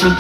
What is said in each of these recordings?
Good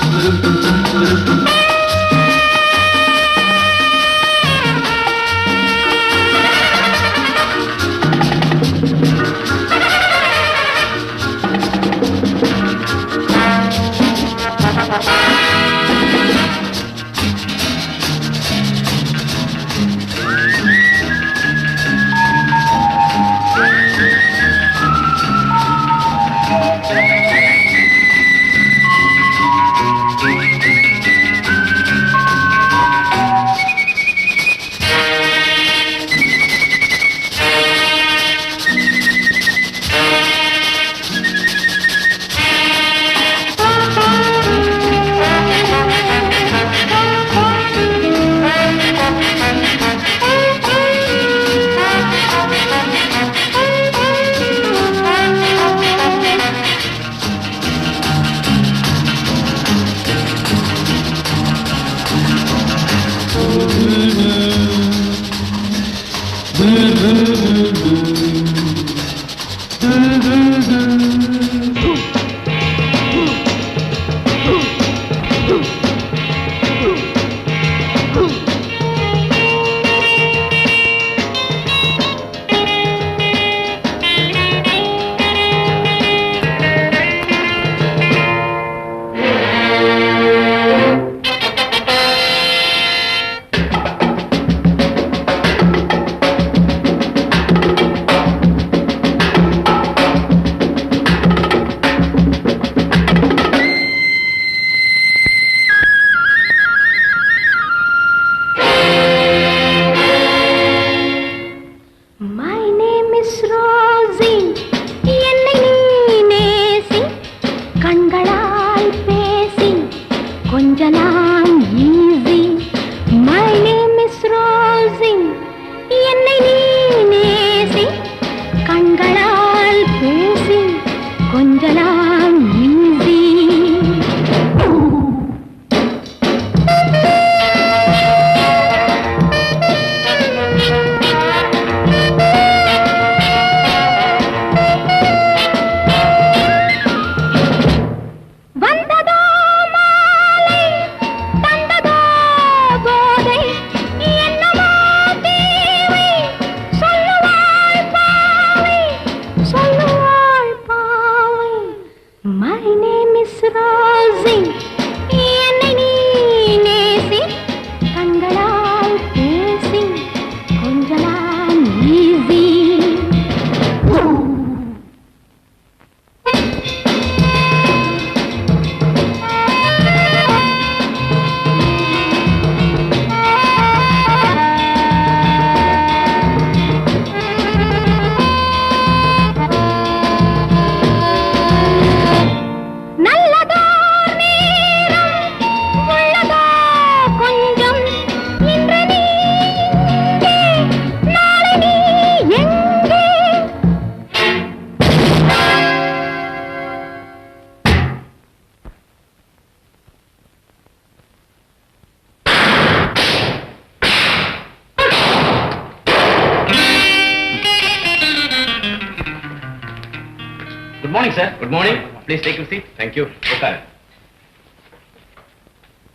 morning, sir. Good morning. Please take your seat. Thank you. Okay.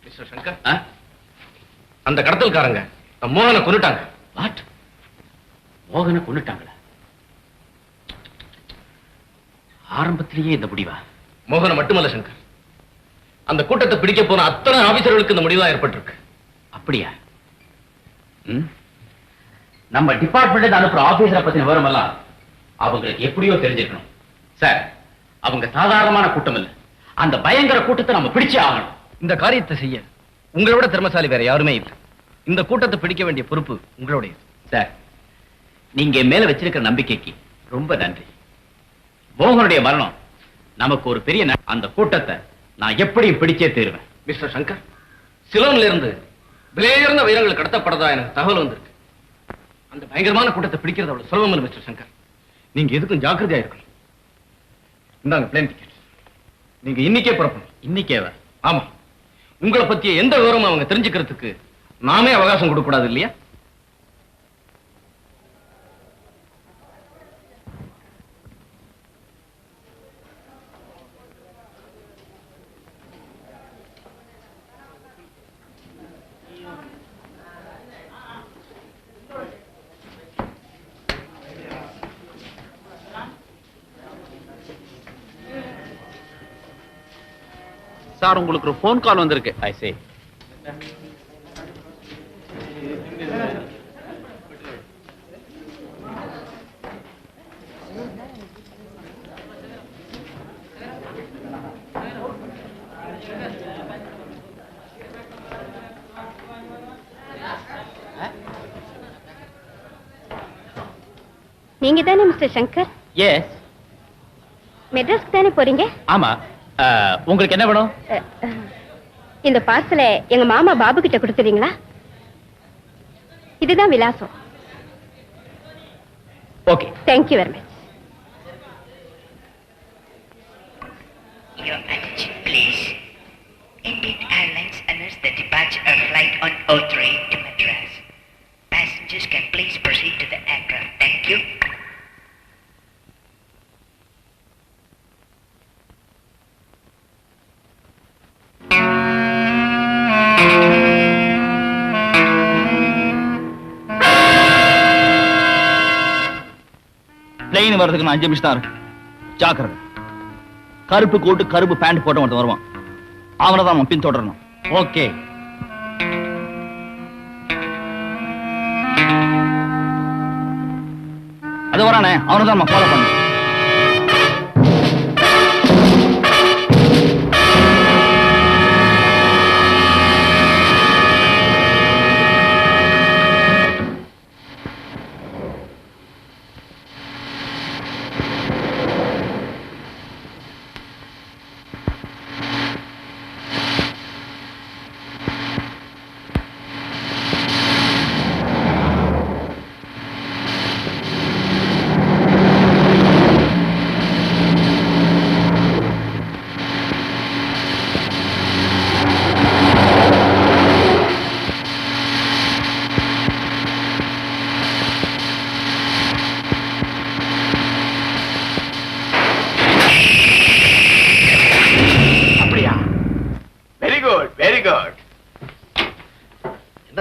Mr. Shankar. அந்த கடத்தல்காரங்க மோகனை கொன்னுட்டாங்க. What? மோகனை கொன்னுட்டாங்களா? ஆரம்பத்திலேயே இந்த முடிவா? மோகனை மட்டுமல்ல சங்கர். அந்த கூட்டத்தை பிடிக்க போன அத்தனை ஆபீசர்களுக்கு இந்த முடிவா ஏற்பட்டிருக்கு. அப்படியா? நம்ம டிபார்ட்மெண்ட்ல அனுப்புற ஆபீசரை பத்தின விவரம் எல்லாம் அவங்களுக்கு எப்படியோ தெரிஞ்சிருக்கணும். சார், அவங்க சாதாரணமான கூட்டம் இல்ல. அந்த பயங்கர கூட்டத்தை நம்ம பிடிச்சே ஆகணும். இந்த காரியத்தை செய்ய உங்களோட திறமைசாலி வேற யாருமே இல்லை. இந்த கூட்டத்தை பிடிக்க வேண்டிய பொறுப்பு உங்களுடைய. சார், நீங்க மேல வச்சிருக்கிற நம்பிக்கைக்கு ரொம்ப நன்றி. மோகனுடைய மரணம் நமக்கு ஒரு பெரிய அந்த கூட்டத்தை நான் எப்படியும் பிடிச்சே தீருவேன். மிஸ்டர் சங்கர், சிலோன்ல இருந்து விலையுயர்ந்த வைரங்கள் கடத்தப்படதா எனக்கு தகவல் வந்திருக்கு. அந்த பயங்கரமான கூட்டத்தை பிடிக்கிறது அவ்வளவு சுலபம் இல்லை மிஸ்டர் சங்கர். நீங்க எதுக்கும் ஜாக்கிரதையா இருக்கணும். இந்தாங்க பிளேன் டிக்கெட். நீங்க இன்னைக்கே புறப்படும். இன்னைக்கேவா? ஆமா. உங்களை பத்திய எந்த விவரமும் அவங்க தெரிஞ்சுக்கிறதுக்கு நாமே அவகாசம் கொடுக்க கூடாது இல்லையா? சார் உங்களுக்கு ஒரு ஃபோன் கால் வந்திருக்கு. ஐ சே. நீங்க தானே மிஸ்டர் சங்கர்? எஸ். மெட்ராஸ்க்கு தானே போறீங்க? ஆமா. உங்களுக்கு என்ன வேணும்? இந்த பார்சலை எங்க மாமா பாபு கிட்ட கொடுத்துறீங்களா? இதுதான் விலாசம். Okay. Thank you very much. Your attention, please. Indian Airlines announced the departure of flight on O3 to Madras. Passengers can please proceed to the aircraft. Thank you. Plain வர்றதுக்கு நான் 5 நிமிஷம் தான் இருக்கு. ஜாக்கிரதை. கருப்பு கோட்டு கருப்பு பேண்ட் போட்ட ஒருத்தன் வருவான். அவனை தான் நம்ம பின்தொடரணும். ஓகே. அது வரானே, அவனை தான் நம்ம ஃபாலோ பண்ணணும்.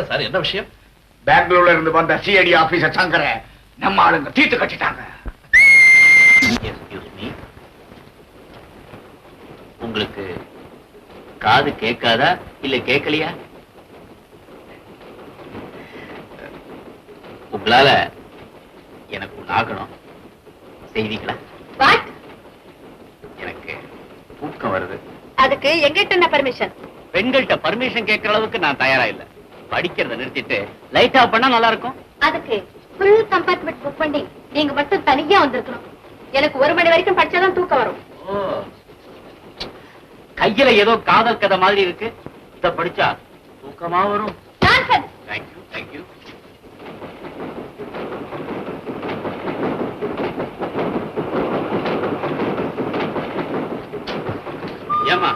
சார் என்ன விஷயம்? பெங்களூர்ல இருந்து வந்த சிஐடி ஆபீசர் சங்கர நம்ம ஆளுங்க தீர்த்து கட்டிட்டாங்க. உங்களுக்கு காது கேட்காதா இல்ல கேட்கலையா? உங்களால எனக்கு ஒண்ணு ஆகணும். செய்வீங்களா? வாட்? எனக்கு தூக்கம் வருது. அதுக்கு எங்கிட்ட என்ன பர்மிஷன்? பெண்கள்கிட்ட பர்மிஷன் கேட்கற அளவுக்கு நான் தயாரா இல்ல. படிக்கிறத நிறுத்திட்டு லைட் ஆஃப் பண்ணா நல்லா இருக்கும். அதுக்கு ஃபுல் கம்பார்ட்மெண்ட் புக் பண்ணி நீங்க மட்டும் தனியா வந்திருக்கணும். எனக்கு 1 மணி வரைக்கும் படிச்சாதான் தூக்கம் வரும். கையில ஏதோ காதல் கதை மாதிரி இருக்கு. இத படிச்சா தூக்கமா வரும். நான்சென்ஸ். Thank you thank you. ஏமா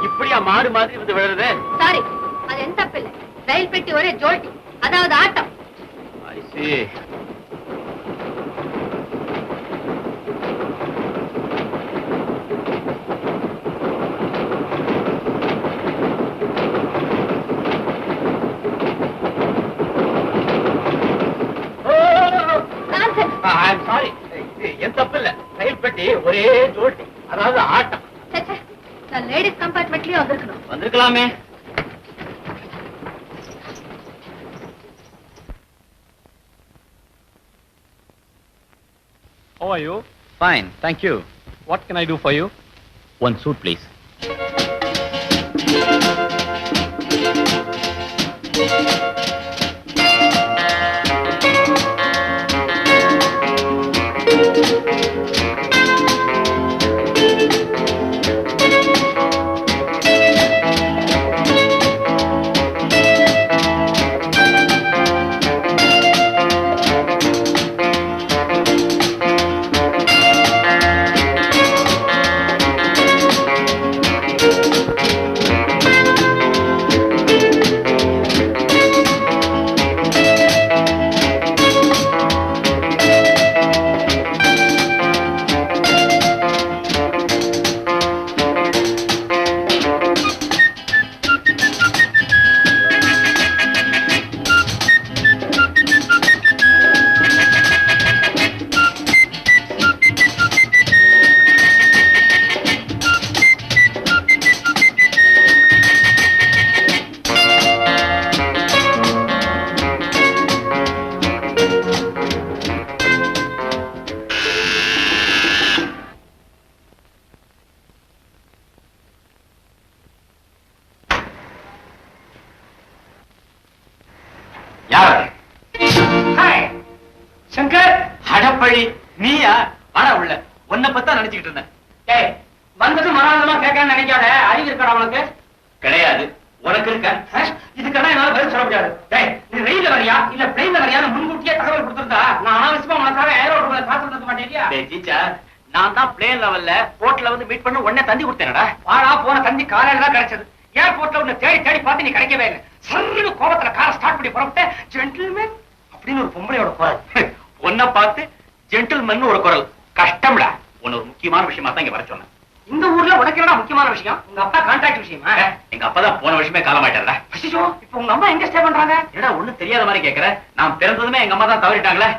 இப்படியா மாடு மாதிரி இருந்து விழுறது? சாரி, அது எந்த தப்பு இல்ல. ரயில் பெட்டி ஒரே ஜோல்டி, அதாவது ஆட்டம். I see. Nonsense. I'm sorry. இது என் தப்பு இல்ல. ரயில் பெட்டி ஒரே ஜோல்டி, அதாவது ஆட்டம். சச்சா, நான் லேடிஸ் கம்பார்ட்மெண்ட்லயே வந்திருக்கணும். வந்திருக்கலாமே. How are you? Fine, thank you. What can I do for you? One suit, please. யார் ஹாய் சங்கர். அடப்பழி நீயா? வாடா உள்ள. உன்னை பத்தா நினைச்சுக்கிட்டு இருந்தேன். டேய் வந்தது மறாதமா கேட்கணும்னு நினைக்காத. அறிவு இருக்கடா உனக்கு? கிடையாது. உனக்கு இருக்க? இதுக்கெல்லாம் என்னால பதில் சொல்ல முடியாது. டேய் நீ ரயில்ல வரியா இல்ல பிளைன்ல வரியான்னு முன்கூட்டியே தகவல் கொடுத்திருந்தா நான் அனாவசியமா உனக்காக ஏரோட்ல காத்து இருக்க மாட்டேங்கியா? டேய் ஜீச்சா, நான் தான் பிளேன் லெவல்ல போர்ட்ல வந்து மீட் பண்ண உடனே தந்தி கொடுத்தேனடா. வாடா போன தந்தி காலையில தான் கிடைச்சது. ஏர்போர்ட்ல உன்னை தேடி தேடி பார்த்து நீ கிடைக்கவே இல்லை. சர்ன்னு கோபத்துல காரை ஸ்டார்ட் பண்ணி புறப்பட்டு ஜென்டில்மேன் அப்படின்னு ஒரு பொம்பளையோட குரல். உன்னை பார்த்து ஜென்டில்மன் ஒரு குரல். கஷ்டம்டா. உன்ன ஒரு முக்கியமான விஷயமா தான் இங்க வர சொன்னேன். இந்த ஊர்ல உனக்கு என்னடா முக்கியமான விஷயம்? உங்க அப்பா கான்ட்ராக்ட் விஷயமா? எங்க அப்பா தான் போன வருஷமே காலமாயிட்டாரா. அச்சோ, இப்போ உங்க அம்மா எங்க ஸ்டே பண்றாங்க? என்னடா ஒண்ணும் தெரியாத மாதிரி கேக்குற? நான் பிறந்ததுமே எங்க அம்மா தான் தவறிட்டாங்களே.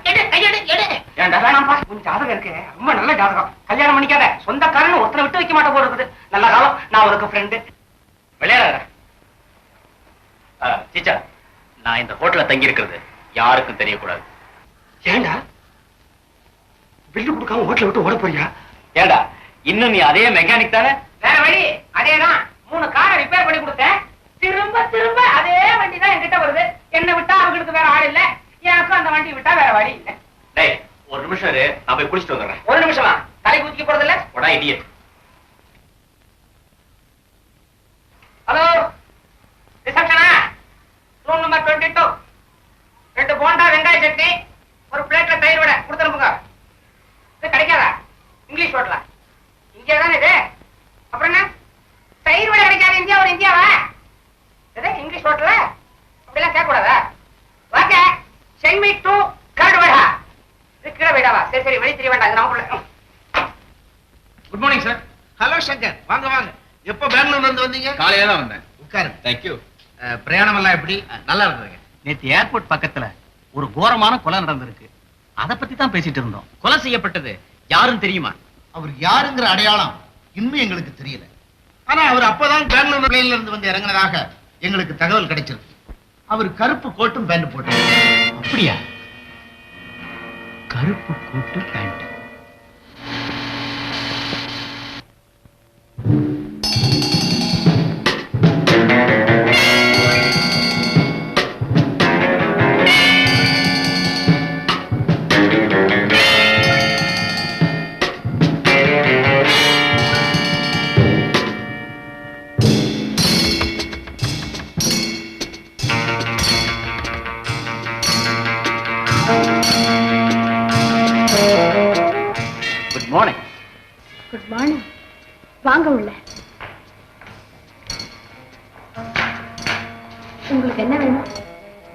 ஏன்டா வேணாம்ப்பா, உன் ஜாதகம் இருக்கு, ரொம்ப நல்ல ஜாதகம். கல்யாணம் பண்ணிக்காத. சொந்தக்காரன்னு ஒருத்தரை விட்டு வைக்க மாட்ட போல இருக்குது. நல்ல காலம். நான் உனக்கு ஃப்ரெண்டு. விளையாடுற டீச்சர், நான் இந்த ஹோட்டல்ல தங்கி இருக்கிறது யாருக்கும் தெரியக்கூடாது. ஏண்டா பில்லு கொடுக்காம ஹோட்டலை விட்டு ஓட போறியா? ஏண்டா இன்னும் நீ அதே மெக்கானிக் தானே? வேற வழி அதேதான். 3 காரை ரிப்பேர் பண்ணி கொடுத்தேன். திரும்ப திரும்ப அதே வண்டி தான் என்கிட்ட வருது. என்ன விட்டா அவங்களுக்கு வேற ஆள் இல்ல, எனக்கும் அந்த வண்டி விட்டா வேற வழி இல்ல. டேய் ஒரு நிமிஷம் இரு, நான் போய் குளிச்சுட்டு வந்துடுறேன். ஒரு நிமிஷமா? தலை குதிக்க போறது இல்ல? உடா இடியட். ஹலோ ரிசப்ஷனா? Room number 22. 2 போண்டா, வெங்காய சட்னி, ஒரு பிளேட்ல தயிர் வடை கொடுத்து அனுப்புங்க. இது கிடைக்காதா? இங்கிலீஷ் ஹோட்டலா? இந்தியா தானே இது. அப்புறம் என்ன தயிர் வடை கிடைக்காது? இந்தியா ஒரு இந்தியாவா இது? இங்கிலீஷ் ஹோட்டல அப்படிலாம் கேட்க கூடாதா? வாங்க சென்மி டு கர்டு வடா. இது கீழே வைடாவா? சரி சரி, வெளியே தெரிய வேண்டாம். இது நமக்குள்ள. Good morning sir. Hello Shankar, வாங்க வாங்க. எப்போ பெங்களூர்ல இருந்து வந்தீங்க? காலையில தான் வந்தேன். உட்காருங்க. தேங்க்யூ. பிரயாணம் எல்லாம் எப்படி? நல்லா இருந்ததுங்க. நேத்து ஏர்போர்ட் பக்கத்துல ஒரு கோரமான கொலை நடந்திருக்கு. அத பத்தி தான் பேசிட்டு இருந்தோம். கொலை செய்யப்பட்டது யாரும் தெரியுமா? அவர் யாருங்கிற அடையாளம் இன்னும் எங்களுக்கு தெரியல. ஆனா அவர் அப்பதான் பெங்களூர் பிளேன்ல இருந்து வந்து இறங்கினதாக எங்களுக்கு தகவல் கிடைச்சிருக்கு. அவர் கருப்பு கோட்டும் பேண்ட் போட்டு. அப்படியா? கருப்பு coat pant. Good morning. Good morning. வாங்க உள்ள. உங்களுக்கு என்ன வேணும்?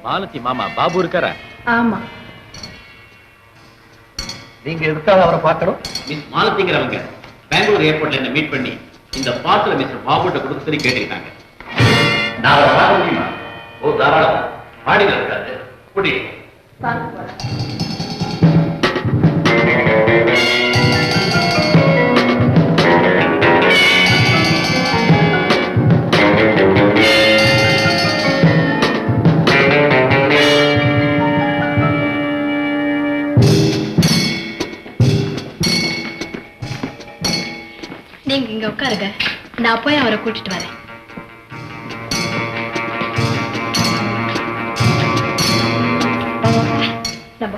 மாலதி மாமா பாபு இருக்காரா? ஆமா. நீங்க எதுக்காக அவரை பார்க்கணும்? மிஸ் மாலதிங்கிறவங்க பெங்களூர் ஏர்போர்ட்ல என்ன மீட் பண்ணி இந்த பார்சல மிஸ்டர் பாபுட்ட கொடுக்க சொல்லி கேட்டுக்கிட்டாங்க. நான் அவரை பார்க்க முடியுமா? ஓ தாராளம். மாடியில் இருக்காரு. கூட்டிட்டு வாங்க போலாம். நீங்க இங்க உட்காருங்க, நான் போய் அவரை கூட்டிட்டு வரேன். நம்ம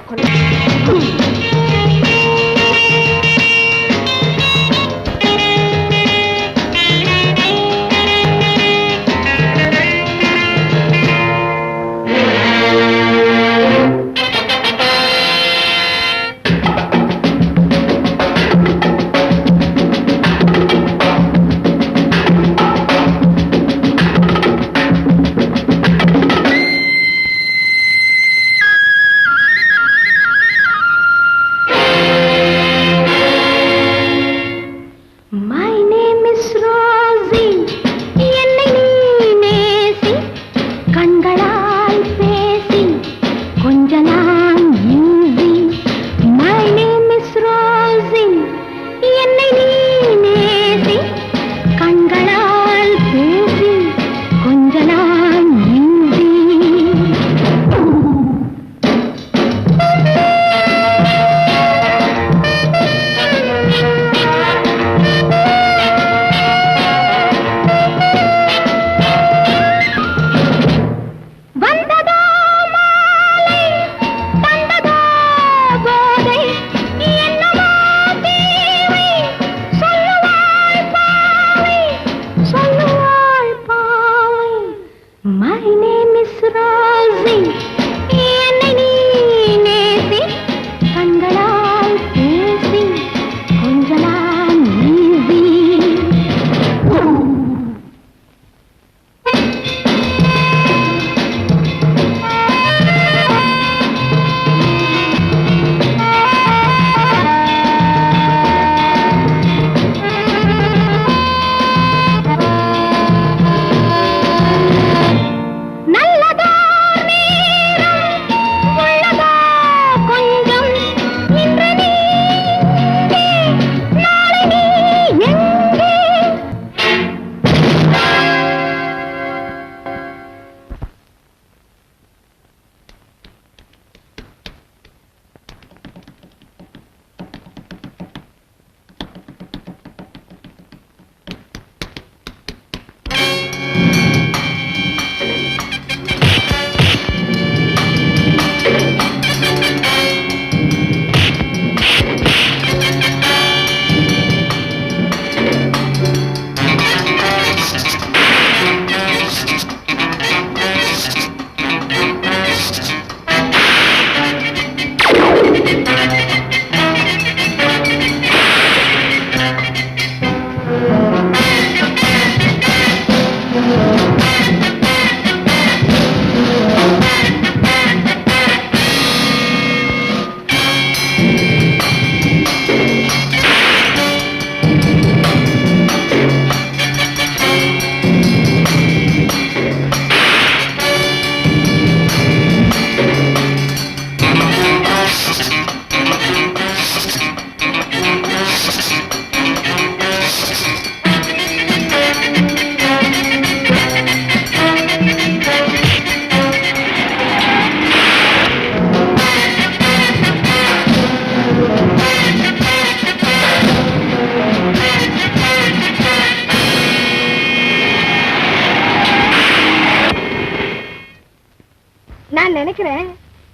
நினைக்கிறேன்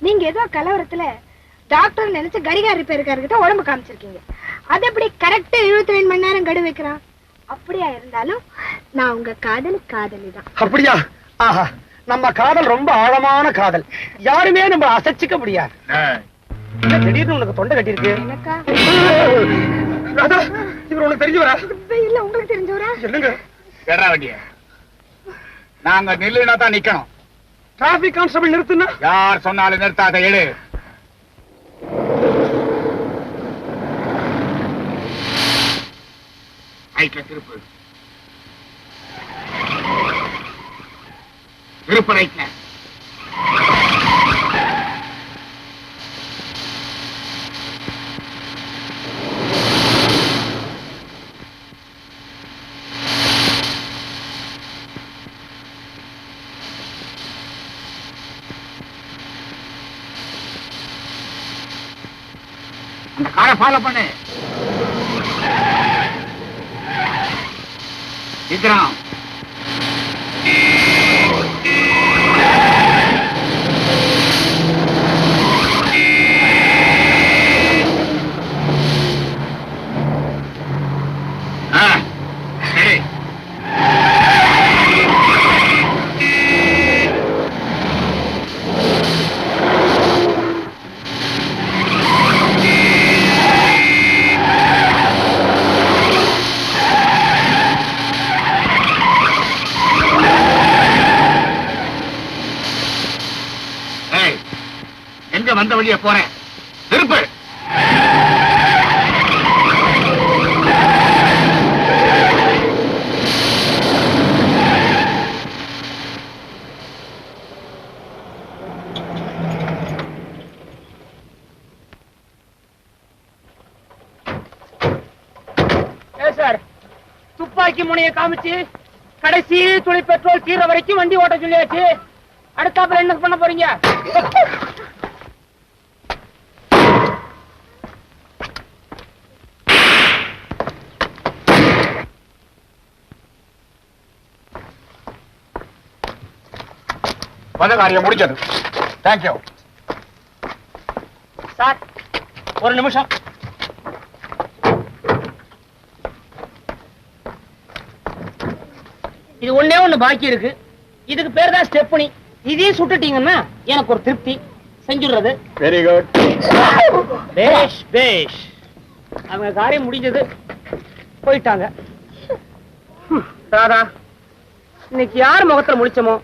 நீங்க ஏதோ கலவரத்துல டாக்டர் நினைச்சு கடிகார ரிப்பேருக்காரர்கிட்ட உடம்பு காமிச்சிருக்கீங்க. அது எப்படி கரெக்டா 72 மணி நேரம் கடு வைக்கிறான்? அப்படியா இருந்தாலும் நான் உங்க காதலி தான். அப்படியா? ஆஹா, நம்ம காதல் ரொம்ப ஆழமான காதல். யாருமே நம்ம அசைச்சிக்க முடியாது. திடீர்னு உனக்கு தொண்டை கட்டி இருக்கு. எனக்கா? ராதா, இவர் உனக்கு தெரிஞ்சவரா? இல்ல, உங்களுக்கு தெரிஞ்சவரா? சொல்லுங்க. ஏறா வண்டிய. நாங்க நில்லுனா தான் நிக்கணும். டிராபிக் கான்ஸ்டபிள் நிறுத்துனா? யார் சொன்னாலும் நிறுத்தாத, எழு. ரைட்ல திருப்பு. திருப்பு ரைட்ல. அந்த காரை ஃபாலோ பண்ணு. விக்ரம், சரி. எங்க வந்த வழிய போறேன். திருப்பு. சார், துப்பாக்கி முனையை காமிச்சு கடைசி துளி பெட்ரோல் தீர வரைக்கும் வண்டி ஓட்ட சொல்லியாச்சு. அடுத்தாப்புல என்ன பண்ண போறீங்க? வந்த காரியம் முடிஞ்சது. Thank you sir. ஒரு நிமிஷம். இது ஒண்ணே ஒண்ணு பாக்கி இருக்கு. இதுக்கு பேர் தான் ஸ்டெப்னி. இதையும் சுட்டுட்டீங்கன்னா எனக்கு ஒரு திருப்தி. செஞ்சுடுறது. Very good. பேஷ் பேஷ். அவங்க காரியம் முடிஞ்சது, போயிட்டாங்க. ராதா, இன்னைக்கு யார் முகத்துல முடிச்சோமோ?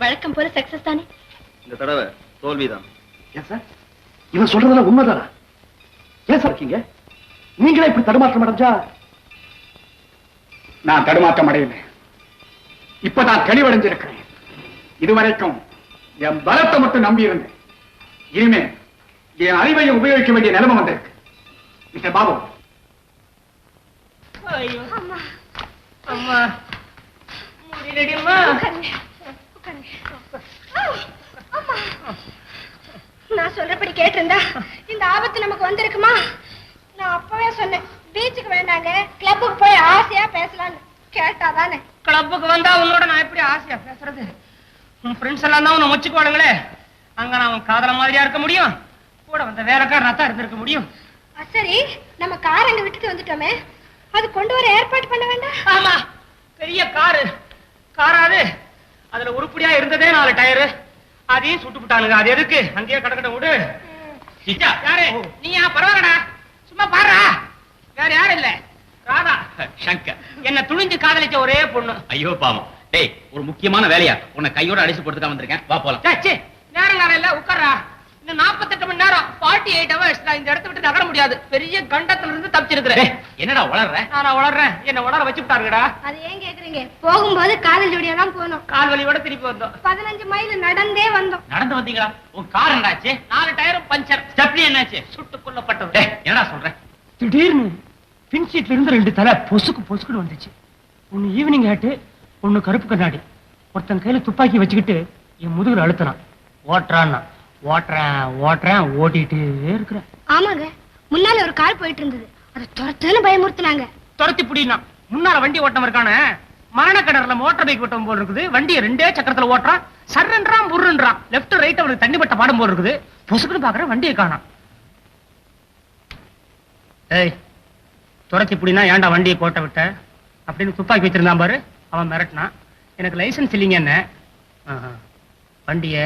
வழக்கம் போல சக்சஸ் தானே? இந்த தடவை தோல்விதான். ஏன் சார், இவன் சொல்றதெல்லாம் உண்மைதானா? ஏன் சார் இருக்கீங்க? நீங்களே இப்படி தடுமாற்றம் அடைஞ்சா? நான் தடுமாற்றம் அடையல. இப்பதான் தெளிவடைஞ்சிருக்கிறேன். இதுவரைக்கும் என் பலத்தை மட்டும் நம்பி இருந்தேன். இனிமே என் அறிவையை உபயோகிக்க வேண்டிய நிலைமை வந்திருக்கு. மிஸ்டர் பாபு. ஐயோ அம்மா, முடியலடிம்மா. நான் சொல்றபடி கேட்டிருந்தா இந்த ஆபத்து நமக்கு வந்திருக்குமா? நான் அப்பவே சொன்னேன், பீச்சுக்கு வேண்டாங்க, கிளப்புக்கு போய் ஆசையா பேசலான்னு. கேட்டாதானே? கிளப்புக்கு வந்தா உன்னோட நான் எப்படி ஆசையா பேசுறது? உன் ஃப்ரெண்ட்ஸ் எல்லாம் தான் உன்னை முச்சுக்குவானுங்களே. அங்க நான் உன் காதல மாதிரியா இருக்க முடியும்? கூட வந்த வேலைக்காரனா தான் இருந்திருக்க முடியும். சரி, நம்ம கார் அங்க விட்டுட்டு வந்துட்டோமே, அது கொண்டு வர ஏற்பாடு பண்ண வேண்டாம்? ஆமா, பெரிய காராது. அதுல உருப்படியா இருந்ததே 4 டயரு. அதையும் சுட்டு விட்டானுங்க. அது எதுக்கு? அங்கேயே கடக்கட்ட விடு. யாரு நீயா? பரவாயில்லடா, சும்மா பாருடா. வேற யாரும் இல்ல, ராதா. சங்கர். என்ன துணிஞ்சு காதலிச்ச ஒரே பொண்ணு. ஐயோ பாவம். டேய், ஒரு முக்கியமான வேலையா உன்னை கையோட அடிச்சு போட்டுதான் வந்திருக்கேன். வா போலாம். நேரம் இல்ல, உட்கார்றா. 48 மணி நேரம் 48 hours நான் இந்த இடத்தை விட்டு நகர முடியாது. பெரிய கண்டத்துல இருந்து தப்பிச்சிருக்கிறேன். என்னடா வளர்ற? நான் வளர்றேன். என்ன வளர வச்சு விட்டாருங்கடா. அது ஏன் கேக்குறீங்க? போகும்போது காதல் ஜோடியா தான் போனோம். கால் வலியோட திருப்பி வந்தோம். 15 மைல் நடந்தே வந்தோம். நடந்து வந்தீங்களா? உன் கார் என்னாச்சு? 4 டயரும் பஞ்சர். ஸ்டெப்னி என்னாச்சு? சுட்டு கொல்லப்பட்டது. என்னடா சொல்ற? திடீர்னு பின் சீட்ல இருந்து 2 தலை பொசுக்குன்னு வந்துச்சு. ஒன்னு ஈவினிங் ஹேட்டு, ஒன்னு கருப்பு கண்ணாடி. ஒருத்தன் கையில துப்பாக்கி வச்சுக்கிட்டு என் முதுகுல அழுத்தினான். ஓட்டுறேன் ஓட்டிட்டே இருக்கிறேன். ஆமாங்க, முன்னால ஒரு கார் போயிட்டு இருந்தது. அது துரத்துன்னு பயமுறுத்துனாங்க. துரத்தி புடினா முன்னால வண்டி ஓட்டம் இருக்கானே, மரண கடர்ல மோட்டார் பைக் ஓட்டம் போல் இருக்குது. வண்டியை 2 சக்கரத்துல ஓட்டுறான். சர்றன்றான் முருன்றான். லெப்ட் ரைட் அவனுக்கு தண்ணி பட்ட பாடம் போல் இருக்குது. பொசுக்குன்னு பாக்குறேன், வண்டியை காணாம். ஏய், துரத்தி புடினா ஏன்டா வண்டியை கோட்டை விட்ட அப்படின்னு துப்பாக்கி வச்சிருந்தான் பாரு. அவன் மிரட்டினான். எனக்கு லைசன்ஸ் இல்லைங்க என்ன, வண்டிய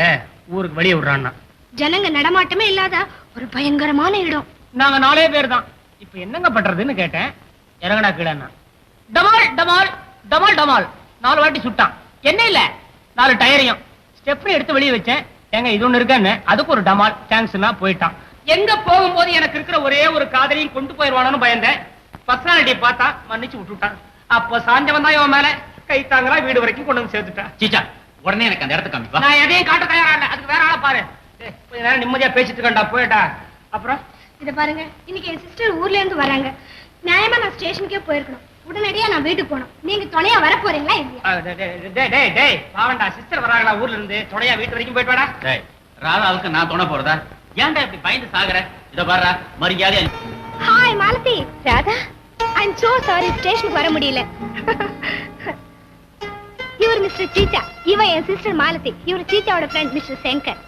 ஊருக்கு வெளியே விடுறான்னா. ஜனங்க நடமாட்டமே இல்லாத ஒரு பயங்கரமான இடம். நாங்க 4 பேர் தான். இப்ப என்னங்க பண்றதுன்னு கேட்டேன். இறங்கடா கீழன்னா. டமால் டமால் டமால் டமால் 4 வாட்டி சுட்டான். என்ன இல்ல 4 டயரையும் ஸ்டெப்னி எடுத்து வெளியே வச்சேன். ஏங்க இது ஒண்ணு இருக்கான்னு அதுக்கு ஒரு டமால் தேங்க்ஸ்னா போயிட்டான். எங்க போகும்போது எனக்கு இருக்கிற ஒரே ஒரு காதலையும் கொண்டு போயிருவானு பயந்தேன். பர்சனாலிட்டியை பார்த்தா மன்னிச்சு விட்டுட்டான். அப்ப சாஞ்சவன் தான் இவன் மேல கை தாங்கறா வீடு வரைக்கும் கொண்டு வந்து சேர்த்துட்டான். சீச்சா, உடனே எனக்கு அந்த இடத்துக்கு காமிப்பா. நான் எதையும் காட்ட தயாரா இல்ல. அதுக்கு வேற ஆளை பாரு. கொஞ்ச நேரம் நிம்மதியா பேசிட்டு இருக்கேன்டா, போயிட்டா. அப்புறம் இத பாருங்க, இன்னைக்கு என் சிஸ்டர் ஊர்ல இருந்து வராங்க. நியாயமா நான் ஸ்டேஷனுக்கே போயிருக்கணும். உடனடியா நான் வீட்டுக்கு போகணும். நீங்க துணையா வர போறீங்களா இல்லையா? டேய் பாவண்டா, சிஸ்டர் வராங்களா ஊர்ல இருந்து, துணையா வீட்டு வரைக்கும் போயிட்டு வாடா. டேய், ராதாவுக்கு நான் துணை போறதா? ஏன்டா இப்படி பயந்து சாகுற? இத பாருடா, மரியாதையா. Hi Malathi. Radha, I am so sorry, ஸ்டேஷனுக்கு வர முடியல. இவர் மிஸ்டர் சீச்சா, இவ என் சிஸ்டர் மாலதி. இவர் சீச்சாவோட ஃப்ரெண்ட் மிஸ்டர் சேங்கர்.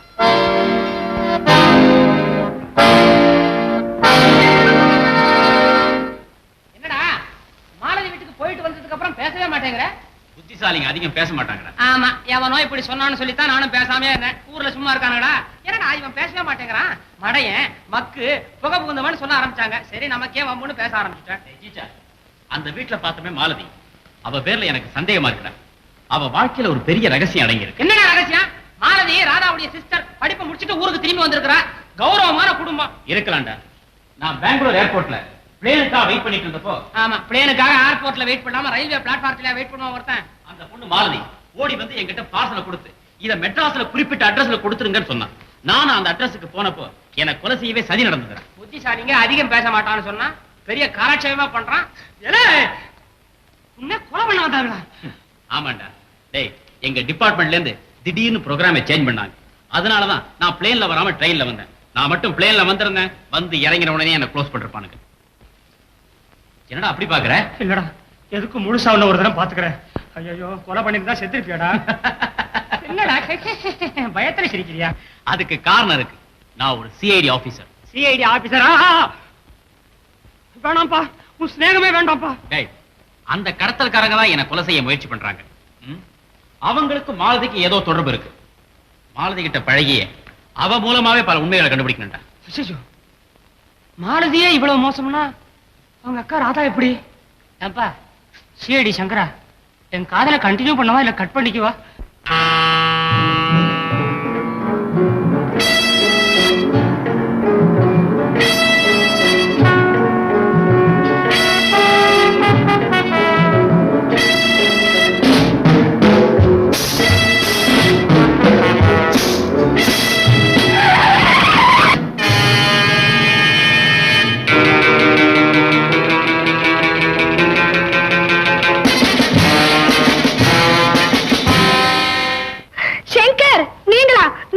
என்னடா மாலதி வீட்டுக்கு போயிட்டு வந்ததுக்கு அப்புறம் பேசவே மாட்டேங்கிற? புத்திசாலிங்க அதிகம் பேச மாட்டாங்கடா. ஆமா, எவனோ இப்படி சொன்னான்னு சொல்லித்தான் நானும் பேசாமே இருந்தேன். ஊர்ல சும்மா இருக்கானுடா. என்னடா இவன் பேசவே மாட்டேங்கிறான்? மடையன் மக்கு புகை புகுந்தவன்னு சொல்ல ஆரம்பிச்சாங்க. சரி நமக்கே வம்புன்னு பேச ஆரம்பிச்சிட்டேன். சீச்சா, அந்த வீட்டுல பார்த்தமே மாலதி, அவ பேர்ல எனக்கு சந்தேகமா இருக்குடா. அவ வாழ்க்கையில ஒரு பெரிய ரகசியம் அடங்கி இருக்கு. என்னடா ரகசியம்? மாலதி ராதாவுடைய சிஸ்டர். படிப்பை முடிச்சிட்டு ஊருக்கு திரும்பி வந்திருக்கிறா. கௌரவமான குடும்பம். இருக்கலாம்டா. நான் பெங்களூர் ஏர்போர்ட்ல பிளேனுக்காக வெயிட் பண்ணிட்டு இருந்தப்போ, ஆமா, பிளேனுக்காக ஏர்போர்ட்ல வெயிட் பண்ணாம ரயில்வே பிளாட்ஃபார்ம்ல வெயிட் பண்ணுவான் ஒருத்தன். அந்த பொண்ணு மாலதி ஓடி வந்து என்கிட்ட பார்சலை கொடுத்து, இத மெட்ராஸ்ல குறிப்பிட்ட அட்ரஸ்ல கொடுத்துருங்கன்னு சொன்னான். நானும் அந்த அட்ரஸுக்கு போனப்போ எனக்கு கொலை செய்யவே சதி நடந்தது. புத்திசாலிங்க அதிகம் பேச மாட்டான்னு சொன்னா பெரிய காராட்சயமா பண்றான். உன்னை கொலை பண்ண வந்தாங்களா? ஆமாண்டா. டேய், எங்க டிபார்ட்மெண்ட்ல இருந்து திடீர்னு ப்ரோக்ராமை சேஞ்ச் பண்ணாங்க. அதனாலதான் நான் பிளேன்ல வராம ட்ரெயின்ல வந்தேன். நான் மட்டும் பிளேன்ல வந்திருந்தேன், வந்து இறங்கின உடனே என்ன க்ளோஸ் பண்ணிருப்பானுங்க. என்னடா அப்படி பாக்குற? இல்லடா, எதுக்கு முழுசா உன்ன ஒரு தடவை பாத்துக்கிறேன். ஐயோ, கொலை பண்ணிருந்தா செத்துருப்பியாடா. என்னடா பயத்துல சிரிக்கிறியா? அதுக்கு காரணம் இருக்கு. நான் ஒரு சிஐடி ஆபீசர். சிஐடி ஆபீசரா? வேணாம்ப்பா, உன் ஸ்நேகமே வேண்டாம்ப்பா. டேய், அந்த கடத்தல்காரங்க தான் என்ன கொலை செய்ய முயற்சி பண்றாங்க. அவங்களுக்கு மாலதிக்கு ஏதோ தொடர்பு இருக்கு. மாலதி கிட்ட பழகிய அவ மூலமாவே பல உண்மைகளை கண்டுபிடிக்கணும்டா. மாலதியே இவ்வளவு மோசம்னா அவங்க அக்கா ராதா எப்படி? ஏன்பா சிஐடி சங்கரா, என் காதலை கண்டினியூ பண்ணவா இல்ல கட் பண்ணிக்குவா?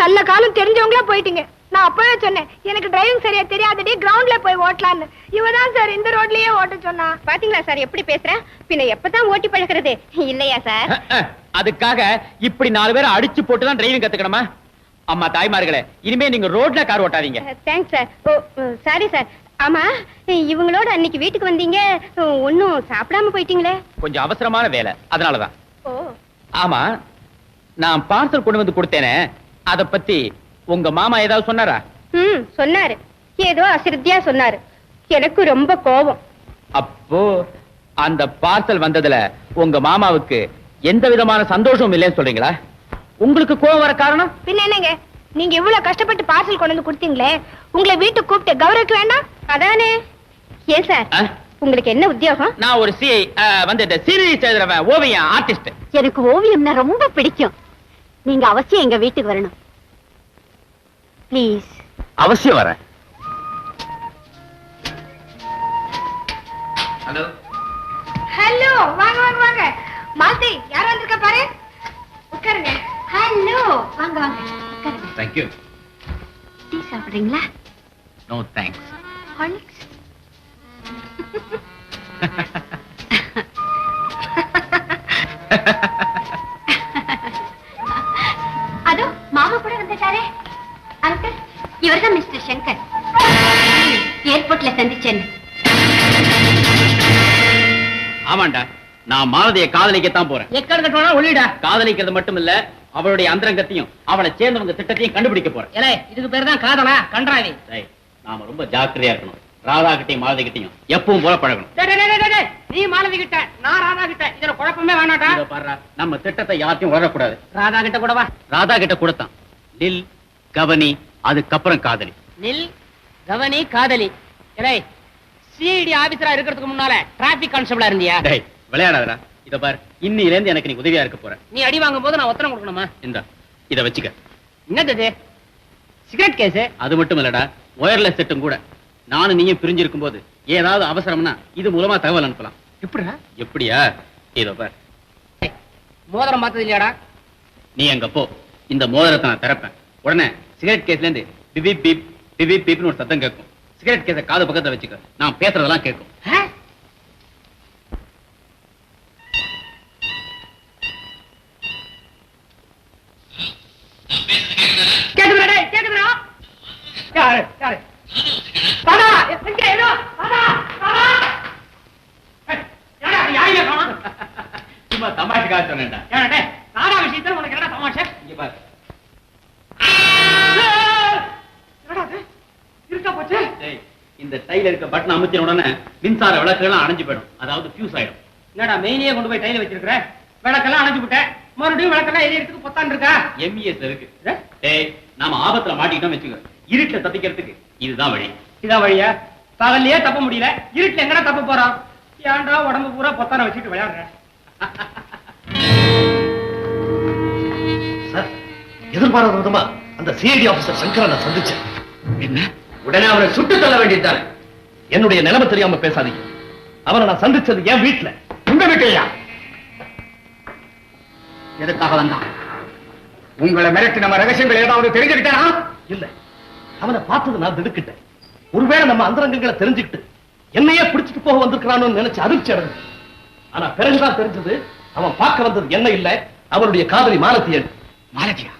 நல்ல காலம் தெரிஞ்சவங்களா போயிட்டீங்க. நான் அப்பவே சொன்னேன், எனக்கு டிரைவிங் சரியா தெரியாதடி, கிரவுண்ட்ல போய் ஓட்டலான்னு. இவதான் சார் இந்த ரோட்லயே ஓட்ட சொன்னா. பாத்தீங்களா சார் எப்படி பேசுறேன்? பின்ன எப்பதான் ஓட்டி பழகிறது இல்லையா சார்? அதுக்காக இப்படி 4 பேரை அடிச்சு போட்டுதான் டிரைவிங் கத்துக்கணுமா? அம்மா தாய்மார்களே, இனிமே நீங்க ரோட்ல கார் ஓட்டாதீங்க. Thanks sir. Oh sorry sir. ஆமா, இவங்களோட அன்னைக்கு வீட்டுக்கு வந்தீங்க, ஒன்னும் சாப்பிடாம போயிட்டீங்களே? கொஞ்சம் அவசரமான வேலை, அதனாலதான். ஓ ஆமா, நான் பார்சல் கொண்டு வந்து கொடுத்தேனே, அத பத்தி உங்க மாமா ஏதாவது சொன்னாரா? சொன்னாரு. ஏதோ அசிரத்தியா சொன்னாரு. எனக்கு ரொம்ப கோபம். அப்போ அந்த பார்சல் வந்ததுல உங்க மாமாவுக்கு எந்த விதமான சந்தோஷமும் இல்லைன்னு சொல்றீங்களா? உங்களுக்கு கோபம் வர காரணம்? பின்ன என்னங்க, நீங்க இவ்வளவு கஷ்டப்பட்டு பார்சல் கொண்டு வந்து கொடுத்தீங்களே, உங்களை வீட்டுக்கு கூப்பிட்டு கௌரவிக்க வேண்டாம்? அதானே. ஏன் சார், உங்களுக்கு என்ன உத்தியோகம்? நான் ஒரு சிஐ வந்து சீரியஸ் எழுதுறவன், ஓவியம் ஆர்டிஸ்ட். எனக்கு ஓவியம்னா ரொம்ப பிடிக்கும். நீங்க அவசியம் எங்க வீட்டுக்கு வரணும். ப்ளீஸ். அவசியம் வரேன். ஹலோ ஹலோ, வாங்க வாங்க வாங்க. மாலதி, யார் வந்திருக்கா பாரு. உட்காருங்க. ஹலோ, வாங்க வாங்க உட்காருங்க. Thank you. டீ சாப்பிடுறீங்களா? No thanks. ஹார்லிக்ஸ். அதோ மாமா கூட வந்துட்டாரே. அங்கிள், இவர்தான் மிஸ்டர் சங்கர். ஏர்போர்ட்ல சந்திச்சேன். ஆமாண்டா, நான் மாலதியை காதலிக்கத்தான் போறேன். எக்கடுக்கட்டோனா ஒளிடா. காதலிக்கிறது மட்டும் இல்ல, அவளுடைய அந்தரங்கத்தையும் அவளை சேர்ந்தவங்க திட்டத்தையும் கண்டுபிடிக்க போறேன். ஏலே, இதுக்கு பேர் தான் காதலா? கன்றாவி. டேய், நாம ரொம்ப ஜாக்கிரதையா இருக்கணும். ராதா கிட்டையும் மாலதி கிட்டையும் எப்பவும் போல பழகணும். டேய், டேய், டேய், டேய், நீ மாலதி கிட்ட, நான் ராதா கிட்ட. இதுல குழப்பமே வேணாடா. இதோ பாருடா, நம்ம திட்டத்தை யார்ட்டையும் உணரக்கூடாது. ராதா கிட்ட கூட வா. ராதா கிட்ட கூடத்தான். நில், கவனி, அதுக்கப்புறம் காதலி. நில், கவனி, காதலி. ஏலே, சிஐடி ஆபீசரா இருக்கிறதுக்கு முன்னால டிராபிக் கான்ஸ்டபிளா இருந்தியா? டேய், விளையாடாதடா. இத பாரு, இன்னில இருந்து எனக்கு நீ உதவியா இருக்க போற. நீ அடி வாங்கும் போது நான் ஒத்தனம் கொடுக்கணுமா? இந்தா, இத வச்சுக்க. என்னது இது? Cigarette case? அது மட்டும் இல்லடா, ஒயர்லெஸ் செட்டும் கூட. நானும் நீயும் பிரிஞ்சிருக்கும் போது ஏதாவது அவசரம்னா இது மூலமா தகவல் அனுப்பலாம். எப்படிடா? எப்படியா? இதோ பாரு. மோதிரம் பார்த்தது இல்லையாடா? நீ அங்க போ, இந்த மோதிரத்தை நான் திறப்பேன். உடனே சிகரெட் கேஸ்ல இருந்து பிபிப் பீப் பிபிப் பீப்னு ஒரு சத்தம் கேட்கும். சிகரெட் கேஸை காது பக்கத்துல வச்சுக்க, நான் பேசுறதெல்லாம் கேட்கும். கேக்குதுடா, டேய், கேக்குதுடா. யாரு யாரு? ராதா, எங்க ஏதோ? ராதா, ராதா. ஏய், யாரா யாரையா காணோம்? சும்மா தமாஷுக்காக சொன்னேன்டா. ஏடா, டேய், ராதா விஷயத்துல உனக்கு என்னடா தமாஷை? இங்க பாரு. என்னடா இது? இருக்கா போச்சு? டேய், இந்த டைல இருக்க பட்டன் அமுத்தின உடனே மின்சார விளக்குகள் அணைஞ்சு போயிடும். அதாவது ஃபியூஸ் ஆயிடும். என்னடா மெயினியே கொண்டு போய் டைல வச்சிருக்கிற? விளக்கெல்லாம் அணைஞ்சு விட்ட, மறுபடியும் விளக்கெல்லாம் எரியறதுக்கு பொத்தான் இருக்கா? எம்இஎஸ் இருக்கு. டேய், நாம ஆபத்துல மாட்டிக்கிட்டோம் வச்சுக்க, இருட்டுல தப்பிக்கிறதுக்கு இதுதான் வழி. இதான் வழியா? பகல்லையே தப்ப முடியல, இருட்டுல எங்கடா தப்ப போறான்? ஏன்டா உடம்பு பூரா பொத்தான வச்சுட்டு விளையாடுற? சார், எதிர்பாராத விதமா அந்த சிஐடி ஆபீசர் சங்கரை நான் சந்திச்சேன். என்ன? உடனே அவரை சுட்டு தள்ள வேண்டியதுதானே. என்னுடைய நிலைமை தெரியாம பேசாதீங்க. அவரை நான் சந்திச்சது என் வீட்டுல. உங்க வீட்டையா? எதுக்காக வந்தான்? உங்களை மிரட்டி நம்ம ரகசியங்கள் ஏதாவது தெரிஞ்சுக்கிட்டானா? இல்ல, அவனை பார்த்தது நான் திடுக்கிட்டேன். ஒருவேளை நம்ம அந்தரங்கங்களை தெரிஞ்சுக்கிட்டு என்னையே பிடிச்சிட்டு போக வந்திருக்கிறானு நினைச்சு அதிர்ச்சி அடைஞ்சு. ஆனா பிறகுதான் தெரிஞ்சது அவன் பார்க்க வந்தது என்ன இல்ல, அவனுடைய காதலி மாலதி. மாலதியா?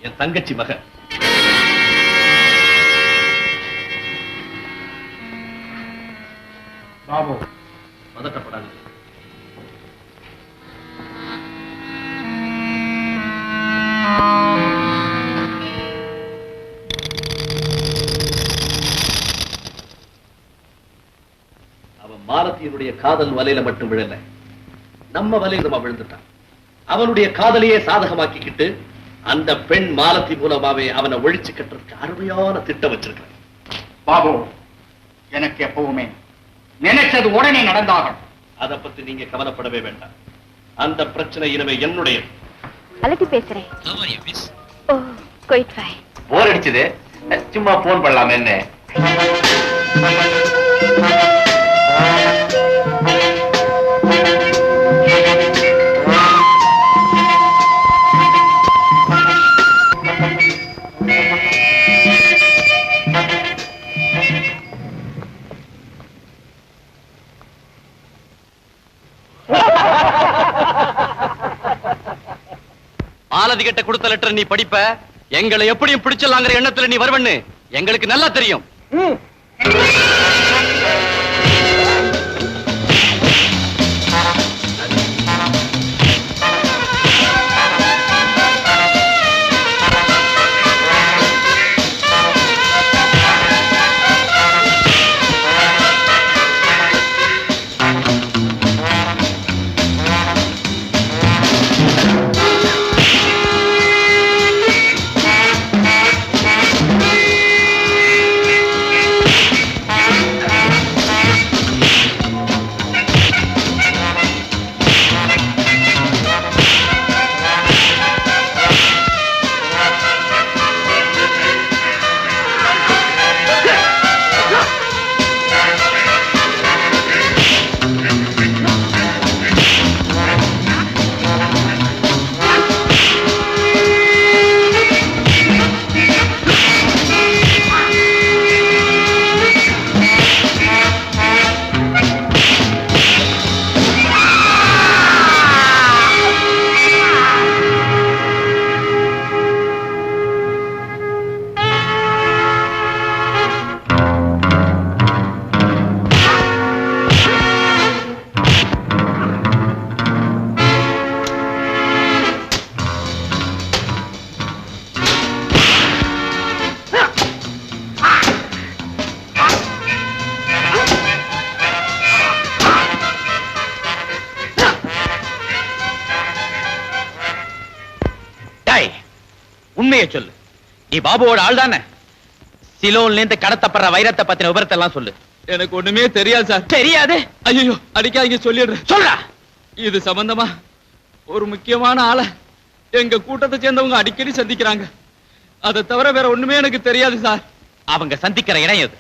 என் தங்கச்சி மகன். பாபு, பதட்டப்படாது. அவன் மாலத்தியினுடைய காதல் வலையில மட்டும் விழல, நம்ம வலையில நம்ம விழுந்துட்டான். அவனுடைய காதலையே சாதகமாக்கிக்கிட்டு அந்த பெண் மாலத்தி மூலமாவே அவனை ஒழிச்சு கட்டுறதுக்கு அருமையான திட்டம் வச்சிருக்கான். பாபு, எனக்கு எப்பவுமே நினைச்சது உடனே நடந்தாகும். அதை பத்தி நீங்க கவலைப்படவே வேண்டாம். அந்த பிரச்சனை இனிமே என்னுடைய. அலட்டி பேசுறேன். ஓ, குயிட் ஃபை. போர் அடிச்சது, சும்மா போன் பண்ணலாமே. என்ன மாலதி கிட்ட கொடுத்த லெட்டர் நீ படிப்ப, எங்களை எப்படியும் பிடிச்சலாங்கிற எண்ணத்துல நீ வருவன்னு எங்களுக்கு நல்லா தெரியும். உண்மையை சொல்லு. நீ பாபுவோட ஆள் தானே? சிலோன்ல இருந்து கடத்தப்படுற வைரத்தை பத்தின விவரத்தை எல்லாம் சொல்லு. எனக்கு ஒண்ணுமே தெரியாது சார். தெரியாது? ஐயோ அடிக்காதீங்க, சொல்லிடுறேன். சொல்றா. இது சம்பந்தமா ஒரு முக்கியமான ஆளை எங்க கூட்டத்தை சேர்ந்தவங்க அடிக்கடி சந்திக்கிறாங்க. அதை தவிர வேற ஒண்ணுமே எனக்கு தெரியாது சார். அவங்க சந்திக்கிற இடம் எது?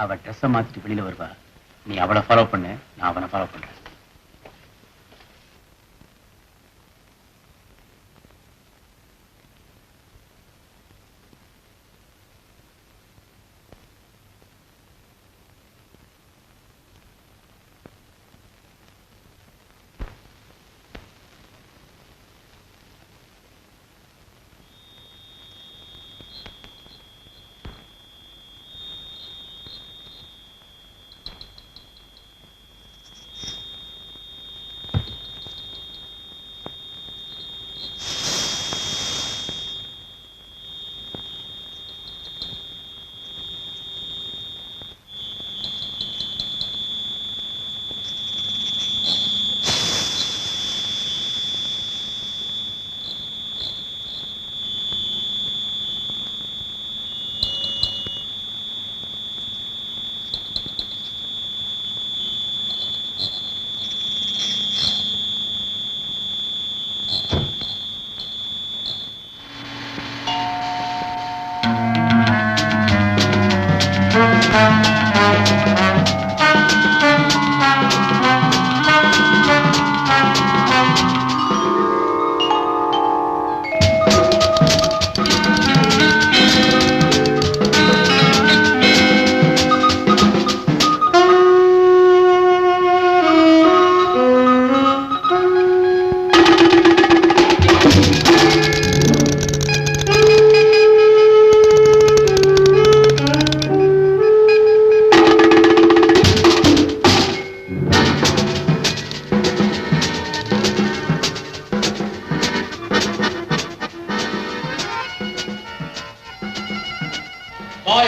அவ ட்ரெஸ்ஸை மாத்திட்டு வெளியில வருவா. நீ அவளை ஃபாலோ பண்ணு, நான் அவனை ஃபாலோ பண்றேன்.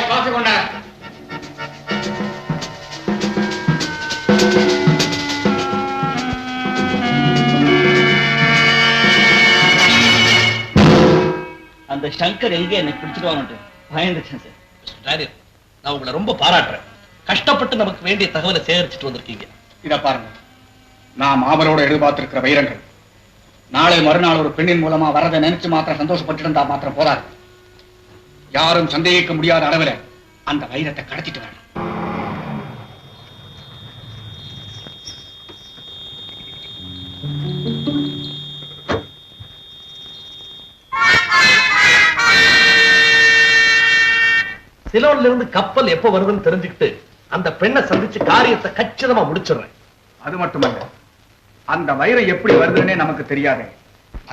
காஃபி கொண்டா. அந்த சங்கர் எங்க என்ன பிடிச்சிடுவான்னு பயந்துட்டேன் சார். டேனியல், நான் உங்களை ரொம்ப பாராட்டுறேன். கஷ்டப்பட்டு நமக்கு வேண்டிய தகவலை சேகரிச்சுட்டு வந்திருக்கீங்க. இத பாருங்க, நாம் ஆவலோட எதிர்பார்த்திருக்கிற வைரங்கள் நாளை மறுநாள் ஒரு பெண்ணின் மூலமா வரதை நினைச்சு மாத்திரம் சந்தோஷப்பட்டு இருந்தா மாத்திரம் போதாது. யாரும் சந்தேகிக்க முடியாத அளவில் அந்த வைரத்தை கடத்திட்டு வரணும். சிலோன்ல இருந்து கப்பல் எப்ப வருதுன்னு தெரிஞ்சுக்கிட்டு அந்த பெண்ணை சந்திச்சு காரியத்தை கச்சிதமா முடிச்சிடுறேன். அது மட்டுமல்ல, அந்த வைரம் எப்படி வருதுன்னே நமக்கு தெரியாது.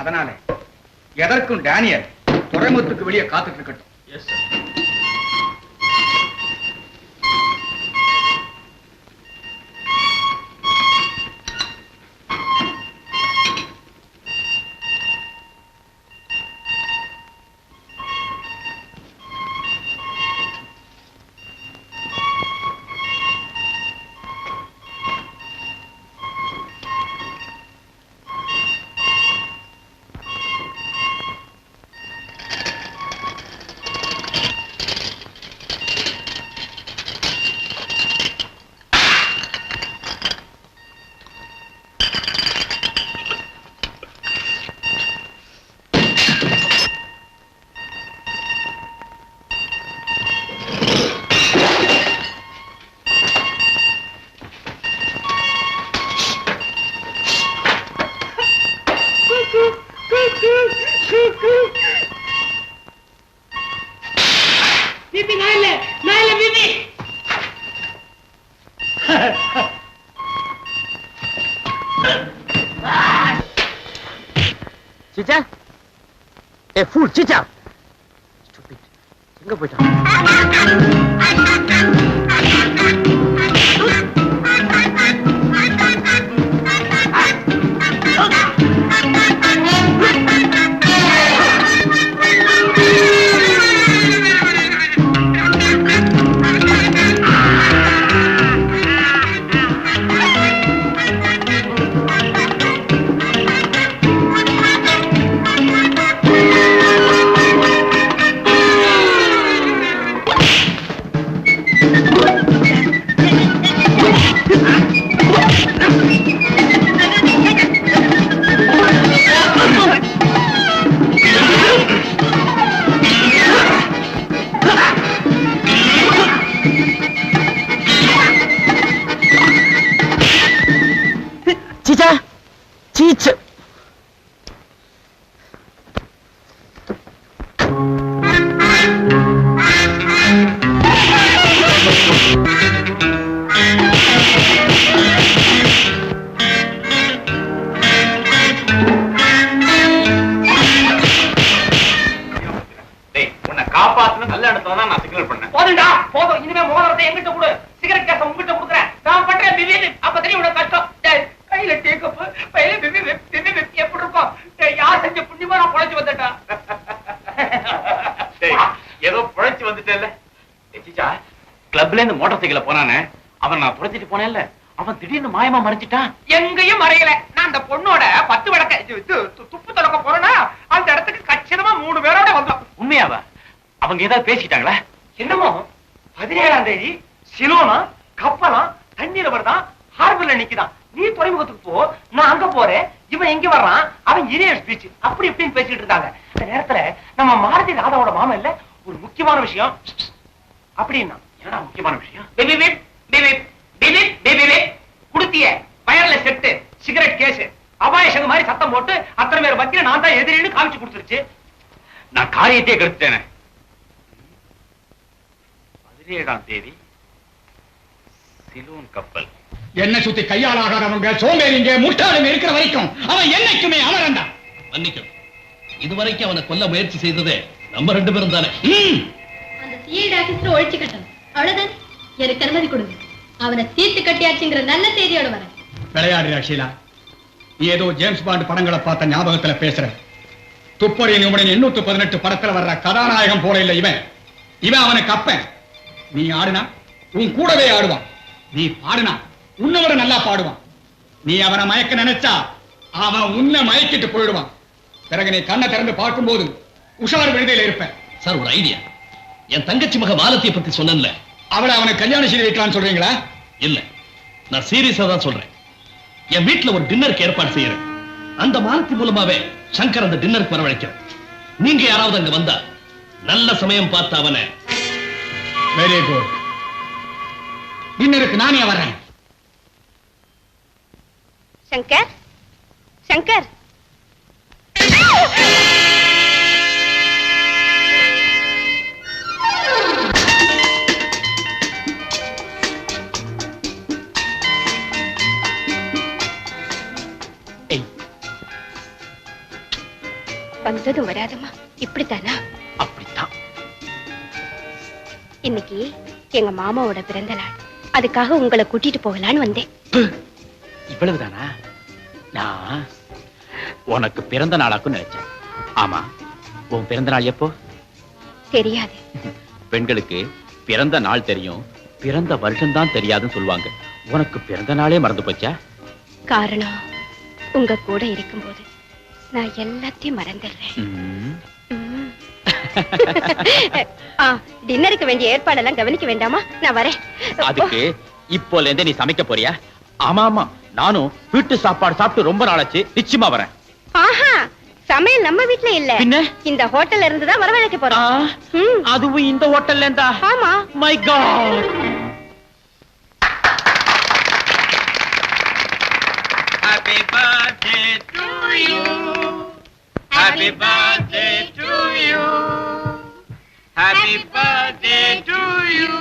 அதனால எதற்கும் டேனியல் துறைமுகத்துக்கு வெளியே காத்துட்டு இருக்கட்டும். Yes sir. Seecha, a fool Seecha, எங்க போயிட்டான்? கிளப்ல இருந்து மோட்டார் சைக்கிள்ல போனானே அவன் நான் துரத்திட்டு போனேன்ல, அவன் திடீர்னு மாயமா மறைஞ்சிட்டான். எங்கேயும் மறையல. நான் அந்த பொண்ணோட 10 விளக்க துப்பு தொடக்க போறேன்னா அந்த இடத்துக்கு கச்சிதமா 3 பேரோட வந்தோம். உண்மையாவா? அவங்க ஏதாவது பேசிட்டாங்களா? என்னமோ 17ஆம் தேதி சிலோனா கப்பலாம் தண்ணீர் வருதான், ஹார்பர்ல நிக்குதான், நீ துறைமுகத்துக்கு போ, நான் அங்க போறேன், இவன் எங்க வர்றான், அவன் இரியர் ஸ்பீச் அப்படி இப்படின்னு பேசிட்டு இருக்காங்க. அந்த நேரத்துல நம்ம மாருதி ராதாவோட மாமன் இல்ல ஒரு முக்கியமான விஷயம் அப்படின்னா. என்னடா முக்கியமான விஷயம்? குடுத்திய வயர்ல செட்டு சிகரெட் கேஸ் அபாயசங்க மாதிரி சத்தம் போட்டு அத்தனை பேர் மத்தியில நான் தான் எதிரின்னு காமிச்சு கொடுத்துருச்சு. நான் காரியத்தையே கெடுத்துட்டேனே. 17ஆம் தேதி சிலோன் கப்பல். என்ன சுத்தி கையால் ஆகாதவங்க சோம்பேறிங்க முட்டாளுங்க இருக்கிற வரைக்கும் அவன் என்னைக்குமே அமரண்டா. மன்னிக்கும், இதுவரைக்கும் அவனை கொல்ல முயற்சி செய்ததே நம்ம 2 பேரும் தானே. அந்த சிஐடி ஆபீஸ்ல ஒழிச்சு கட்டணும், அவ்வளவுதானே. எனக்கு அனுமதி கொடுங்க, அவனை தீர்த்து கட்டியாச்சுங்கிற நல்ல செய்தியோட வரேன். விளையாடுறா ஷீலா, நீ ஏதோ ஜேம்ஸ் பாண்ட் படங்களை பார்த்த ஞாபகத்துல பேசுற. துப்பறியின் 818 படத்துல வர்ற கதாநாயகம் போல இல்ல இவன். இவன் அவனுக்கு அப்பன். நீ ஆடுனா உன் கூடவே ஆடுவான், நீ பாடுனா உன்னை விட நல்லா பாடுவான். நீ அவனை மயக்க நினைச்சா அவன் உன்னை மயக்கிட்டு போயிடுவான். பிறகு நீ கண்ணை திறந்து பார்க்கும்போது உஷார் விடுதலையில் இருப்ப. சார், ஒரு ஐடியா. என் தங்கச்சி மக மாலத்தியை பத்தி சொன்னேன்ல, அவளை அவனுக்கு கல்யாணம் செய்து வைக்கலாம்னு சொல்றீங்களா? இல்ல, நான் சீரியஸா தான் சொல்றேன். என் வீட்டுல ஒரு டின்னருக்கு ஏற்பாடு செய்யறேன். அந்த மாலத்தி மூலமாவே சங்கர் அந்த டின்னருக்கு வரவழைக்கிறேன். நீங்க யாராவது அங்க வந்தா நல்ல சமயம் பார்த்து அவனை. Very good. டின்னருக்கு நானே வரேன். சங்கர், சங்கர், வந்ததும் வராதமா இப்படித்தானா? அப்படித்தான். இன்னைக்கு எங்க மாமாவோட பிறந்த நாள், அதுக்காக உங்களை கூட்டிட்டு போகலான்னு வந்தேன். இவ்வளவுதானா? நான் உனக்கு பிறந்த நாளாக்கும் நினைச்சேன். ஆமா, உன் பிறந்த நாள் எப்போ? தெரியாது. பெண்களுக்கு பிறந்த நாள் தெரியும், பிறந்த வருஷம் தான் தெரியாதுன்னு சொல்லுவாங்க. உனக்கு பிறந்த நாளே மறந்து போச்சா? காரணம், உங்க கூட இருக்கும்போது நான் எல்லாத்தையும் மறந்துடுறேன். டின்னருக்கு வேண்டிய ஏற்பாடெல்லாம் கவனிக்க வேண்டாமா? நான் வரேன். அதுக்கு இப்போல இருந்து நீ சமைக்க போறியா? ஆமா ஆமா, நானும் வீட்டு சாப்பாடு சாப்பிட்டு ரொம்ப நாளாச்சு. நிச்சயமா வரேன். ஆஹா, சமையல் நம்ம வீட்ல இல்ல, இந்த ஹோட்டல்ல இருந்து தான் வரவழைக்க போறோம். அதுவும் இந்த ஹோட்டல்ல இருந்தா? ஆமா. My god. Happy birthday to you. Happy birthday to you. Happy birthday to you.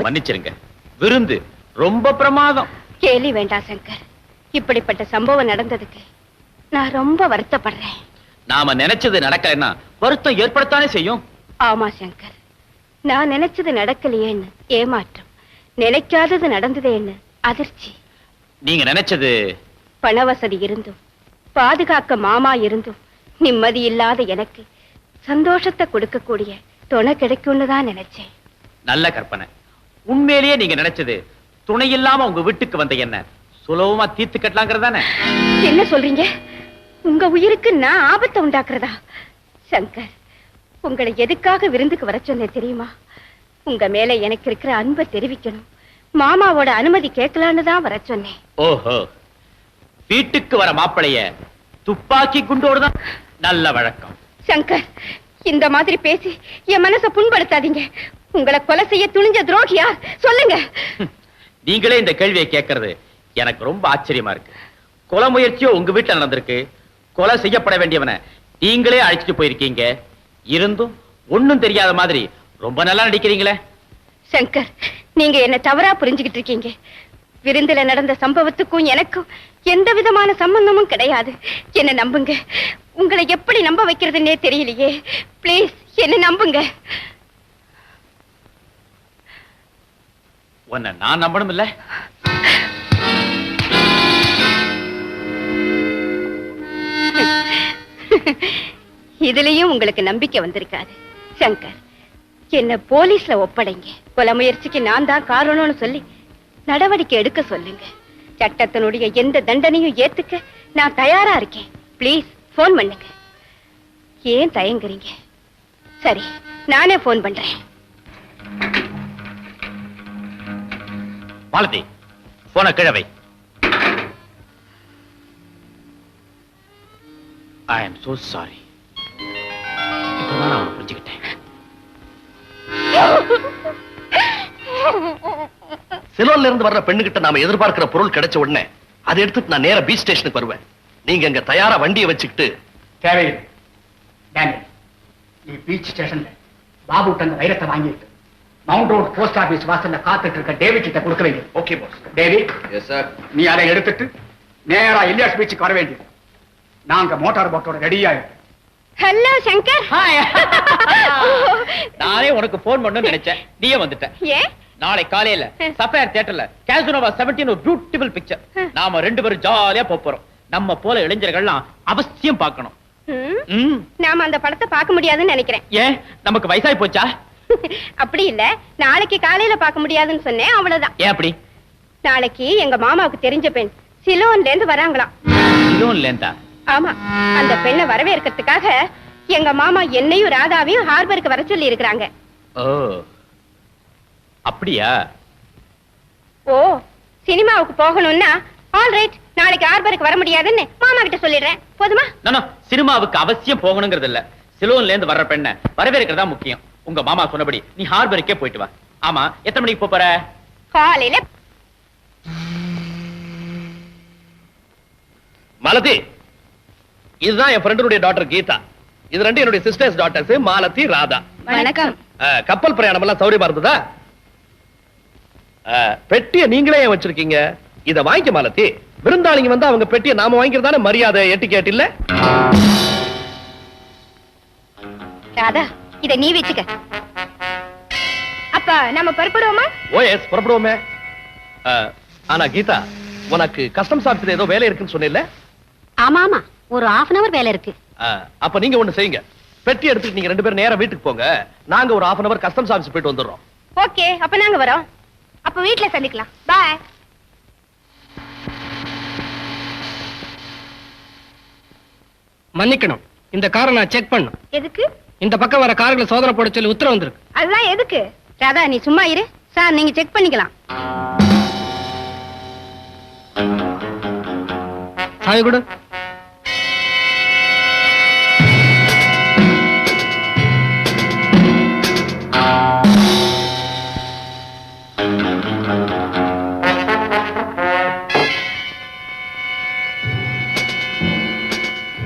மன்னிச்சிருங்க, விருந்து ரொம்ப பிரமாதம். கேலி வேண்டாம் சங்கர், இப்படிப்பட்ட சம்பவம் நடந்ததுக்கு நான் ரொம்ப வருத்தப்படுறேன். நாம நினைச்சது நடக்கலைன்னா வருத்தம் ஏற்படத்தானே செய்யும். ஆமா சங்கர், நான் நினைச்சது நடக்கலையேன்னு ஏமாற்றம், நினைக்காதது நடந்ததேன்னு அதிர்ச்சி. நீங்க நினைச்சது பண வசதி இருந்தும் பாதுகாக்க மாமா இருந்தும் நிம்மதி இல்லாத எனக்கு சந்தோஷத்தை கொடுக்கக்கூடிய துணை கிடைக்கும்னு தான் நினைச்சேன். நல்ல கற்பனை. உண்மையிலேயே நீங்க நினைச்சது துணை இல்லாம உங்க வீட்டுக்கு வந்த என்ன சுலபமா தீர்த்து கட்டலாங்கிறதானே? என்ன சொல்றீங்க? உங்க உயிருக்கு நான் ஆபத்தை உண்டாக்குறதா? சங்கர், உங்களை எதுக்காக விருந்துக்கு வர சொன்னேன் தெரியுமா? உங்க மேல எனக்கு இருக்கிற அன்பை தெரிவிக்கணும், மாமாவோட அனுமதி கேட்கலான்னு தான் வர சொன்னேன். ஓஹோ, வீட்டுக்கு வர மாப்பிளைய துப்பாக்கி குண்டோடுதான் நல்ல வழக்கம். சங்கர், இந்த மாதிரி பேசி என் மனசை புண்படுத்தாதீங்க. உங்களை கொலை செய்ய துணிஞ்ச துரோகியா? சொல்லுங்க. நீங்களே இந்த கேள்வியை கேட்கறது எனக்கு ரொம்ப ஆச்சரியமா இருக்கு. கொலை முயற்சியோ உங்க வீட்டுல நடந்திருக்கு, கொலை செய்யப்பட வேண்டியவனை நீங்களே அழைச்சிட்டு போயிருக்கீங்க. இருந்தும் ஒண்ணும் தெரியாத மாதிரி ரொம்ப நல்லா நடிக்கிறீங்களே. சங்கர், நீங்க என்ன தவறா புரிஞ்சுகிட்டு இருக்கீங்க. விருந்துல நடந்த சம்பவத்துக்கும் எனக்கும் எந்த விதமான சம்பந்தமும் கிடையாது. என்ன நம்புங்க. உங்களை எப்படி நம்ப வைக்கிறதுன்னே தெரியலையே. பிளீஸ் என்ன நம்புங்க. உன்னை நான் நம்பணும் இல்ல? இதுலயும் உங்களுக்கு நம்பிக்கை வந்திருக்காது. சங்கர், என்ன போலீஸ்ல ஒப்படைங்க. கொலை முயற்சிக்கு நான் தான் காரணம்னு சொல்லி நடவடிக்கை எடுக்க சொல்லுங்க. சட்டத்தினுடைய எந்த தண்டனையும் ஏத்துக்க நான் தயாரா இருக்கேன். பிளீஸ் போன் பண்ணுங்க. ஏன் தயங்குறீங்க? சரி, நானே போன் பண்றேன். மாலதி, போன கிழவை. I am so sorry. இப்பதான் நான் புரிஞ்சுக்கிட்டேன். சிலோன்ல இருந்து வர்ற பெண்ணுகிட்ட நாம எதிர்பார்க்கிற பொருள் கிடைச்ச உடனே அதை எடுத்துட்டு நான் நேரா பீச் ஸ்டேஷனுக்கு வருவேன். நீங்க அங்க தயாரா வண்டியை வச்சுக்கிட்டு. தேவையில்லை டேனியல், நீ பீச் ஸ்டேஷன்ல பாபு அந்த வைரத்தை வாங்கிட்டு மவுண்ட் ரோட் போஸ்ட் ஆபீஸ் வாசல்ல காத்துட்டு இருக்க டேவிட் கிட்ட கொடுக்க வேண்டியது. Okay boss. David, yes sir. நீ அதை எடுத்துட்டு நேரா இலியாஸ் பீச்சுக்கு வர வேண்டியது. நாங்க மோட்டார் போட்டோட ரெடியா இருக்கு. ஹலோ சங்கர். நானே உனக்கு போன் பண்ணணும்னு நினைச்சேன், நீயே வந்துட்ட. ஏன்? நாளை காலையில சஃபயர் தியேட்டர்ல காசினோவா 17 ஒரு பியூட்டிஃபுல் பிக்சர். நாம ரெண்டு பேரும் ஜாலியா போறோம். நம்ம போல இளைஞர்கள்லாம் அவசியம் பார்க்கணும். நாம அந்த படத்தை பார்க்க முடியாதுன்னு நினைக்கிறேன். ஏன், நமக்கு வயசாகி போச்சா? அப்படி இல்ல, நாளைக்கு காலையில பார்க்க முடியாதுன்னு சொன்னேன், அவ்வளவுதான். ஏன் அப்படி? நாளைக்கு எங்க மாமாவுக்கு தெரிஞ்ச பெண் சிலோன்ல இருந்து வராங்களாம். சிலோன்ல இருந்தா? ஆமா, அந்த பெண்ணை வரவேற்கிறதுக்காக எங்க மாமா என்னையும் ராதாவையும் ஹார்பருக்கு வர சொல்லி இருக்கிறாங்க. ஓ, அப்படியா? ஓ, சினிமாவுக்கு போகணும்னா ஆல்ரைட், நாளைக்கு ஹார்பருக்கு வர முடியாதுன்னு மாமா கிட்ட சொல்லிடுறேன். போதுமா? சினிமாவுக்கு அவசியம் போகணுங்கிறது இல்ல, சிலோன்ல இருந்து வர்ற பெண்ணை வரவேற்கிறதா முக்கியம். உங்க மாமா சொன்னபடி நீ ஹார்பருக்கே போயிட்டு வா. ஆமா, எத்தனை மணிக்கு போற? காலையில. மாலதி, இதுதான் என் ஃப்ரெண்டுடைய டாக்டர் கீதா. இது ரெண்டு என்னுடைய சிஸ்டர்ஸ் டாக்டர்ஸ், மாலதி, ராதா. வணக்கம். கப்பல் பிரயாணம் எல்லாம் சௌரியமா இருந்ததா? பெட்டியை நீங்களே ஏன் வச்சிருக்கீங்க? இத வாங்கிக்க மாலதி. விருந்தாளிங்க வந்து அவங்க பெட்டியை நாம வாங்கிக்கிறதானே மரியாதை, எட்டிகேட் இல்ல? ராதா, இத நீ வச்சுக்க. அப்ப நம்ம புறப்படுவோமா? ஓஎஸ், புறப்படுவோமே. ஆனா கீதா, உனக்கு கஸ்டம்ஸ் ஆபீஸ்ல ஏதோ வேலை இருக்குன்னு சொன்னீல்ல? ஆமா ஆமா, ஒரு 1/2 hour வேலை இருக்கு. அப்ப நீங்க ஒண்ணு செய்யுங்க. பெட்டி எடுத்துட்டு நீங்க ரெண்டு பேரும் நேரா வீட்டுக்கு போங்க. நாங்க ஒரு 1/2 hour கஸ்டம்ஸ் ஆபீஸ் போயிட்டு வந்துடுறோம். ஓகே, அப்ப நாங்க வரோம். அப்ப வீட்ல சந்திக்கலாம். பாய். மன்னிக்கணும், இந்த காரை நான் செக் பண்ணும். எதுக்கு? இந்த பக்கம் வர கார்களை சோதனை போட சொல்லி உத்தரவு வந்திருக்கு. அதுதான் எதுக்கு? ராதா, நீ சும்மா இரு. சார், நீங்க செக் பண்ணிக்கலாம். சாவி கொடு.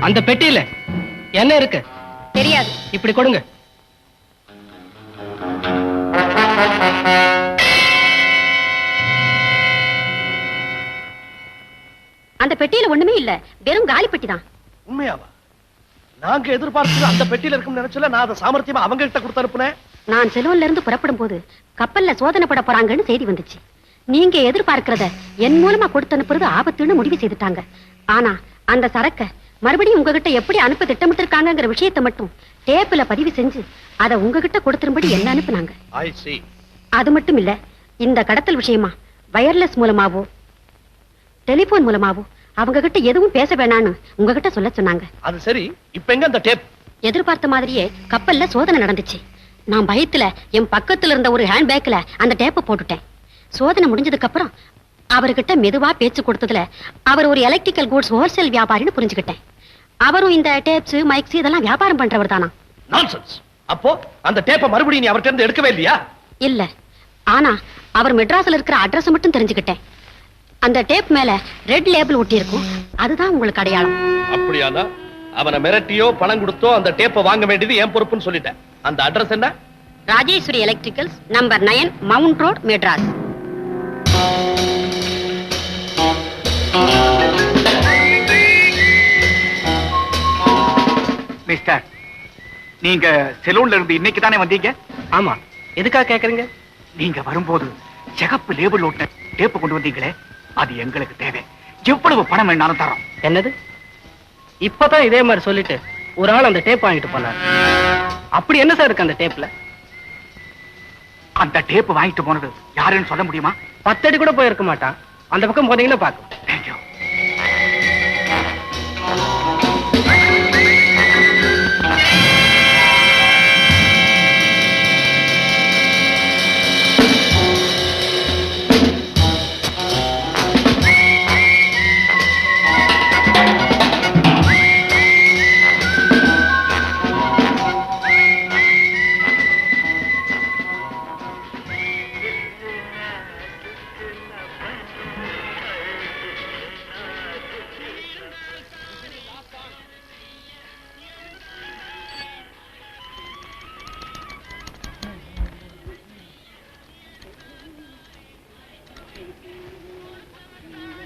அந்த பெட்டியில என்ன இருக்கு தெரியாது. இப்படி கொடுங்க. அந்த பெட்டியில ஒண்ணுமே இல்ல, வெறும் காலி பெட்டி தான். உண்மையாவா? நாங்க எதிர்பார்த்தது அந்த பெட்டியில இருக்கும்னு நினைச்சல. நான் அதை சாமர்த்தியமா அவங்க கிட்ட கொடுத்து அனுப்புனேன். நான் செலவுல இருந்து புறப்படும் போது கப்பல்ல சோதனை போட போறாங்கன்னு செய்தி வந்துச்சு. நீங்க எதிர்பார்க்கிறத என் மூலமா கொடுத்து அனுப்புறது ஆபத்துன்னு முடிவு செய்துட்டாங்க. ஆனா அந்த சரக்க மறுபடியும் உங்ககிட்ட எப்படி அனுப்ப திட்டமிட்டு இருக்காங்கிற விஷயத்தை மட்டும் டேப்ல பதிவு செஞ்சு அதை உங்ககிட்ட கொடுத்துரும்படி என்ன அனுப்புனாங்க. அது மட்டும் இல்ல, இந்த கடத்தல் விஷயமா வயர்லெஸ் மூலமாவோ டெலிபோன் மூலமாவும் அவங்க கிட்ட எதுவும் பேச வேணான்னு உங்ககிட்ட சொல்ல சொன்னாங்க. அது சரி, இப்ப எங்க அந்த டேப்? எதிர்பார்த்த மாதிரியே கப்பல்ல சோதனை நடந்துச்சு. நான் பயத்துல என் பக்கத்துல இருந்த ஒரு ஹேண்ட் பேக்ல அந்த டேப்பை போட்டுட்டேன். சோதனை முடிஞ்சதுக்கு அப்புறம் அவர்கிட்ட மெதுவா பேச்சு கொடுத்ததுல அவர் ஒரு எலக்ட்ரிக்கல் கூட்ஸ் ஹோல்சேல் வியாபாரின்னு புரிஞ்சுக்கிட்டேன். அவரும் இந்த டேப்ஸ் மைக்ஸ் இதெல்லாம் வியாபாரம் பண்றவர் தானா? நான்சென்ஸ். அப்போ அந்த டேப்பை மறுபடியும் நீ அவர்கிட்ட இருந்து எடுக்கவே இல்லையா? இல்ல, ஆனா அவர் மெட்ராஸ்ல இருக்கிற அட்ரஸ் மட்டும் தெரிஞ்சுக்கிட்டேன். அந்த டேப் மேல ரெட் லேபிள் ஒட்டி இருக்கும், அதுதான் உங்களுக்கு அடையாளம். அப்படியானா அவனை மிரட்டியோ பணம் கொடுத்தோ அந்த டேப்பை வாங்க வேண்டியது என் பொறுப்புன்னு சொல்லிட்டேன். அந்த அட்ரஸ் என்ன? Rajeswari electricals, number 9, mount road, Madras. Mister, நீங்க செலூன்ல இருந்து இன்னைக்கு தானே வந்தீங்க? ஆமா, எதுக்காக கேக்குறீங்க? நீங்க வரும்போது சிகப்பு லேபிள் ஒட்டின டேப்பு கொண்டு வந்தீங்களே, அது எங்களுக்கு தேவை. எவ்வளவு பணம் வேணாலும் தரோம். என்னது? இப்பதான் இதே மாதிரி சொல்லிட்டு ஒரு ஆள் அந்த டேப் வாங்கிட்டு போனார். அப்படி என்ன சார் இருக்கு அந்த டேப்ல? அந்த டேப் வாங்கிட்டு போனது யாருன்னு சொல்ல முடியுமா? 10 அடி கூட போயிருக்க மாட்டான். அந்த பக்கம் போனீங்கன்னா பாக்கும். தேங்க்யூ.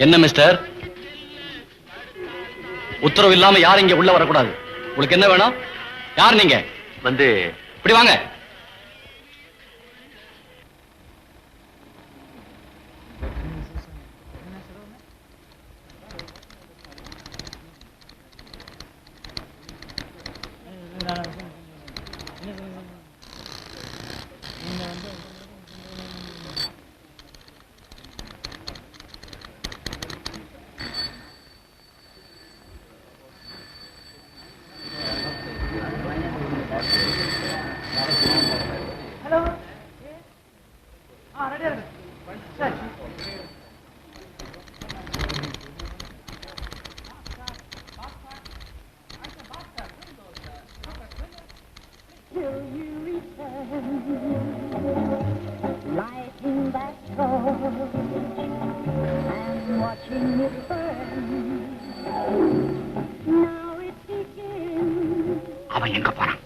என்ன மிஸ்டர், உத்தரவு இல்லாம யாரும் இங்க உள்ள வரக்கூடாது. உங்களுக்கு என்ன வேணும்? யார் நீங்க? வந்து இப்படி வாங்க. அவன் எங்க போறான்?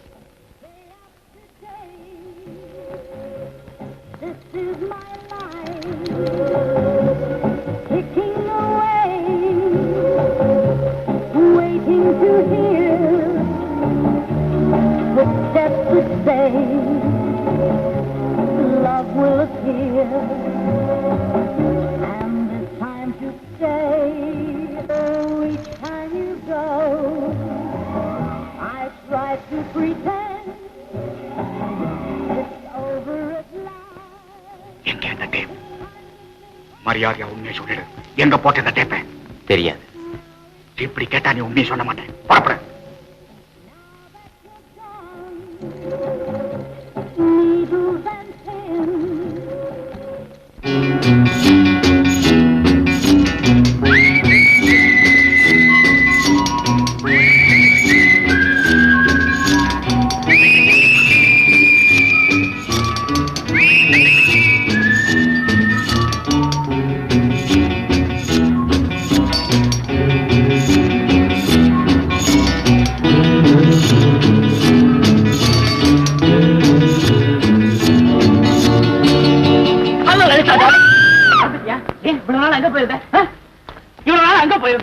மரியாதையா உண்மையை சொல்லிடு. எங்க போட்டு இந்த டேப்பை? தெரியாது. இப்படி கேட்டா நீ உண்மையை சொல்ல மாட்டேன். புறப்பட.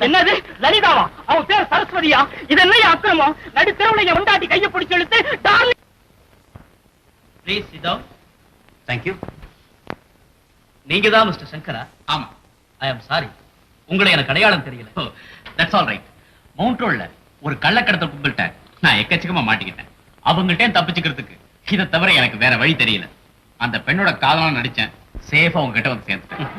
என்னது லலிதாவா? அவன் பேர் சரஸ்வதியா? இது என்ன அக்கிரமம்? நடுத்தரவுல உண்டாட்டி கையை பிடிச்சு இழுத்து darling. Please sit down. Thank you. நீங்க தான் மிஸ்டர் சங்கரா? ஆமா. ஐ அம் சாரி, உங்களை எனக்கு அடையாளம் தெரியல. That's all right. மவுண்ட் ரோட்ல ஒரு கள்ளக்கடத்தல் கும்பல்கிட்ட நான் எக்கச்சக்கமா மாட்டிக்கிட்டேன். அவங்கள்ட்ட தப்பிச்சுக்கிறதுக்கு இதை தவிர எனக்கு வேற வழி தெரியல. அந்த பெண்ணோட காதலா நடிச்சேன். சேஃபா உங்ககிட்ட வந்து சேர்ந்துட்டேன்.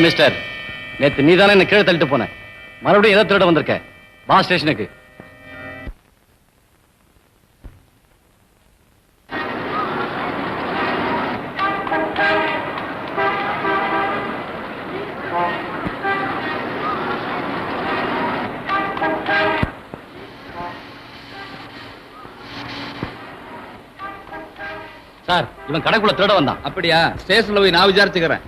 மிஸ்டர், நேத்து நீதானே என்ன கீழே தள்ளிட்டு போன, மறுபடியும் எதை திருட வந்திருக்க? வா ஸ்டேஷனுக்கு. சார், இவன் கடைக்குள்ள திருட வந்தான். அப்படியா? ஸ்டேஷன்ல போய் நான் விசாரிச்சுக்கிறேன்.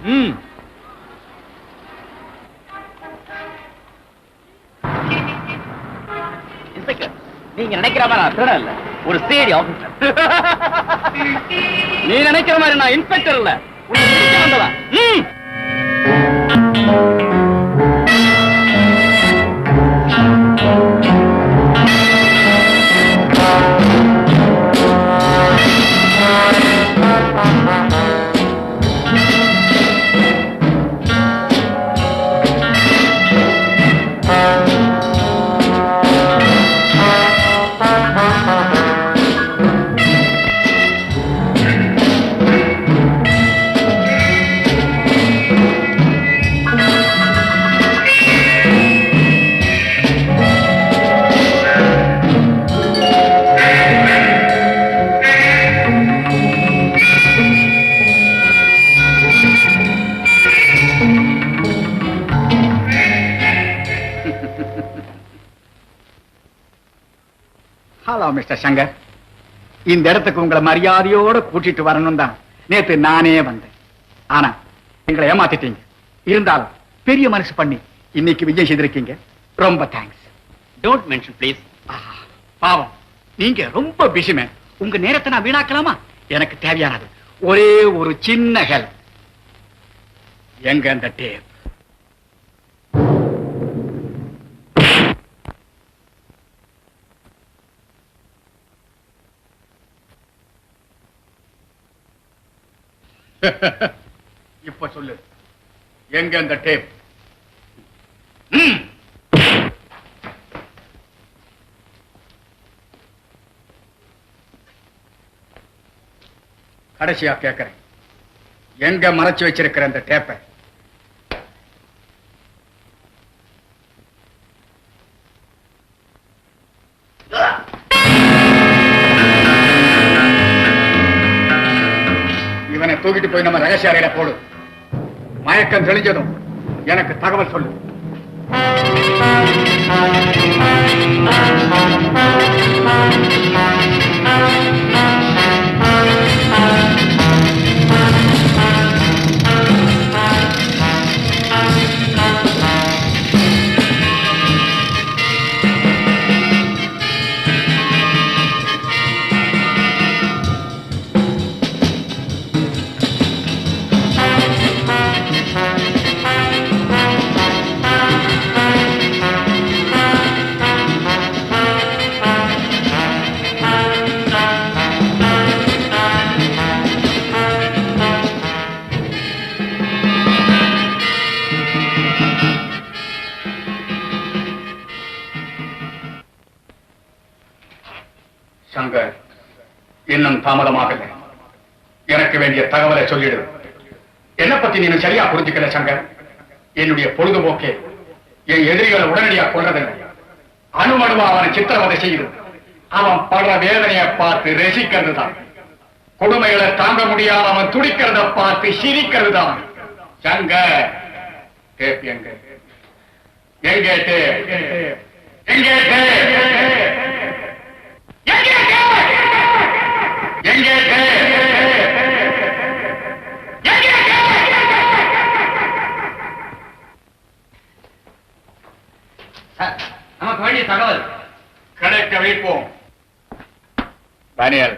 நீங்க நினைக்கிற மாதிரி நான் திருட இல்ல, ஒரு சிஐடி ஆபீசர். நீ நினைக்கிற மாதிரி நான் இன்ஸ்பெக்டர் இல்ல, வந்தவன். ஹலோ மிஸ்டர் சங்கர், இந்த இடத்துக்கு உங்களை மரியாதையோட கூட்டிட்டு வரணும் தான் நேத்து நானே வந்தேன். ஆனா எங்களை ஏமாத்திட்டீங்க. இருந்தாலும் பெரிய மனசு பண்ணி இன்னைக்கு விஜயம் செய்திருக்கீங்க. ரொம்ப தேங்க்ஸ். Don't mention please. பாவம், நீங்க ரொம்ப பிஸிமே. உங்க நேரத்தை நான் வீணாக்கலாமா? எனக்கு தேவையானது ஒரே ஒரு சின்ன ஹெல்ப். எங்க அந்த டேப்? இப்ப சொல்லு, எங்க அந்த டேப்? கடைசியா கேட்கிறேன், எங்க மறைச்சு வச்சிருக்கிற அந்த டேப்பை? இவனை தூக்கிட்டு போய் நம்ம ரகசிய அறையில போடு. மயக்கம் தெளிஞ்சதும் எனக்கு தகவல் சொல்லு. சங்கர், இன்னும் தாமதமாகல. எனக்கு வேண்டிய தகவலை சொல்லிடு. என்ன பத்தி நீ சரியா புரிஞ்சுக்கல சங்கர். என்னுடைய பொழுதுபோக்கே என் எதிரிகளை உடனடியா கொள்றதில்லை. அணுமணுவா அவனை சித்திரவதை செய்யுது. அவன் படுற வேதனையை பார்த்து ரசிக்கிறது தான். கொடுமைகளை தாங்க முடியாம அவன் துடிக்கிறத பார்த்து சிரிக்கிறது தான். சங்கர், டேப் எங்க? எங்கே டேப்? எங்கே டேப்? நமக்கு வேண்டிய தகவல் கிடைக்க வைப்போம். தானியல்,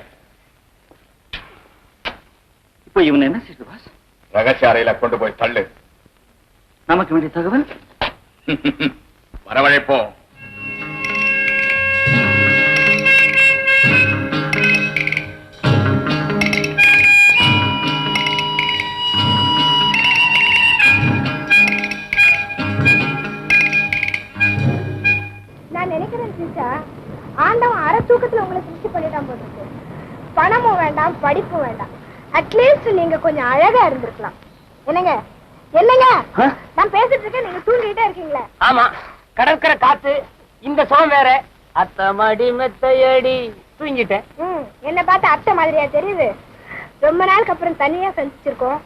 இப்ப இவன் என்ன செய்து பாஸ்? ரகசிய அறையில கொண்டு போய் தள்ளு. நமக்கு வேண்டிய தகவல் வரவழைப்போம். நான் நினைக்கிறேன் சிஸ்டா, ஆண்டவன் அரை தூக்கத்துல உங்களை சிருஷ்டி பண்ணிட்டான் போட்டு. பணமும் வேண்டாம், படிப்பும் வேண்டாம். அட்லீஸ்ட் நீங்க கொஞ்சம் அழகா இருந்திருக்கலாம். என்னங்க, என்னங்க நான் பேசிட்டு இருக்கேன், நீங்க தூங்கிட்டே இருக்கீங்களா? ஆமா, கடற்கரை காத்து, இந்த சோம் வேற. அத்தமடி மெத்தையடி தூங்கிட்டேன். என்ன பார்த்து அத்தை மாதிரியா தெரியுது? ரொம்ப நாளுக்கு அப்புறம் தனியா சந்திச்சிருக்கோம்.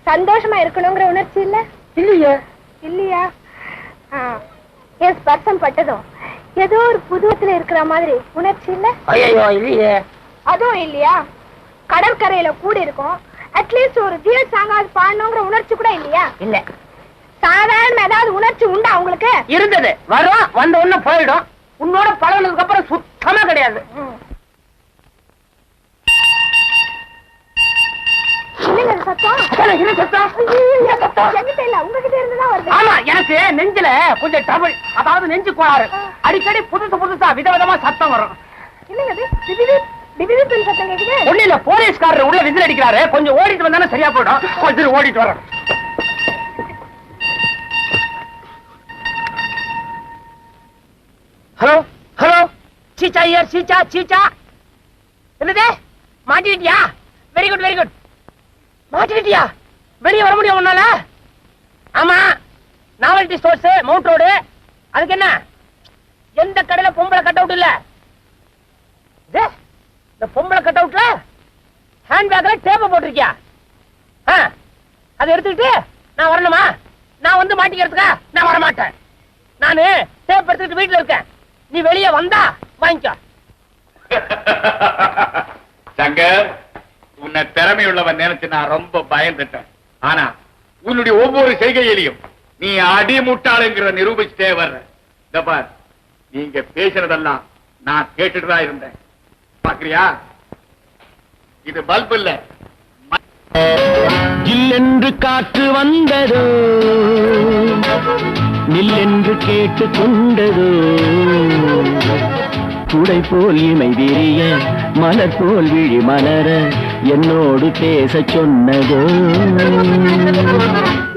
சந்தோஷமா இருக்கணுங்கிற உணர்ச்சி இல்ல? இல்லையா? என் ஸ்பர்சம் பட்டதும் ஏதோ ஒரு புதுவத்துல இருக்கிற மாதிரி உணர்ச்சி இல்ல? ஐயோ இல்லையே. அதுவும் இல்லையா? கடற்கரையில கூடி இருக்கும், அட்லீஸ்ட் ஒரு ஜிஎஸ் சாங்காவது பாடணுங்கிற உணர்ச்சி கூட இல்லையா? இல்ல. சாதாரண ஏதாவது உணர்ச்சி உண்டா உங்களுக்கு? இருந்தது, வரும், வந்த ஒண்ணு போயிடும். உன்னோட பழகினதுக்கு அப்புறம் சுத்தமா கிடையாது. ஆமா, எனக்கு நெஞ்சில கொஞ்சம் ட்ரபிள், அதாவது நெஞ்சு கோளாறு. அடிக்கடி புதுசா விதவிதமா சத்தம் வரும். ஒண்ணு இல்ல, போலீஸ்காரர் உள்ள விசில் அடிக்கிறாரு, கொஞ்சம் ஓடிட்டு வந்தானே சரியா போயிடும். கொஞ்சம் ஓடிட்டு வர. Hello hello, Seecha Iyer, Seecha Seecha. என்னது, மாட்டிக்கிட்டியா? Very good very good. மாட்டிக்கிட்டியா? வெளியே வர முடியும் உன்னால? ஆமா, நாவல்டி ஸ்டோர்ஸ், மவுண்ட் ரோடு. அதுக்கு என்ன, எந்த கடையில பொம்பளை கட் அவுட் இல்ல? இந்த பொம்பளை கட் அவுட்ல ஹேண்ட்பேக்ல டேப்ப போட்டிருக்கியா? அதை எடுத்துக்கிட்டு நான் வரணுமா? நான் வந்து மாட்டிக்கிறதுக்கா? நான் வர மாட்டேன். நானு டேப் எடுத்துக்கிட்டு வீட்டுல இருக்கேன். நீ வெளியே வந்தா வாங்கிக்க. சங்கர், உன்னை திறமையுள்ளவன் நினைச்சு நான் ரொம்ப பயந்துட்டேன். ஆனா உன்னுடைய ஒவ்வொரு செய்கையிலையும் நீ அடிமுட்டாளுங்கிற நிரூபிச்சுட்டே வர்ற. இந்த பார், நீங்க பேசுறதெல்லாம் நான் கேட்டுட்டுதான் இருந்தேன். பாக்குறியா? இது பல்ப் இல்ல. ஜில்லென்று காற்று வந்ததோ, நில்லென்று கேட்டு கொண்டதோ, குடை போல் இமை விரிய, மலர் போல் விழி மலர, என்னோடு பேச சொன்னதோ.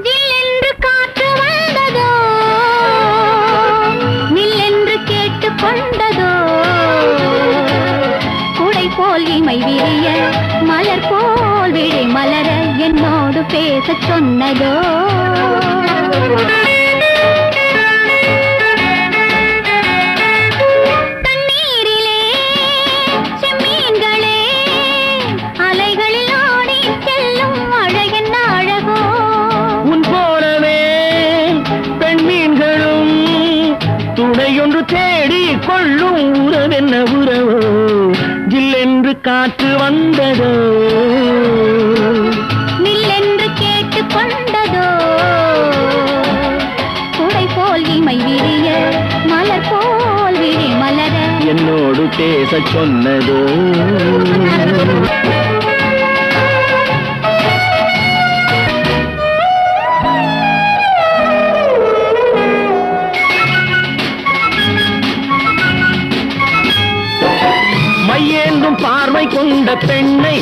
ஜில்லென்று காற்று வந்ததோ, நில்லென்று கேட்டு கொண்டதோ, குடை போல் இமை விரிய, மலர் போல் விழி மலர, என்னோடு பேச சொன்னதோ. தண்ணீரிலே செம்மீன்களே, அலைகளில் ஓடி செல்லும் அழகென்ன அழகோ. உன் போலவே பெண்மீன்களும் துணையொன்று தேடி கொள்ளும் உறவென்ன உறவோ. ஜில்லென்று காற்று வந்ததோ, நில்லென்று கேட்டு கொண்டதோ, குடை போல் இமை விரிய, மலர் போல் விழி மலர, என்னோடு பேச சொன்னதோ. மையேந்தும் பார்வை கொண்ட பெண்ணை,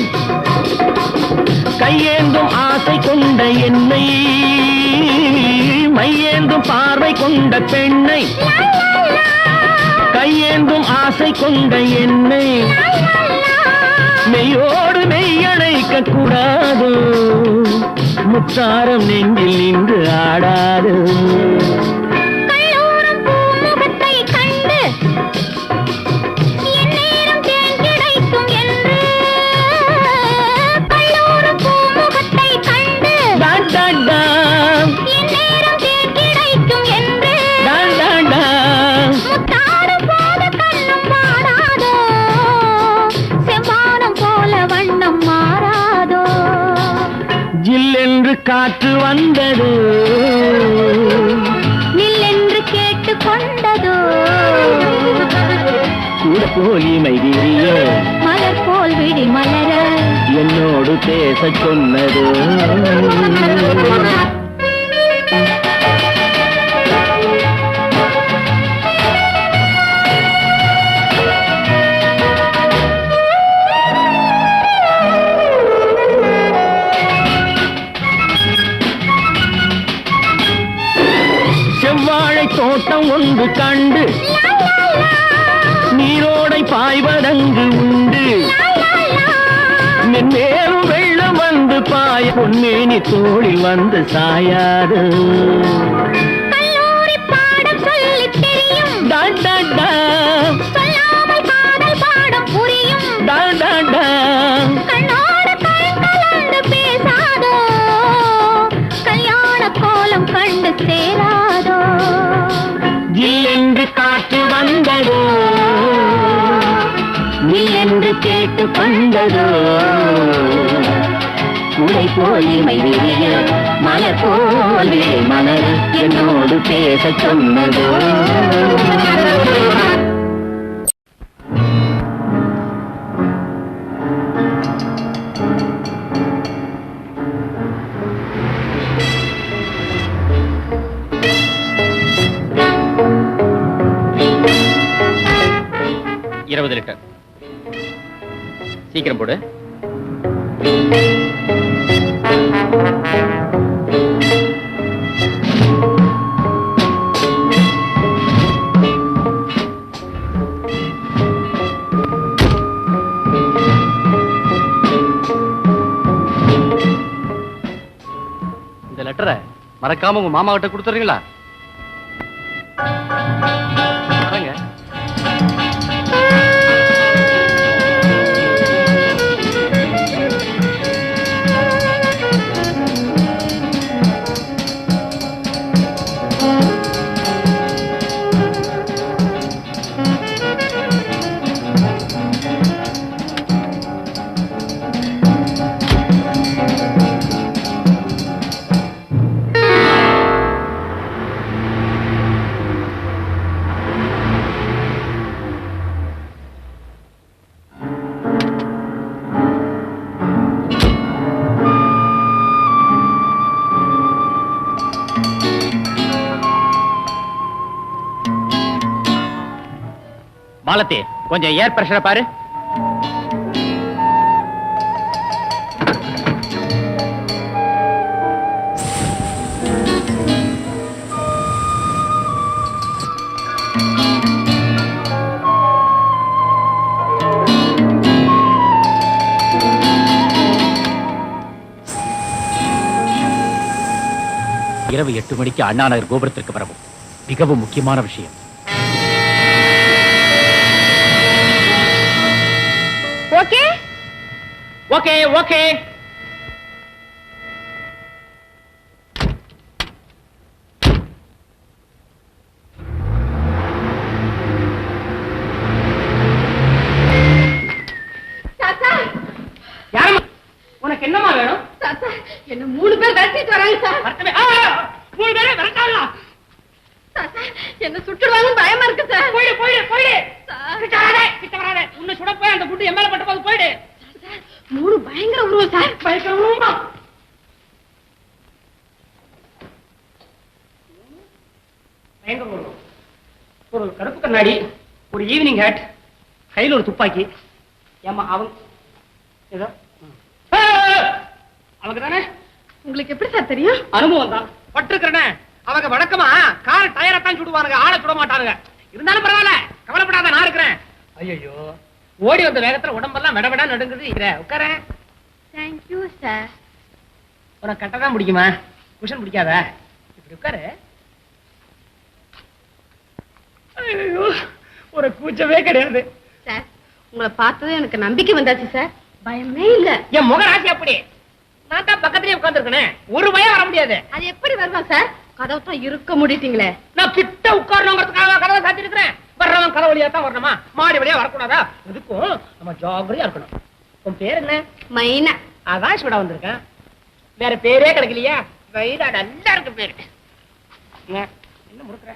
கையேந்தும் ஆசை கொண்ட என்னை, மையேந்தும் பார்வை கொண்ட பெண்ணை, கையேந்தும் ஆசை கொண்ட என்னை, மெய்யோடு மெய்யணைக்க கூடாது, முத்தாரம் நெஞ்சில் நின்று ஆடாது. காற்று வந்தது, நில்லென்று கேட்டு கொண்டதோ, கூட போல் இமை விரிய, மலர் போல் விழி மலர, என்னோடு பேச சொன்னதோ. செவ்வாழை தோட்டம் ஒன்று கண்டு, நீரோடை பாய்வதங்கு உண்டு, மென்மேலும் வெள்ளம் வந்து பாய பொன்னேனி தோளில் வந்து சாயாது. கல்லூரி பாடம் சொல்லி தெரியும், டா டா டா சொல்லாமல் காதல் பாடம் புரியும், டா டா டா கண்ணோடு கண் கலந்து பேசாதோ, கல்யாண கோலம் கண்டு சேராதோ. ஜில்லென்று காற்று வந்ததோ, நீ என்று கேட்டு கொண்டதோ, குடை போல் இமை விரிய மலர் போலே மலர் என்னோடு பேச சொன்னதோ. இருபது லிட்டர் சீக்கிரம் போடு. இந்த லெட்டரை மறக்காம உங்க மாமா கிட்ட கொடுத்துறீங்களா? வரேங்க. மாலத்தி, கொஞ்சம் ஏர் பிரஷரை பாரு. இரவு 8 மணிக்கு அண்ணா நகர் கோபுரத்திற்கு வரவும். மிகவும் முக்கியமான விஷயம். Okay okay okay. உனக்கு என்னமா வேணும்? என்ன 3 பேர் விரட்டிட்டு வராங்க சார். 3 பேரை விரட்டாங்களா? என்ன சுட்டுடுவாங்கன்னு பயமா இருக்கு சார். போயிடு போயிடு போயிடு. கிட்ட வராதே. உன்னை சுட போய் அந்த குண்டு எம்எல்ஏ பட்ட போது போயிடு. 3 பயங்கர உருவம் சார். பயங்கர உருவமா? பயங்கர உருவம். ஒரு கருப்பு கண்ணாடி, ஒரு ஈவினிங் ஹேட், கையில் ஒரு துப்பாக்கி. ஏமா அவங்க ஏதோ அவங்க தானே? உங்களுக்கு எப்படி சார் தெரியும்? அனுபவம் தான். பட்டிருக்கிறனே. அவங்க வழக்கமா கார் டயரை தான் சுடுவானுங்க, ஆளை சுட மாட்டானுங்க. இருந்தாலும் பரவாயில்ல, கவலைப்படாத, நான் இருக்கிறேன். ஐயோ, ஓடி வந்த வேகத்துல உடம்பெல்லாம் விடவிட நடுங்குது. உட்கார. Thank you sir. உனக்கு கட்டதான் பிடிக்குமா? குஷன் பிடிக்காத. இப்படி உட்காரு. ஐயோ, ஒரு கூச்சமே கிடையாது சார். உங்களை பார்த்ததும் எனக்கு நம்பிக்கை வந்தாச்சு சார். பயமே இல்ல. என் முகராசி அப்படி. நான் தான் பக்கத்துலயே உட்கார்ந்துருக்கேன். ஒரு பயம் வர முடியாது. அது எப்படி வருவா சார்? கதவு தான் இருக்க முடிட்டீங்களே. நான் கிட்ட உட்காரணுங்கிறதுக்காக கதவை சாத்திருக்கிறேன். வர்றவன் கதவு வழியா தான் வரணுமா? மாடி வழியா வரக்கூடாதா? இதுக்கும் நம்ம ஜாகிரதையா இருக்கணும். உன் பேர் என்ன? மைனா. அதான் சுட வந்திருக்கேன். வேற பேரே கிடைக்கலையா? வைரா நல்லா இருக்கு பேரு. என்ன முறுக்குற?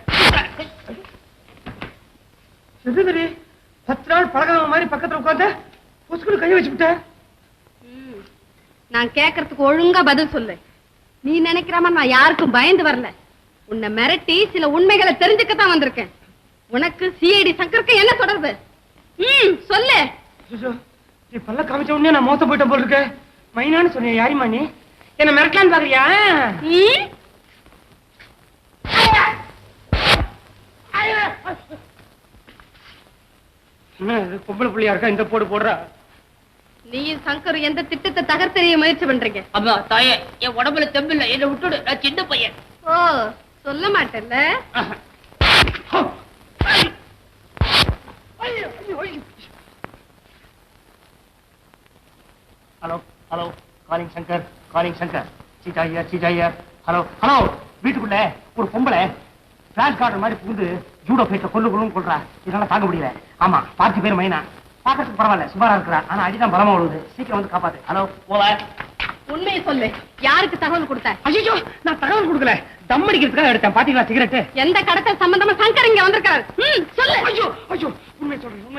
10 நாள் பழகாத மாதிரி பக்கத்துல உட்கார்ந்து பொசுக்குன்னு கையை வச்சுக்கிட்ட. நான் கேட்கறதுக்கு ஒழுங்கா பதில் சொல்லு. நீ நினைக்கிற மாதிரி நான் யாருக்கும் பயந்து வரல. உன்னை மிரட்டி சில உண்மைகளை தெரிஞ்சுக்கத்தான் வந்திருக்கேன். உனக்கு சிஐடி சங்கருக்கு என்ன தொடர்பு? சொல்லு. நீ பல்ல காமிச்ச உடனே நான் மோசம் போயிட்ட போல இருக்க. மைனான்னு சொன்ன யாரிமா நீ? என்ன மிரட்டலான்னு பாக்குறியா? என்ன பொம்பளை புள்ளியா இருக்கா இந்த போடு போடுறா? நீயும் சங்கர் எந்த திட்டத்தை தகர்த்தெறிய முயற்சி பண்றீங்க? அம்மா தாயே, என் உடம்புல தெம்பில்ல, என்ன விட்டுடு, நான் சின்ன பையன். ஓ, சொல்ல மாட்டேன்ல. Hello hello, calling Shankar, calling Shankar. Seecha Iyer. Hello hello, வீட்டுக்குள்ள ஒரு பொம்பளை பிளாஷ் கார்டு மாதிரி புகுந்து ஜூடோ ஃபைட்டை கொல்லுன்னு கொள்றா. இதெல்லாம் தாங்க முடியல. ஆமா, பார்த்து பேர் மைனா. பாக்கிறதுக்கு பரவாயில்ல, சுமாரா இருக்கிறா. ஆனா அடிதான் பலமா விழுது. சீக்கிரம் வந்து காப்பாத்து. Hello, over. உண்மையை சொல்லு, யாருக்கு தகவல் கொடுத்த? ஐயோ, நான் தகவல் கொடுக்கல, தம் அடிக்கிறதுக்காக எடுத்தேன். பாத்தீங்களா சிகரெட்? எந்த கடத்தல் சம்பந்தமா சங்கர் இங்க வந்திருக்காரு? சொல்லு. ஐயோ, உண்மை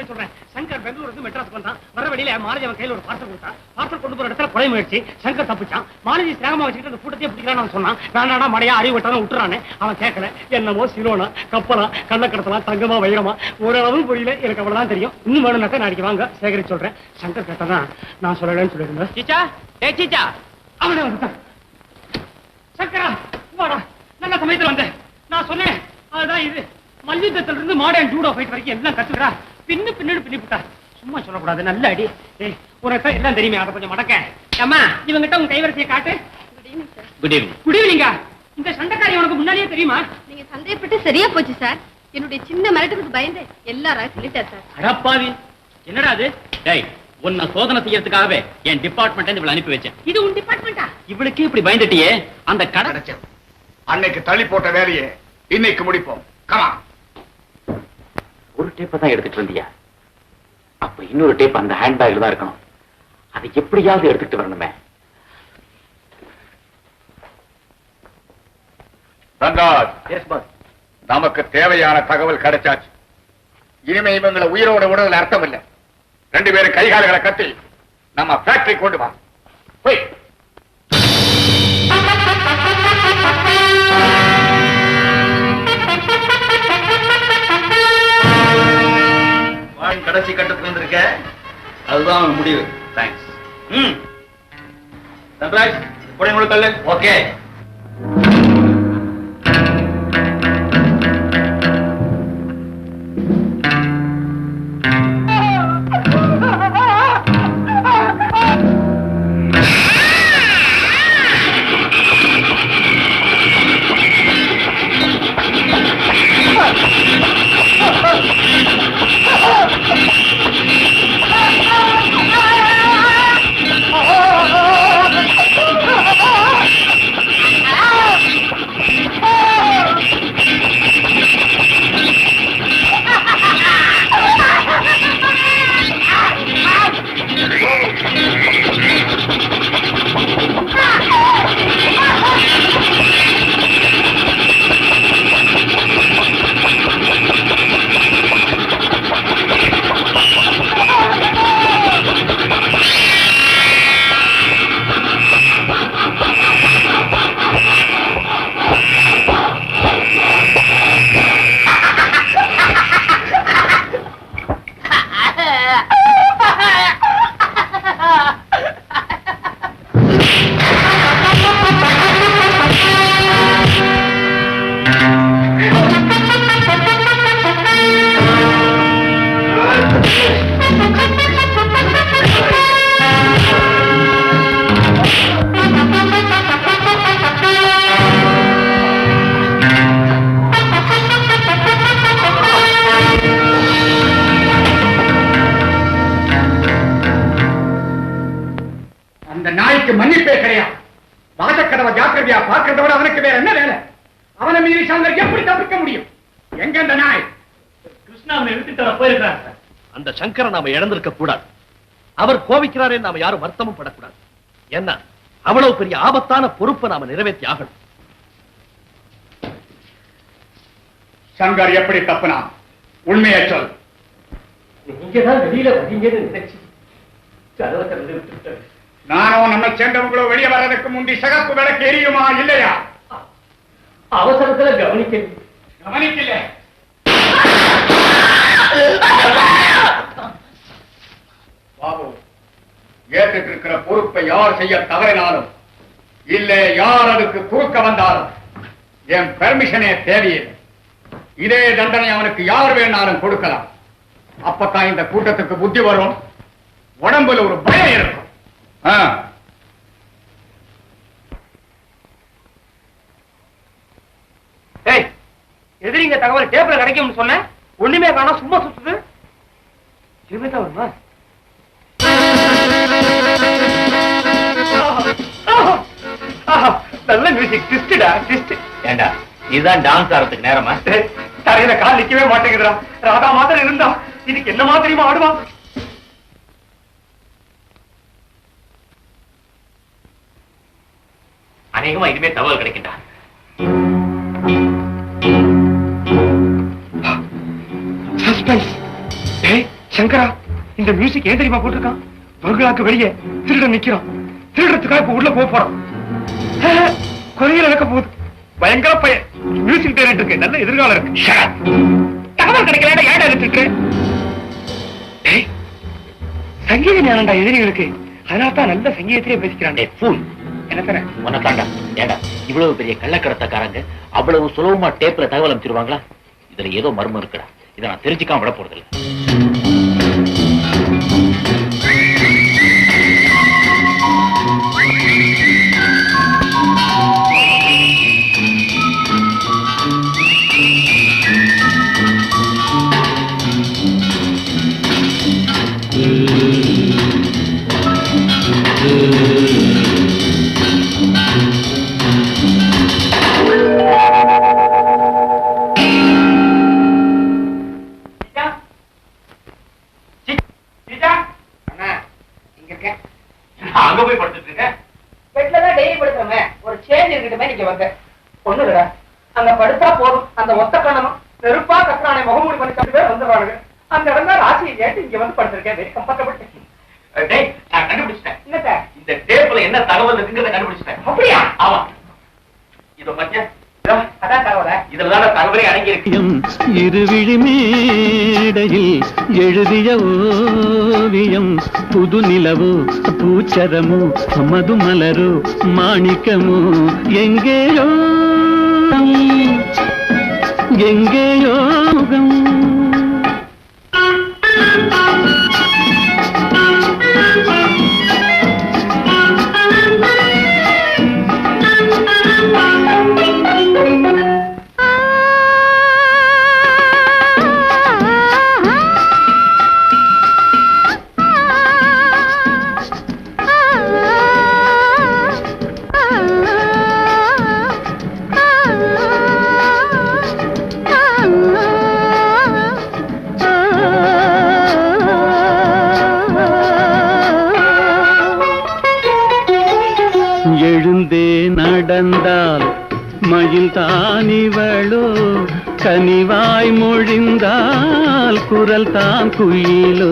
சொல்றேன். சங்கர் பெங்களூர் இருந்து மெட்ராஸ் வந்தான். வர வழியில மாலதி அவன் கையில ஒரு பார்சல் கொடுத்தான். பார்சல் கொண்டு போற இடத்துல கொலை முயற்சி. சங்கர் தப்பிச்சான். மாலதி சிரமமா வச்சுக்கிட்டு அந்த கூட்டத்தையே பிடிக்கிறான்னு சொன்னான். வேண்டாடா மடையா அறிவு விட்டாலும் விட்டுறானே. அவன் கேட்கல. என்னமோ சிலோனா கப்பலா கள்ளக்கடத்தலாம் தங்கமா வைரமா ஓரளவு புரியல. எனக்கு அவ்வளவுதான் தெரியும். இன்னும் வேணும்னாக்க நாளைக்கு வாங்க சேகரிச்சு சொல்றேன். சங்கர் கேட்டதான் நான் சொல்லலன்னு சொல்லிருந்தேன். சீச்சா, சீச்சா, அவனே வந்துட்டான். சங்கரா, வாடா, நல்ல சமயத்துல வந்தேன். நான் சொன்னேன், அதுதான் இது. மல்யுத்தத்துல இருந்து மாடர்ன் ஜூடோ ஃபைட் வரைக்கும் எல்லாம் கத்துக்கிறா. பின்னிவிட்டா. சும்மா சொல்லக்கூடாது, நல்ல அடி. உனக்கு எல்லாம் தெரியுமே, அதை கொஞ்சம் மடக்க. அம்மா, இவங்கிட்ட உங்க கைவரிசையை காட்டு. Good evening. குட் ஈவினிங்கா? இந்த சண்டைக்காரி உனக்கு முன்னாடியே தெரியுமா? நீங்க சந்தேகப்பட்டு சரியா போச்சு சார். என்னுடைய சின்ன மிரட்டுக்கு பயந்து எல்லாரும் சொல்லிட்டார் சார். அடப்பாவி, என்னடா அது? டேய், உன்னை சோதனை செய்யறதுக்காகவே என் டிபார்ட்மெண்ட் இவளை அனுப்பி வச்சேன். இது உன் டிபார்ட்மெண்டா? இவளுக்கு இப்படி பயந்துட்டியே. அந்த கடை அன்னைக்கு தள்ளி போட்ட வேலையை இன்னைக்கு முடிப்போம். கமா. ஒரு டேப்பை தான் எடுத்துட்டு இருந்தியா? அப்ப இன்னொரு டேப் அந்த ஹேண்ட்பேக்ல தான் இருக்கணும். அதை எப்படியாவது எடுத்துட்டு வரணுமே. நமக்கு தேவையான தகவல் கிடைச்சாச்சு. இனிமே இவங்களை உயிரோட விடுறதுல அர்த்தம் இல்லை. 2 பேரும் கைகால்களை கட்டி நம்ம ஃபேக்டரி கொண்டு வா. போய் கடைசி கட்டத்துக்கு வந்திருக்க, அதுதான் முடிவு. தேங்க்ஸ். சன்ராஜ், கொடை முழுக்கல்ல. ஓகே. மன்னிப்பே கிடையாது. வாசக்கடவை ஜாக்கிரதையா பார்க்கிறதோட அவனுக்கு வேற என்ன வேலை? அவனை மீறி சங்கர் எப்படி தப்பிக்க முடியும்? எங்க அந்த நாய்? கிருஷ்ணா அவனை இழுத்துட்டு வர போயிருக்கிறார். அந்த சங்கரை நாம இழந்திருக்க கூடாது. அவர் கோபிக்கிறாரே நாம யாரும் வருத்தமும் படக்கூடாது. என்ன அவ்வளவு பெரிய ஆபத்தான பொறுப்பை நாம நிறைவேற்றி ஆகணும். சங்கர் எப்படி தப்புனா? உண்மையை சொல். நீங்கதான் வெளியில வரீங்கன்னு நினைச்சு நானும் நம்ம சேர்ந்தவங்களோ வெளியே வர்றதுக்கு முந்தி சகப்பு விளக்கு எரியுமா இல்லையா? அவசரத்துல கவனிக்கல. பாபு, ஏற்றுட்டு இருக்கிற பொறுப்பை யார் செய்ய தவறினாலும் இல்ல யார் அதுக்கு குறுக்க வந்தாலும் என் பெர்மிஷனே தேவையில்லை. இதே தண்டனை அவனுக்கு யார் வேணாலும் கொடுக்கலாம். அப்பத்தான் இந்த கூட்டத்துக்கு புத்தி வரும். உடம்புல ஒரு பயம் இருக்கும். எதிரிங்க தகவல் டேப்ல கிடைக்கும்னு சொன்ன ஒண்ணுமே காணோம், சும்மா சுத்துது. இனிமேதான் வருமா? நல்ல மியூசிக், ட்விஸ்டா ட்விஸ்ட். ஏண்டா இதுதான் டான்ஸ் ஆடுறதுக்கு நேரமா? தரையில கால் நிக்கவே மாட்டேங்குதுடா. ராதா மாத்திரம் இருந்தா இதுக்கு என்ன மாதிரியுமா ஆடுவான்? அநேகமா இனிமே தகவல் கிடைக்கின்றா. சஸ்பென்ஸ். டேய் சங்கரா, இந்த மியூசிக் ஏன் தெரியுமா போட்டிருக்கான்? பங்களாக்கு வெளியே திருடன் நிக்கிறான். திருடத்துக்காக இப்ப உள்ள போறான். கொலையில நடக்க போகுது. பயங்கர பையன். மியூசிக் டைரக்டர் இருக்கு, நல்ல எதிர்காலம் இருக்கு. தகவல் கிடைக்கல, ஏடா எடுத்துட்டு? டேய் சங்கீத ஞானம்டா எதிரிகளுக்கு. அதனால தான் நல்ல சங்கீதத்திலே பேசிக்கிறான். ஃபூல். என்ன தர உன்னை தாண்டா. ஏண்டா இவ்வளவு பெரிய கள்ளக்கடத்தக்காரங்க அவ்வளவு சுலபமா டேப்ல தகவல் அமைச்சிருவாங்களா? இதுல ஏதோ மர்மம் இருக்குடா. இதை நான் தெரிஞ்சுக்காம விட போறதில்லை. அங்க போய் படுத்துட்டு இருக்க? பெட்லதான் டெய்லி படுக்கிறோமே, ஒரு சேஞ்ச் இருக்கட்டுமே நீங்க வந்த. ஒண்ணுடா, அங்க படுத்தா போதும். அந்த ஒத்த கணமும் நெருப்பா கத்துறானே முகமூடி பண்ணி கண்டு பேர் வந்துடுவானுங்க. அந்த இடம் தான் ராசியை கேட்டு இங்க வந்து படுத்திருக்கேன். Very comfortable. டேய் நான் கண்டுபிடிச்சிட்டேன். என்ன சார்? இந்த டேப்ல என்ன தகவல் இருக்குங்கிறத கண்டுபிடிச்சிட்டேன். அப்படியா? ஆமா. இத பத்தியா? அதான் தகவல. இதுலதான் தகவலே அடங்கி இருக்கு. இருவிழி மேடையில் எழுதிய ஓவியம் புது நிலவோ பூச்சரமோ மதுமலரோ மாணிக்கமோ எங்கேயோ எங்கேயோ எழுந்தே நடந்தால் மயில் தானிவளோ கனிவாய் மொழிந்தால் குரல் தான் குயிலோ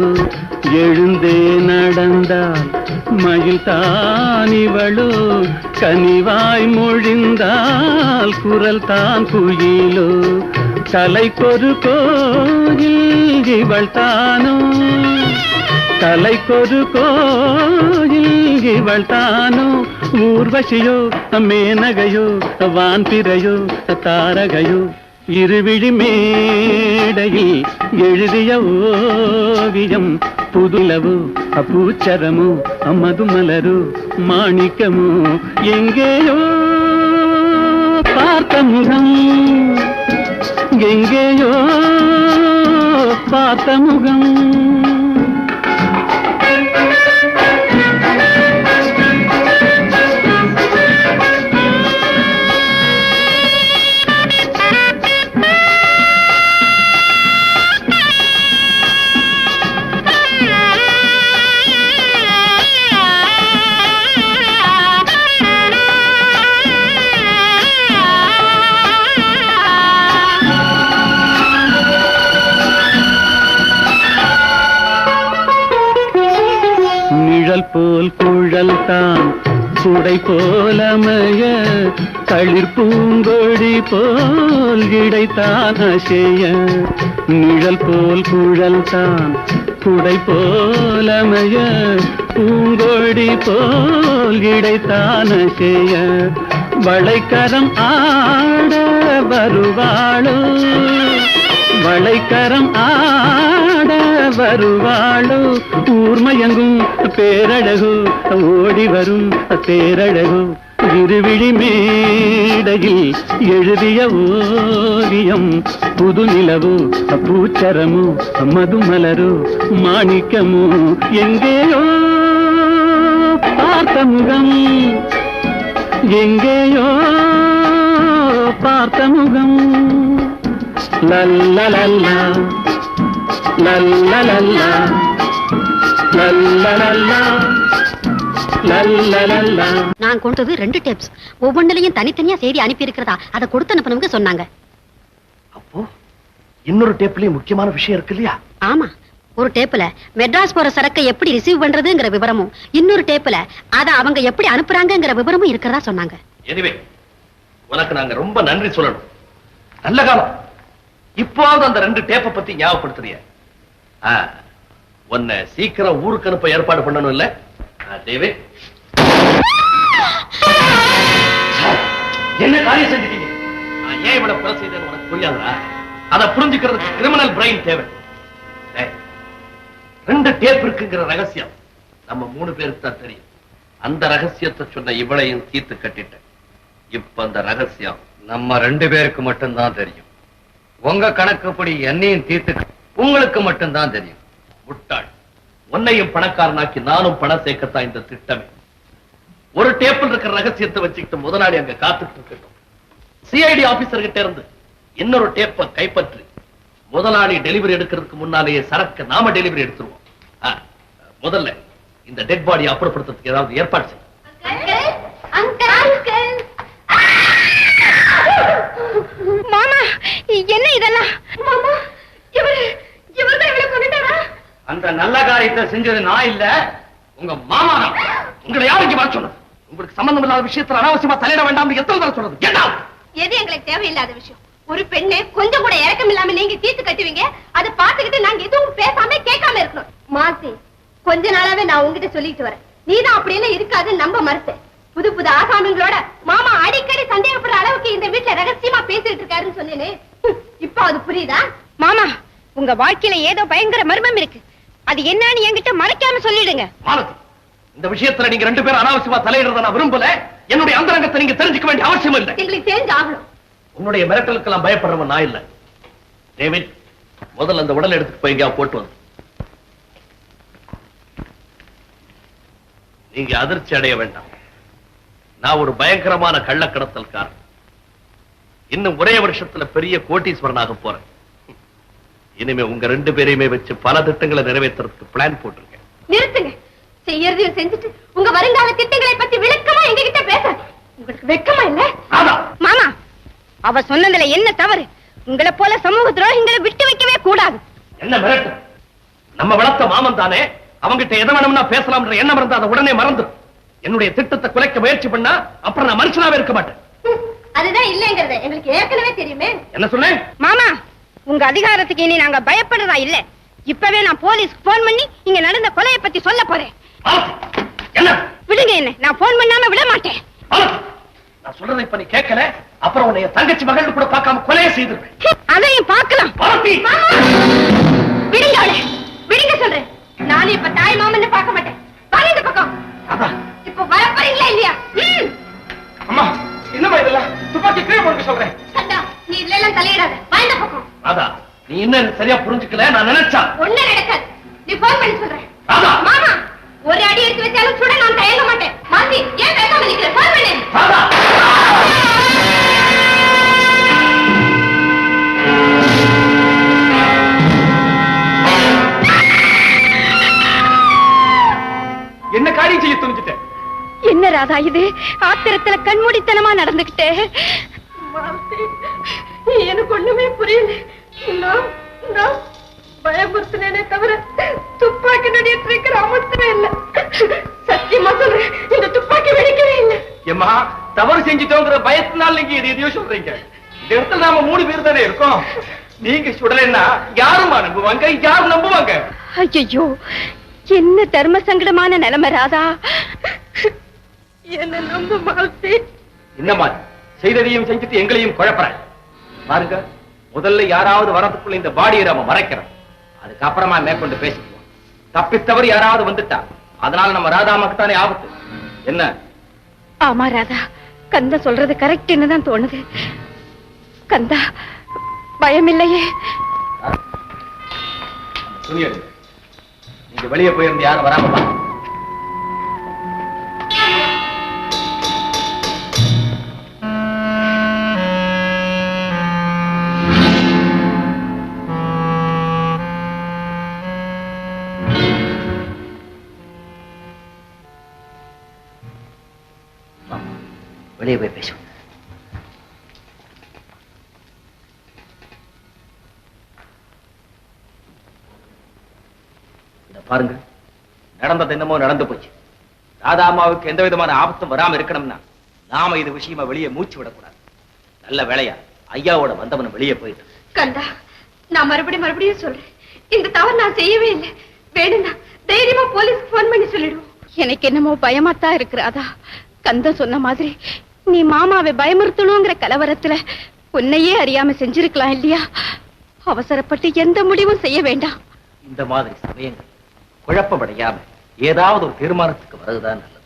எழுந்தே நடந்தால் மயில் தானிவளோ கனிவாய் மொழிந்தால் குரல் தான் குயிலோ கலைக்கொரு கோயில் இவள் தானோ கலைக்கொரு கோயில் இவள் தானோ ஊர்வசியோ மேனகையோ வான்பிறையோ தாரகையோ இருவிழி மேடையில் எழுதிய ஓவியம் புதுலவோ பூச்சரமோ மதுமலரோ மாணிக்கமோ எங்கேயோ பார்த்த முகம் எங்கேயோ பார்த்த முகம் போல் குழல் தான் குடை போலமைய தளிர் பூங்கொடி போல் இடைத்தான் அசைய நிழல் போல் குழல் தான் குடை போலமைய பூங்கொடி போல் இடைத்தான் அசைய வளைக்கரம் ஆட வருவாளோ வளைக்கரம் ஆட வருவாளோ ஊர்மயங்கும் பேரழகு ஓடி வரும் பேரழகு இருவிழி மேடையில் எழுதிய ஓவியம் புது நிலவு பூச்சரமு மதுமலரு மாணிக்கமு எங்கேயோ பார்த்த முகம் எங்கேயோ பார்த்த முகம் லல்லலல்லா லல்லலல்லா லல்லலல்லா லல்லலல்லா. நான் கொடுத்தது 2 டேப்ஸ். ஒவ்வொன்றிலையும் தனித்தனியா செய்தி அனுப்பி இருக்கிறதா அதை கொடுத்து அனுப்பினவங்க சொன்னாங்க. அப்போ இன்னொரு டேப்லயும் முக்கியமான விஷயம் இருக்கு இல்லையா? ஆமா, ஒரு டேப்ல மெட்ராஸ் போற சரக்கை எப்படி ரிசீவ் பண்றதுங்கிற விவரமும் இன்னொரு டேப்ல அத அவங்க எப்படி அனுப்புறாங்கங்கிற விவரமும் இருக்கிறதா சொன்னாங்க. எனிவே உனக்கு நாங்க ரொம்ப நன்றி சொல்லணும். நல்ல காலம். இப்போது அந்த 2 டேப்பை பத்தி ஞாபகப்படுத்துறிய. உன்னை சீக்கிரம் ஊருக்கு அனுப்ப ஏற்பாடு பண்ணணும் இல்ல? டேவிட், என்ன காரியம் செஞ்சுட்டீங்க? நான் ஏன் இவ்வளவு கொலை செய்தேன்னு உனக்கு புரியாதா? அதை புரிஞ்சுக்கிறதுக்கு கிரிமினல் பிரெயின் தேவை. 2 டேப் இருக்குங்கிற ரகசியம் நம்ம 3 பேருக்கு தான் தெரியும். அந்த ரகசியத்தை சொன்ன இவளையும் தீர்த்து கட்டிட்டேன். இப்ப அந்த ரகசியம் நம்ம 2 பேருக்கு மட்டும்தான் தெரியும். உங்க கணக்குப்படி என்னையும் தீர்த்து உங்களுக்கு மட்டும்தான் தெரியும். முட்டாள், உன்னையும் பணக்காரனாக்கி நானும் பணம் சேர்க்கத்தான் இந்த திட்டமே. ஒரு டேபிள் இருக்கிற ரகசியத்தை வச்சுக்கிட்டு முதலாளி அங்க காத்துட்டு இருக்கட்டும். சிஐடி ஆபீசர் கிட்ட இருந்து இன்னொரு டேப்பை கைப்பற்றி முதலாளி டெலிவரி எடுக்கிறதுக்கு முன்னாலேயே சரக்கு நாம டெலிவரி எடுத்துருவோம். முதல்ல இந்த டெட் பாடியை அப்புறப்படுத்துறதுக்கு ஏதாவது ஏற்பாடு செய்யும். மாமா, என்ன இதெல்லாம்? மாமா, இவர்தான் இவளை கொண்டுட்டாரா? அந்த நல்ல காரியத்தை செஞ்சது நான் இல்ல, உங்க மாமா தான். உங்களை யாரு இங்க வர சொன்னது? உங்களுக்கு சம்பந்தம் இல்லாத விஷயத்துல அனாவசியமா தலையிட வேண்டாம் எத்தனை தடவை சொல்றது? எது எங்களுக்கு தேவையில்லாத விஷயம்? ஒரு பெண்ணை கொஞ்சம் கூட இறக்கம் இல்லாம நீங்க தீர்த்து கட்டுவீங்க, அதை பார்த்துக்கிட்டு நாங்க எதுவும் பேசாம கேட்காம இருக்கணும். மாசி, கொஞ்ச நாளாவே நான் உங்ககிட்ட சொல்லிட்டு வரேன், நீதான் அப்படியெல்லாம் இருக்காது நம்ப மறுத்தேன். புது புது ஆசாமிங்களோட மாமா அடிக்கடி சந்தேகப்படுற அளவுக்கு இந்த வீட்டுல ரகசியமா பேசிட்டு இருக்காருன்னு சொன்னேனே, இப்ப அது புரியுதா? மாமா, உங்க வாழ்க்கையில ஏதோ பயங்கர மர்மம் இருக்கு. அது என்னன்னு என்கிட்ட மறைக்காம சொல்லிடுங்க. இந்த விஷயத்துல நீங்க 2 பேரும் அனாவசியமா தலையிடுறத நான் விரும்பல. என்னுடைய அந்தரங்கத்தை நீங்க தெரிஞ்சுக்க வேண்டிய அவசியம் இல்லை. எங்களுக்கு தெரிஞ்சு ஆகணும். உன்னுடைய மிரட்டலுக்கு எல்லாம் பயப்படுறவன் நான் இல்ல. டேவிட், முதல்ல அந்த உடல் எடுத்துட்டு போய் எங்கேயா போட்டு வந்து. நீங்க அதிர்ச்சி அடைய வேண்டாம். நான் ஒரு பயங்கரமான கள்ளக்கடத்தல்காரன். இன்னும் ஒரே வருஷத்துல பெரிய கோட்டீஸ்வரனாக போறேன். இனிமே உங்க 2 பேரையுமே வச்சு பல திட்டங்களை நிறைவேற்றுறதுக்கு பிளான் போட்டிருக்கேன். நிறுத்துங்க. செய்யறதையும் செஞ்சுட்டு உங்க வருங்கால திட்டங்களை பத்தி விளக்கமா எங்ககிட்ட பேச உங்களுக்கு வெக்கமா இல்ல? மாமா, அவ சொன்னதுல என்ன தவறு? உங்களை போல சமூக துரோகிகளை விட்டு வைக்கவே கூடாது. என்ன மிரட்டு? நம்ம வளர்த்த மாமன் தானே, அவங்கிட்ட எதை வேணும்னா பேசலாம்ன்ற எண்ணம் இருந்தா அதை உடனே மறந்து. என்னுடைய திட்டத்தை குலைக்க முயற்சி பண்ணா அப்புறம் நான் மனுஷனாவே இருக்க மாட்டேன். அதுதான் இல்லங்கிறத எங்களுக்கு ஏற்கனவே தெரியுமே. என்ன சொன்னேன்? மாமா, உங்க அதிகாரத்துக்கு இனி நாங்க பயப்படுறதா இல்ல. இப்பவே நான் போலீஸ்க்கு போன் பண்ணி இங்க நடந்த கொலையை பத்தி சொல்ல போறேன். விடுங்க, என்ன நான் போன் பண்ணாம விட மாட்டேன். நான் சொல்றதை இப்ப நீ கேட்கல, அப்புறம் உன்னைய தங்கச்சி மகள் கூட பார்க்காம கொலையை செய்திருப்பேன். அதையும் பார்க்கலாம். விடுங்க அவளை, விடுங்க சொல்றேன். நானும் இப்ப தாய் மாமன் பார்க்க மாட்டேன். வாங்க இந்த பக்கம். இப்ப வர போறீங்களா இல்லையா? அம்மா, என்னமா இதெல்லாம்? துப்பாக்கி கீழே போடுங்க சொல்றேன். சண்டா, நீ இதுல எல்லாம் தலையிடாத. வா இந்த பக்கம். ராதா, நீ இன்னும் சரியா புரிஞ்சுக்கல. நான் நினைச்சா ஒண்ணு நடக்காது. நீ போன் பண்ணி சொல்றேன். மாமா, ஒரு அடி எடுத்து வச்சாலும் சுட நான் தயங்க மாட்டேன். மாசி, ஏன் பேசாம நிக்கிற? போன் பண்ணு. என்ன காரியம் செய்ய துணிச்சிட்டேன்? என்ன ராதா இது? ஆத்திரத்துல கண்மூடித்தனமா நடந்துகிட்டே. எனக்கு ஒண்ணுமே புரியல. நான் பயமுறுத்தினே தவிர துப்பாக்கி நடிகிற அமர்த்தவே இல்லை. சத்தியமா சொல்றேன், இந்த துப்பாக்கி வெடிக்கவே இல்லை. ஏமா, தவறு செஞ்சுட்டோங்கிற பயத்தினால நீங்க எதையோ சொல்றீங்க. இந்த இடத்துல நாம 3 பேர் தானே இருக்கோம். நீங்க சுடலைன்னா யாருமா நம்புவாங்க? யாரும் நம்புவாங்க? ஐயோ, என்ன தர்ம சங்கடமான நிலைமை ராதா. என்ன நம்ப மாட்டே. என்னமா செய்ததையும் செஞ்சுட்டு எங்களையும் குழப்பற பாருங்க. முதல்ல யாராவது வரதுக்குள்ள இந்த பாடியை நாம மறைக்கிறோம். அதுக்கப்புறமா மேற்கொண்டு பேசிக்குவோம். தப்பித்தவர் யாராவது வந்துட்டா அதனால நம்ம ராதாமாக்கு தானே ஆபத்து. என்ன? ஆமா ராதா, கந்தா சொல்றது கரெக்ட்னு தான் தோணுது. கந்தா, பயம் இல்லையே? துணியது, நீங்க வெளியே போயிருந்து யாரும் வராம பாருங்க. வெளியே போய் பேசுவோம். பாருங்க, நடந்தது என்னமோ நடந்து போச்சு. ராதா அம்மாவுக்கு எந்த விதமான ஆபத்தும் வராம இருக்கணும்னா நாம இது விஷயமா வெளியே மூச்சு விடக்கூடாது. நல்ல வேலையா ஐயாவோட வந்தவன் வெளியே போயிட்டு. கந்தா, நான் மறுபடியும் சொல்றேன், இந்த தவறு நான் செய்யவே இல்லை. வேணும்னா தைரியமா போலீஸ்க்கு போன் பண்ணி சொல்லிடுவோம். எனக்கு என்னமோ பயமாத்தான் இருக்கு ராதா. கந்தா சொன்ன மாதிரி நீ மாமாவை பயமுறுத்தணுங்கிற கலவரத்துல உன்னையே அறியாம செஞ்சிருக்கலாம் இல்லையா? அவசரப்பட்டு எந்த முடிவும் செய்ய வேண்டாம். இந்த மாதிரி சமயங்கள் குழப்பமடையாம ஏதாவது ஒரு தீர்மானத்துக்கு வருதுதான் நல்லது.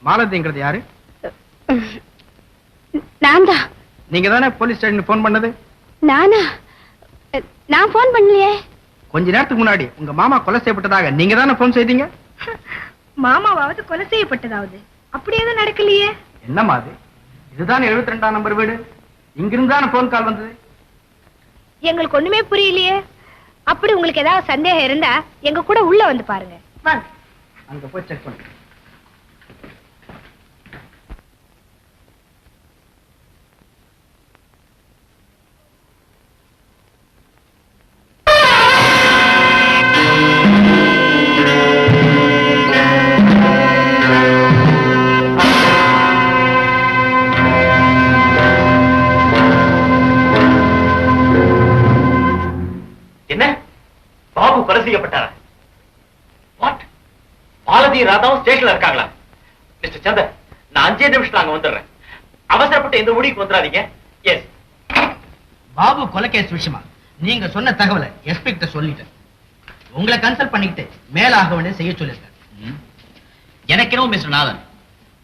மாலதிங்கிறது யாரு? நான் தான். நீங்க தானே போலீஸ் ஸ்டேஷன் போன் பண்ணது? நானா? நான் போன் பண்ணலையே. கொஞ்ச நேரத்துக்கு முன்னாடி உங்க மாமா கொலை செய்யப்பட்டதாக நீங்க தானே போன் செய்தீங்க? மாமாவாவது கொலை செய்யப்பட்டதாவது அப்படி எதுவும் நடக்கலையே. என்னம்மா அது? இதுதானே 72ஆம் நம்பர் வீடு. இங்கிருந்து தானே போன் கால் வந்தது. எங்களுக்கு ஒண்ணுமே புரியலையே. அப்படி உங்களுக்கு ஏதாவது சந்தேகம் இருந்தா எங்க கூட உள்ள வந்து பாருங்க. வாங்க. அங்க போய் செக் பண்ணுங்க. என்ன? பாபு கொலை செய்யப்பட்டாரா? வாட்? மாலதி ராதாவும் ஸ்டேஷன்ல இருக்காங்களா? மிஸ்டர் சந்தர், நான் 5 நிமிஷத்துல அங்க வந்துடுறேன். அவசரப்பட்டு எந்த முடிவுக்கு வந்துடாதீங்க. எஸ். பாபு கொலை கேஸ் விஷயமா நீங்க சொன்ன தகவலை எஸ்பி கிட்ட சொல்லிட்டேன். உங்களை கன்சல்ட் பண்ணிக்கிட்டு மேல ஆக வேண்டிய செய்ய சொல்லிருக்கேன். எனக்கெனவும் மிஸ்டர் நாதன்,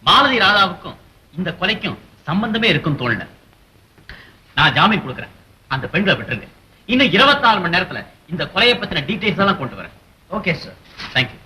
மாலதி ராதாவுக்கும் இந்த கொலைக்கும் சம்பந்தமே இருக்கும் தோணல. நான் ஜாமீன் கொடுக்கிறேன். அந்த பெண்களை விட்டுருங்க. இன்னும் 24 மணி நேரத்துல இந்த கொலையை பத்தின டீடைல்ஸ் எல்லாம் கொண்டு வரேன். Okay sir. தேங்க்யூ.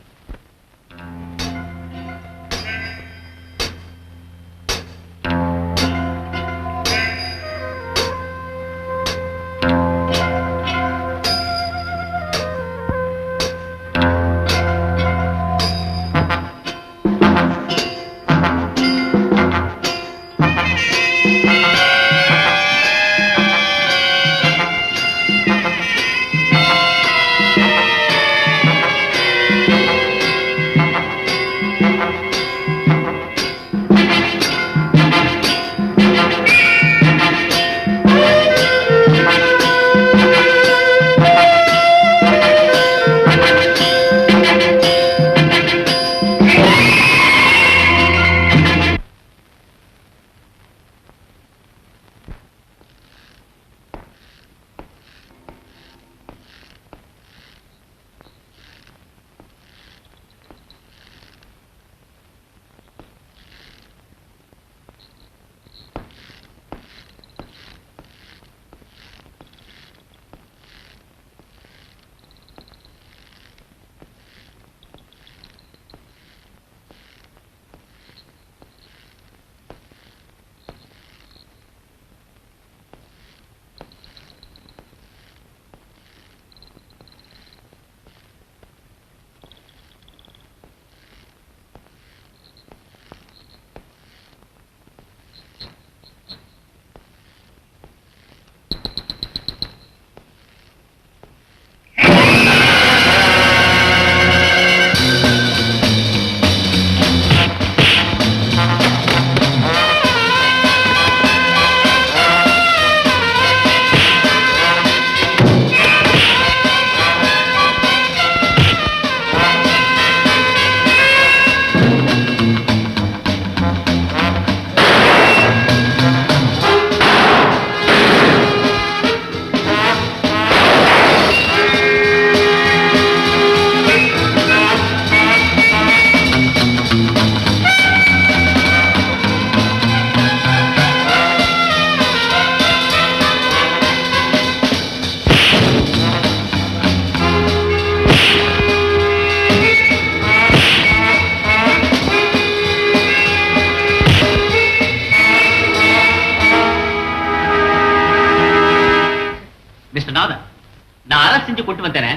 செஞ்சு கொண்டு வந்தேனே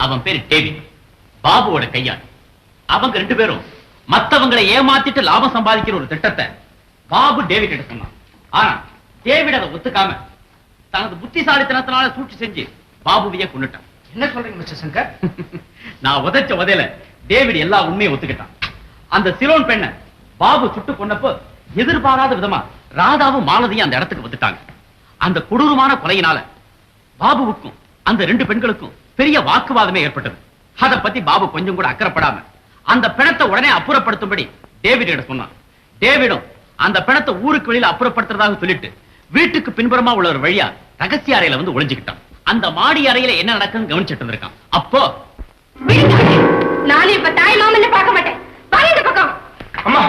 அவன் பேரு டேவிட், பாபுவோட கையாள். அவங்க 2 பேரும் மத்தவங்களை ஏமாத்திட்டு லாபம் சம்பாதிக்கிற ஒரு திட்டத்தை பாபு டேவிட் கிட்ட சொன்னான். ஆனா டேவிட் அதை ஒத்துக்காம தனது புத்திசாலித்தனத்தினால சூழ்ச்சி செஞ்சு பாபுவையே கொன்னுட்டான். என்ன சொல்றீங்க மிஸ்டர் சங்கர்? நான் உதைச்ச உதையில டேவிட் எல்லா உண்மையை ஒத்துக்கிட்டான். அந்த சிலோன் பெண்ணை பாபு சுட்டு கொன்னப்போ எதிர்பாராத விதமா ராதாவும் மாலதியும் அந்த இடத்துக்கு வந்துட்டாங்க. அந்த கொடூரமான கொலையினால பாபுவுக்கும் அந்த 2 பெண்களுக்கும் பெரிய வாக்குவாதமே ஏற்பட்டது. அதை பத்தி பாபு கொஞ்சம் கூட அக்கறைப்படாம அந்த பிணத்தை உடனே அப்புறப்படுத்தும்படி டேவிட் சொன்னான். டேவிடும் அந்த பிணத்தை ஊருக்கு வெளியில அப்புறப்படுத்துறதாக சொல்லிட்டு வீட்டுக்கு பின்புறமா உள்ள ஒரு வழியா ரகசிய அறையில வந்து ஒளிஞ்சுக்கிட்டான். அந்த மாடி அறையில என்ன நடக்குன்னு கவனிச்சிட்டு இருந்திருக்கான். அப்போ நானும் இப்ப தாய் மாமன்னு பார்க்க மாட்டேன். வாங்க இந்த பக்கம். அம்மா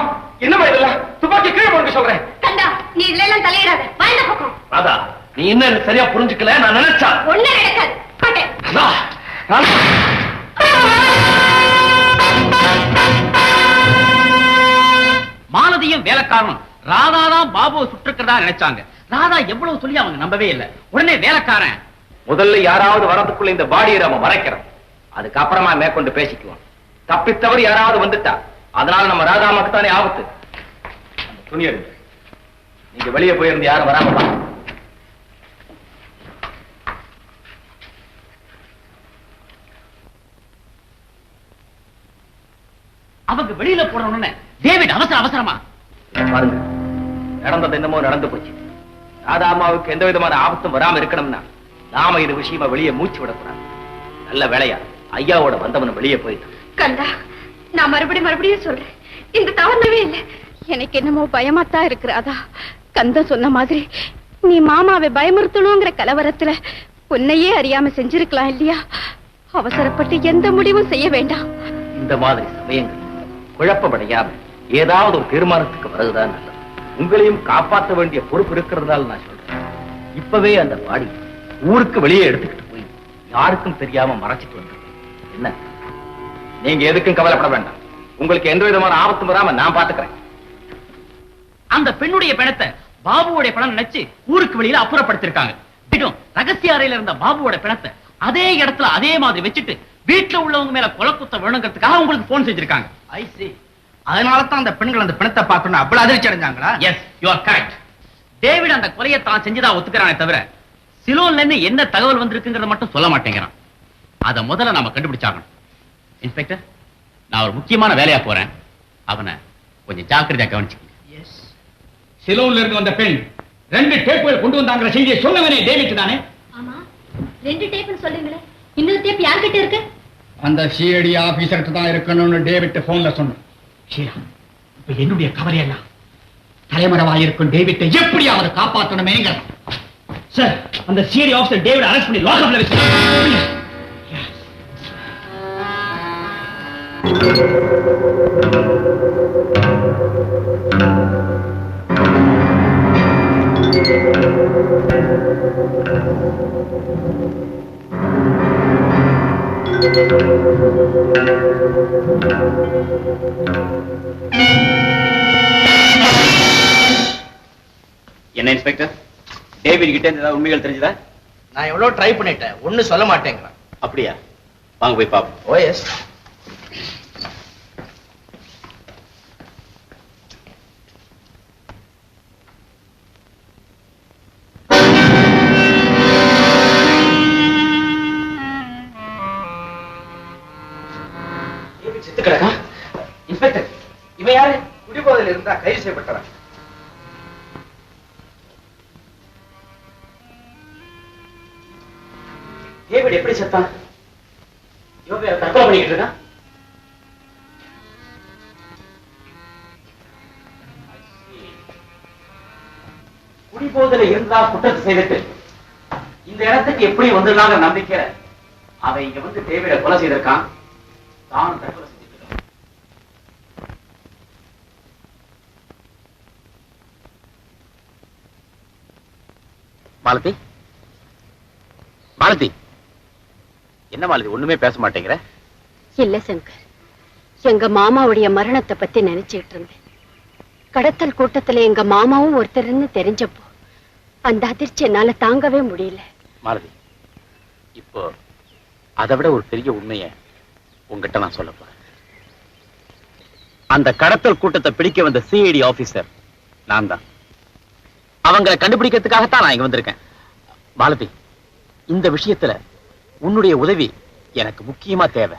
என்னமா இதெல்லாம்? துப்பாக்கி கீழே போட்டு சொல்றேன். கண்டா நீ இதுல எல்லாம் தலையிடாத. வாங்க இந்த பக்கம். ராதா, நீ என்ன சரியா புரிஞ்சுக்கல. நான் நினைச்சா ஒண்ணு நடக்காது. மாட்டேன். மாலதியும் வேலைக்காரனும் ராதா தான் பாபுவை சுட்டிருக்கிறதா நினைச்சாங்க. ராதா எவ்வளவு சொல்லி அவங்க நம்பவே இல்லை. உடனே வேலைக்காரன், முதல்ல யாராவது வரதுக்குள்ள இந்த பாடியை நம்ம மறைக்கிறோம், அதுக்கப்புறமா மேற்கொண்டு பேசிக்குவோம். தப்பித்தவர் யாராவது வந்துட்டா அதனால நம்ம ராதாமாக்கு தானே ஆபத்து. அந்த துணி எடுங்க. நீங்க வெளியே போயிருந்து யாரும் வராம அவங்க வெளியில போறோம்னு டேவிட் அவசரமா பாருங்க, நடந்தது என்னமோ நடந்து போச்சு. ராதாமாவுக்கு எந்த விதமான ஆபத்தும் வராம இருக்கணும்னா நாம இது விஷயமா வெளியே மூச்சு விடக்கூடாது. நல்ல வேலையா ஐயாவோட வந்தவன் வெளியே போயிட்டான். கண்டா நான் மறுபடியும் சொல்றேன், இந்த தவறவே இல்லை. எனக்கு என்னமோ பயமாத்தான் இருக்கிறாதா. கந்த சொன்ன மாதிரி நீ மாமாவை பயமுறுத்தணுங்கிற கலவரத்துல உன்னையே அறியாம செஞ்சிருக்கலாம் இல்லையா? அவசரப்பட்டு எந்த முடிவும் செய்ய வேண்டாம். இந்த மாதிரி சமயங்கள் குழப்பமடையாம ஏதாவது ஒரு தீர்மானத்துக்கு வருதுதான் நல்லது. உங்களையும் காப்பாற்ற வேண்டிய பொறுப்பு இருக்கிறதுனால நான் சொல்றேன், இப்பவே அந்த பாடி ஊருக்கு வெளியே எடுத்துக்கிட்டு போய் யாருக்கும் தெரியாம மறைச்சிட்டு வந்து என்ன, நீங்க எதுக்கும் கவலைப்பட வேண்டாம். உங்களுக்கு எந்த விதமான ஆபத்தும் வராம நான் பாத்துக்கிறேன். அந்த பெண்ணுடைய பிணத்தை பாபுவோட பணம் நினைச்சு ஊருக்கு வெளியில அப்புறப்படுத்திருக்காங்க. ரகசிய அறையில இருந்த பாபுவோட பிணத்தை அதே இடத்துல அதே மாதிரி வச்சுட்டு வீட்டுல உள்ளவங்க மேல கொலை குத்த வேணுங்கிறதுக்காக உங்களுக்கு போன் செஞ்சிருக்காங்க. ஐ see. அதனால தான் அந்த பெண்கள் அந்த பிணத்தை பார்க்கணும் அவ்வளவு அதிர்ச்சி அடைஞ்சாங்களா? Yes, you are correct. David அந்த கொலையை தான் செஞ்சதா ஒத்துக்கிறானே தவிர சிலோன்ல இருந்து என்ன தகவல் வந்திருக்குங்கிறத மட்டும் சொல்ல மாட்டேங்கிறான். அதை முதல்ல நாம கண்டுபிடிச்சாகணும். இன்ஸ்பெக்டர், நான் ஒரு முக்கியமான வேலையா போறேன், அவனை கொஞ்சம் ஜாக்கிரதையா கவனிச்சுக்கங்க. சிலோன்ல இருந்து வந்த பெண் 2 டேப்புகள் கொண்டு வந்தாங்கிற செய்தியை சொன்னவனே டேவிட் தானே? ஆமா, 2 டேப்னு சொல்றீங்களே, இன்னொரு டேப் யார்கிட்ட இருக்கு? அந்த சிஐடி ஆபீசர்கிட்ட தான் இருக்கணும்னு டேவிட் போன்ல சொன்னான். இப்ப என்னுடைய கவலையெல்லாம் தலைமறைவாயிருக்கும் டேவிட்டை எப்படியாவது காப்பாற்றணுமேங்க. சார், அந்த சிஐடி ஆபீசர் டேவிட் அரெஸ்ட் பண்ணி லாக்அப்ல வச்சு. என்ன இன்ஸ்பெக்டர், டேவிட் கிட்ட இருந்து ஏதாவது உண்மைகள் தெரிஞ்சதா? நான் எவ்வளவு ட்ரை பண்ணிட்டேன், ஒண்ணு சொல்ல மாட்டேங்கிறான். அப்படியா? வாங்க போய் பாப்போம். ஓ எஸ். இன்ஸ்பெக்டர், இவன் யாரு? குடிபோதையில் இருந்தா கைது செய்யப்பட்டவன். டேவிட் எப்படி செத்தான்? தற்கொலை பண்ணிக்கிட்டு இருக்கான். குடிபோதையில இருந்தா குற்றத்தை செய்துட்டு இந்த இடத்துக்கு எப்படி வந்துடலாங்கிற நம்பிக்கை அவன் இங்க வந்து டேவிட கொலை செய்திருக்கான். தானும் தற்கொலை செஞ்சிருக்கான். மாலதி, மாலதி, என்ன மாலதி ஒண்ணுமே பேச மாட்டேங்கிற? இல்ல சங்கர், எங்க மாமாவுடைய மரணத்தை பத்தி நினைச்சிட்டு இருந்தேன். கடத்தல் கூட்டத்துல எங்க மாமாவும் ஒருத்தர்னு தெரிஞ்சப்போ அந்த அதிர்ச்சி என்னால தாங்கவே முடியல. மாலதி, இப்போ அதை விட ஒரு பெரிய உண்மையை உங்ககிட்ட நான் சொல்ல போறேன். அந்த கடத்தல் கூட்டத்தை பிடிக்க வந்த சிஐடி ஆபீசர் நான் தான். அவங்களை கண்டுபிடிக்கிறதுக்காகத்தான் நான் இங்க வந்திருக்கேன். மாலதி, இந்த விஷயத்துல உன்னுடைய உதவி எனக்கு முக்கியமா தேவை.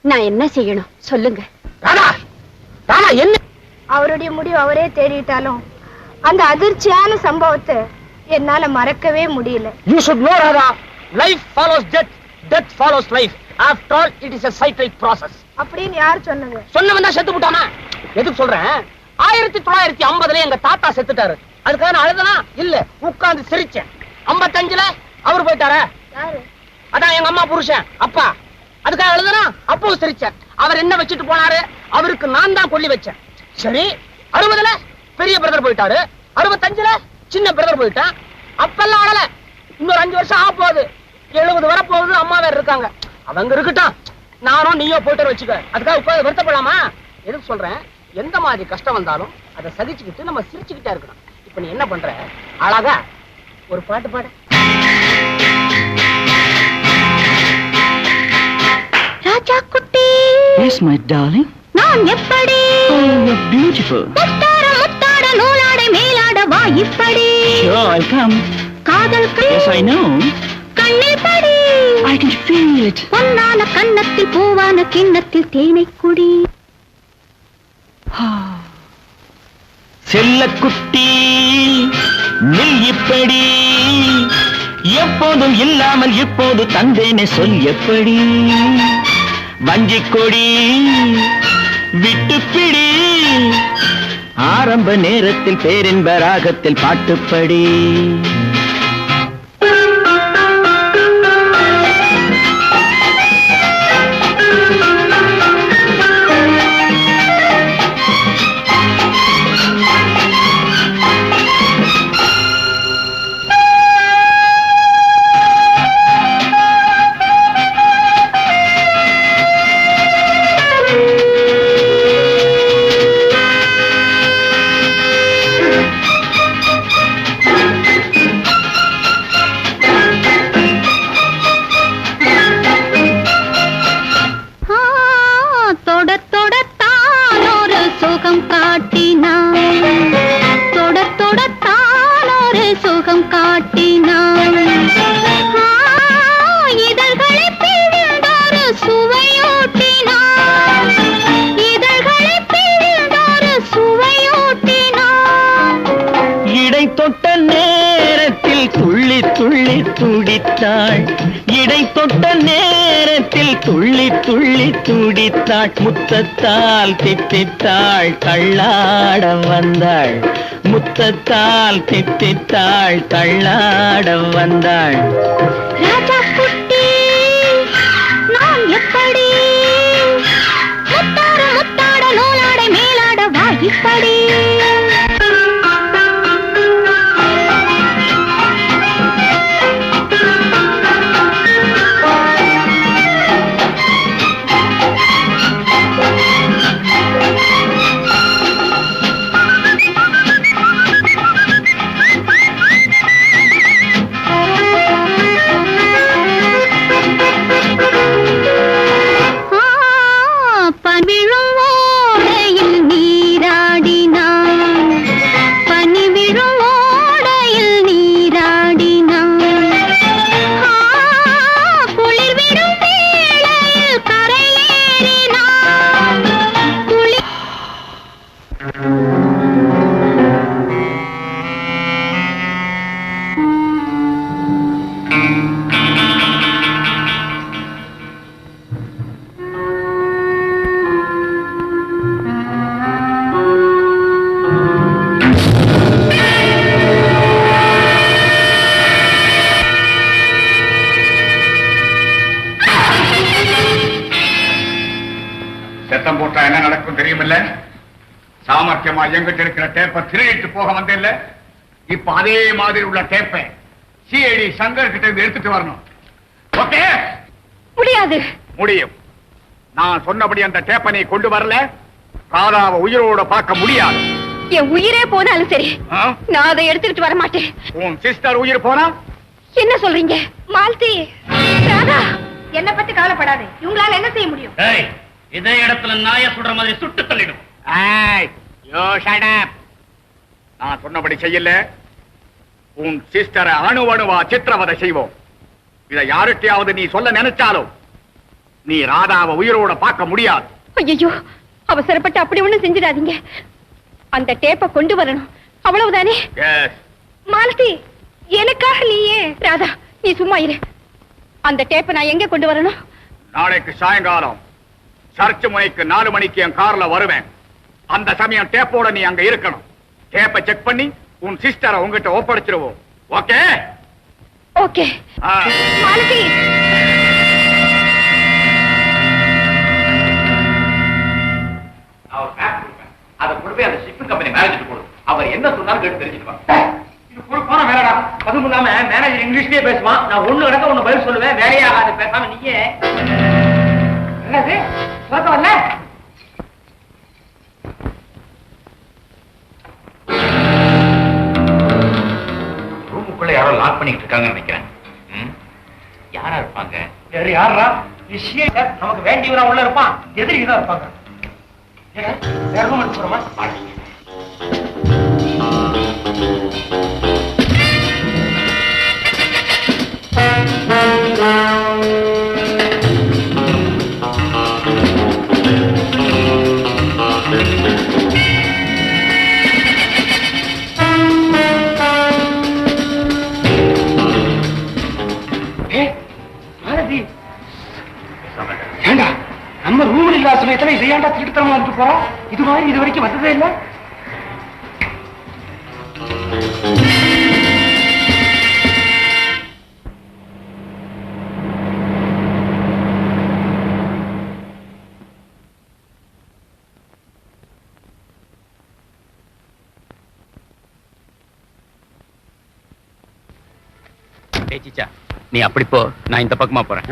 நான் என்ன செய்யணும் சொல்லுங்க. என்ன அவருடைய முடிவு அவரே தேடிட்டாலும் அந்த அதிர்ச்சியான சம்பவத்தை என்னால மறக்கவே முடியல. You should know, Radha. Life follows death. Death follows life. After all, it is a cyclic process. அப்படின்னு யார் சொன்னது? சொன்னவன் தான் செத்து போட்டானா? எதுக்கு சொல்றேன்? 1950ல எங்க தாத்தா செத்துட்டாரு. அதுக்காக நான் அழுதனா? இல்ல, உட்கார்ந்து சிரிச்சேன். 55ல அவர் போயிட்டாரா? யாரு? அதான் எங்க அம்மா புருஷன் அப்பா. அதுக்காக அழுதனா? அப்பவும் சிரிச்சேன். அவர் என்ன வச்சுட்டு போனாரு? அவருக்கு நான் தான் கொல்லி வச்சேன். சரி, 60ல பெரிய பிரதர் போயிட்டாரு. 65ல சின்ன பிரதர் போயிட்டான். அப்பெல்லாம் அழல. இன்னொரு 5 வருஷம் ஆக போகுது. 70 வர போகுது. அம்மா வேற இருக்காங்க. அவங்க இருக்கட்டும், நானும் நீயோ போயிட்டு வச்சுக்க. அதுக்காக உட்கார்ந்து வருத்தப்படலாமா? எதுக்கு சொல்றேன்? எந்த மாதிரி கஷ்டம் வந்தாலும் அதை சகிச்சுக்கிட்டு நம்ம சிரிச்சுக்கிட்டே இருக்கணும். இப்ப நீ என்ன பண்ற? அழகா ஒரு பாட்டு பாடு. ராஜா குட்டி. Yes, my darling. நான் எப்படி? Oh, you're beautiful. முத்தாட முத்தாட நூலாடை மேலாட வா இப்படி. Sure, I'll come. காதல் Yes, I know. கண்ணில் படி. I can feel it. பொன்னான கன்னத்தில் பூவான கிண்ணத்தில் தேனை குடி. செல்லக்குட்டி நில் இப்படி, எப்போதும் இல்லாமல் இப்போது தந்தேனே சொல் எப்படி. வஞ்சிக் கொடி விட்டுப்பிடி, ஆரம்ப நேரத்தில் பேரின்ப ராகத்தில் பாட்டுப்படி. இடை தொட்ட நேரத்தில் துள்ளி துள்ளி துடித்தாள், முத்தத்தால் தித்தித்தாள், தள்ளாட வந்தாள். முத்தத்தால் தித்தித்தாள், தள்ளாட வந்தாள். ராஜா குட்டி நான் எப்படி? முத்தாட முத்தாட நூலாடை மேலாட வா இப்படி. சாமர்த்தியமா எங்கிட்ட இருக்கிற டேப்பை திருடிட்டு போக வந்தேன்ல, இப்ப அதே மாதிரி உள்ள டேப்பை சிஐடி சங்கர் கிட்ட இருந்து எடுத்துட்டு வரணும். ஓகே? முடியாது. முடியும். நான் சொன்னபடி அந்த டேப்பை நீ கொண்டு வரல, ராதாவை உயிரோட பார்க்க முடியாது. என் உயிரே போனாலும் சரி, நான் அதை எடுத்துக்கிட்டு வர மாட்டேன். உன் சிஸ்டர் உயிர் போனா என்ன சொல்றீங்க? மாலதி, ராதா, என்ன பத்தி கவலைப்படாது. இவங்களால என்ன செய்ய முடியும்? இதே இடத்துல நாய சுடுற மாதிரி சுட்டு தள்ளிடும். நான் சொன்னபடி செய்யல, உன் சிஸ்டரை அணுவணுவா சித்திரவதை செய்வோம். இதை யாருக்கையாவது நீ சொல்ல நினைச்சாலும் நீ ராதாவை உயிரோட பார்க்க முடியாது. ஐயோ, அவசரப்பட்டு அப்படி ஒண்ணும் செஞ்சிடாதீங்க. அந்த டேப்பை கொண்டு வரணும், அவ்வளவுதானே? மாலதி, எனக்காக நீயே. ராதா, நீ சும்மா இரு. அந்த டேப்பை நான் எங்க கொண்டு வரணும்? நாளைக்கு சாயங்காலம் சர்ச் முனைக்கு 4 மணிக்கு என் கார்ல வருவேன். அந்த சமயம் டேப்போட நீ அங்க இருக்கணும். டேப்பை செக் பண்ணி உன் சிஸ்டரை உங்ககிட்ட ஒப்படைச்சிருவோம். ஓகே? ஓகே. மாலதி, அதை கொண்டு போய் அந்த ஷிப்பிங் கம்பெனி மேனேஜர் கொடு. அவர் என்ன சொன்னாலும் கேட்டு தெரிஞ்சுக்குவாங்க. இது பொறுப்பான வேலைடா. அதுவும் இல்லாம மேனேஜர் இங்கிலீஷ்லயே பேசுவான். நான் ஒண்ணு கிடக்க ஒண்ணு பதில் சொல்லுவேன். வேலையே ஆகாது. பேசாம நீயே என்னது சொல்ல வரல? ரூமுக்குள்ள யாரோ லாக் பண்ணிட்டு இருக்காங்கன்னு நினைக்கிறேன். யாரா இருப்பாங்க? வேற யாரா? விஷயம் நமக்கு வேண்டியவரா உள்ள இருப்பான். எதிரிக்கு தான் இருப்பாங்க. வேற ரூம் எடுத்து போறோமா? ஏண்டா, நம்ம ரூமில் இல்லாத சமயத்துல இதை ஏண்டா திருட்டுத்தனமா வந்துட்டு போறோம்? இது மாதிரி இது வரைக்கும் வந்ததே இல்லை. சிச்சா, நீ அப்படி போ, நான் இந்த பக்கமா போறேன்.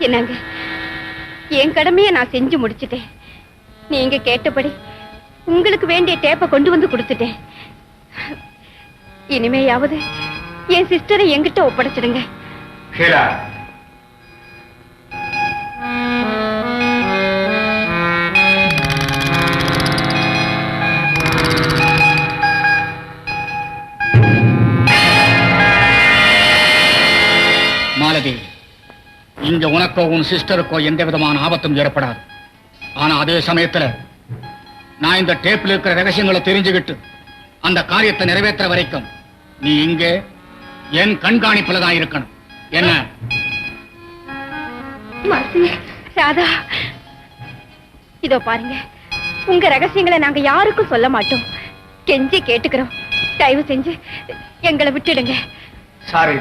என்னங்க, என் கடமையை நான் செஞ்சு முடிச்சிட்டேன். நீங்க கேட்டபடி உங்களுக்கு வேண்டிய டேப்பை கொண்டு வந்து கொடுத்துட்டேன். இனிமேயாவது என் சிஸ்டரை என்கிட்ட ஒப்படைச்சிடுங்க. மாலதி, இங்க உனக்கோ உன் சிஸ்டருக்கோ எந்த விதமான ஆபத்தும் ஏற்படாது. ஆனா அதே சமயத்துல நான் இந்த டேப்ல இருக்கிற ரகசியங்களை தெரிஞ்சுக்கிட்டு அந்த காரியத்தை நிறைவேற்ற வரைக்கும் நீ இங்கே என் கண்காணிப்புல தான் இருக்கணும். என்ன? ராதா, இதோ பாருங்க, உங்க ரகசியங்களை நாங்க யாருக்கும் சொல்ல மாட்டோம். கெஞ்சி கேட்டுக்கிறோம், தயவு செஞ்சு எங்களை விட்டுடுங்க. சாரி.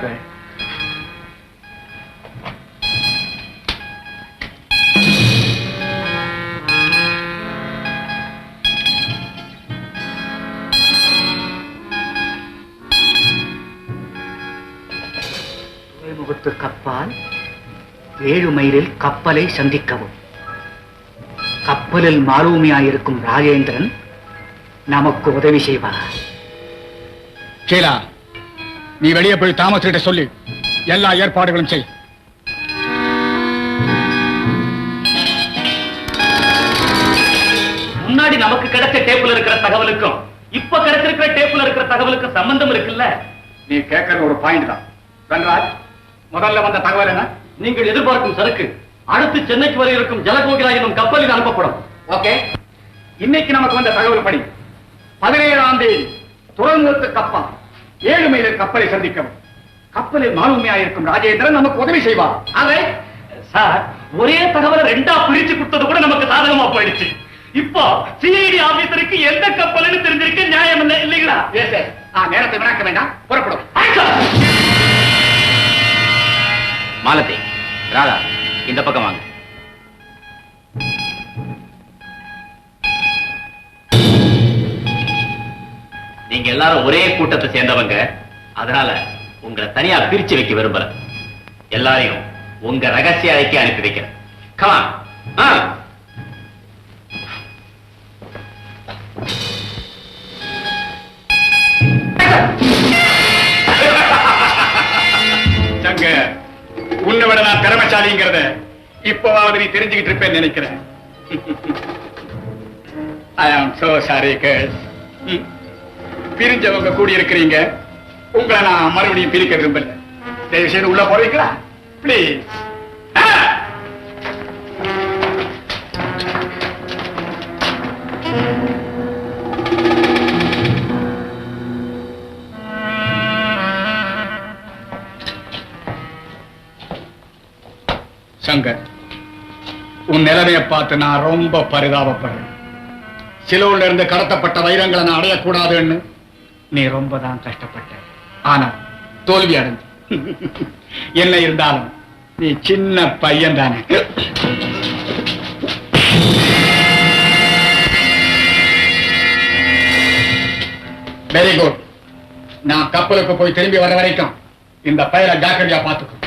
கப்பால் 7 மைலில் கப்பலை சந்திக்கவும். கப்பலில் மாலூமியாயிருக்கும் ராஜேந்திரன் நமக்கு உதவி செய்வார். ஷீலா, நீ வெளியே போய் தாமஸ்கிட்ட சொல்லி எல்லா ஏற்பாடுகளும் செய். முன்னாடி நமக்கு கிடைச்ச டேப்ல இருக்கிற தகவலுக்கும் இப்ப கிடைச்சிருக்கிற டேப்ல இருக்கிற தகவலுக்கும் சம்பந்தம் இருக்குல்ல? நீ கேட்கறது ஒரு பாயிண்ட் தான். தன்ராஜ், முதல்ல வந்த தகவல் என்ன? நீங்கள் எதிர்பார்க்கும் சரக்கு அடுத்து சென்னைக்கு வரை இருக்கும் ஜலகோகிலா என்னும் கப்பலில் அனுப்பப்படும். ஓகே. இன்னைக்கு நமக்கு வந்த தகவல் படி 17ஆம் தேதி துறைமுகத்து கப்பல் 7 மைல் கப்பலை சந்திக்கவும். கப்பலில் மாலுமியாயிருக்கும் ராஜேந்திரன் நமக்கு உதவி செய்வார். சார், ஒரே தகவலை 2ஆ பிரிச்சு கொடுத்தது கூட நமக்கு சாதகமா போயிடுச்சு. இப்போ சிஐடி ஆபீசருக்கு எந்த கப்பல்னு தெரிஞ்சிருக்க நியாயம் இல்லை, இல்லைங்களா? நேரத்தை வினாக்க வேண்டாம், புறப்படும். மாலதி, ராதா, இந்த பக்கம் வாங்க. நீங்க எல்லாரும் ஒரே கூட்டத்தை சேர்ந்தவங்க, அதனால உங்களை தனியா பிரிச்சு வைக்க விரும்பல. எல்லாரையும் உங்க ரகசிய அறைக்கு அனுப்பி வைக்கிறேன். கமான். சங்கர், உன்னை விட நான் திறமைசாலிங்கிறத இப்போவாவது நீ தெரிஞ்சுக்கிட்டு இருப்பேன்னு நினைக்கிறேன். I am so sorry girls. பிரிஞ்சவங்க கூடி இருக்கிறீங்க, உங்களை நான் மறுபடியும் பிரிக்க விரும்பல. தயவு செய்து உள்ள போறீங்களா பிளீஸ்? சங்கர், உன் நிலைமையை பார்த்து நான் ரொம்ப பரிதாபப்படுறேன். சிலோன்ல இருந்து கடத்தப்பட்ட வைரங்களை நான் அடையக்கூடாதுன்னு நீ ரொம்ப தான் கஷ்டப்பட்ட. ஆனா தோல்வி அடைஞ்சு. என்ன இருந்தாலும் நீ சின்ன பையன் தானே. Very good. நான் கப்பலுக்கு போய் திரும்பி வர வரைக்கும் இந்த பையனை ஜாக்கிரதையா பார்த்துக்கோ.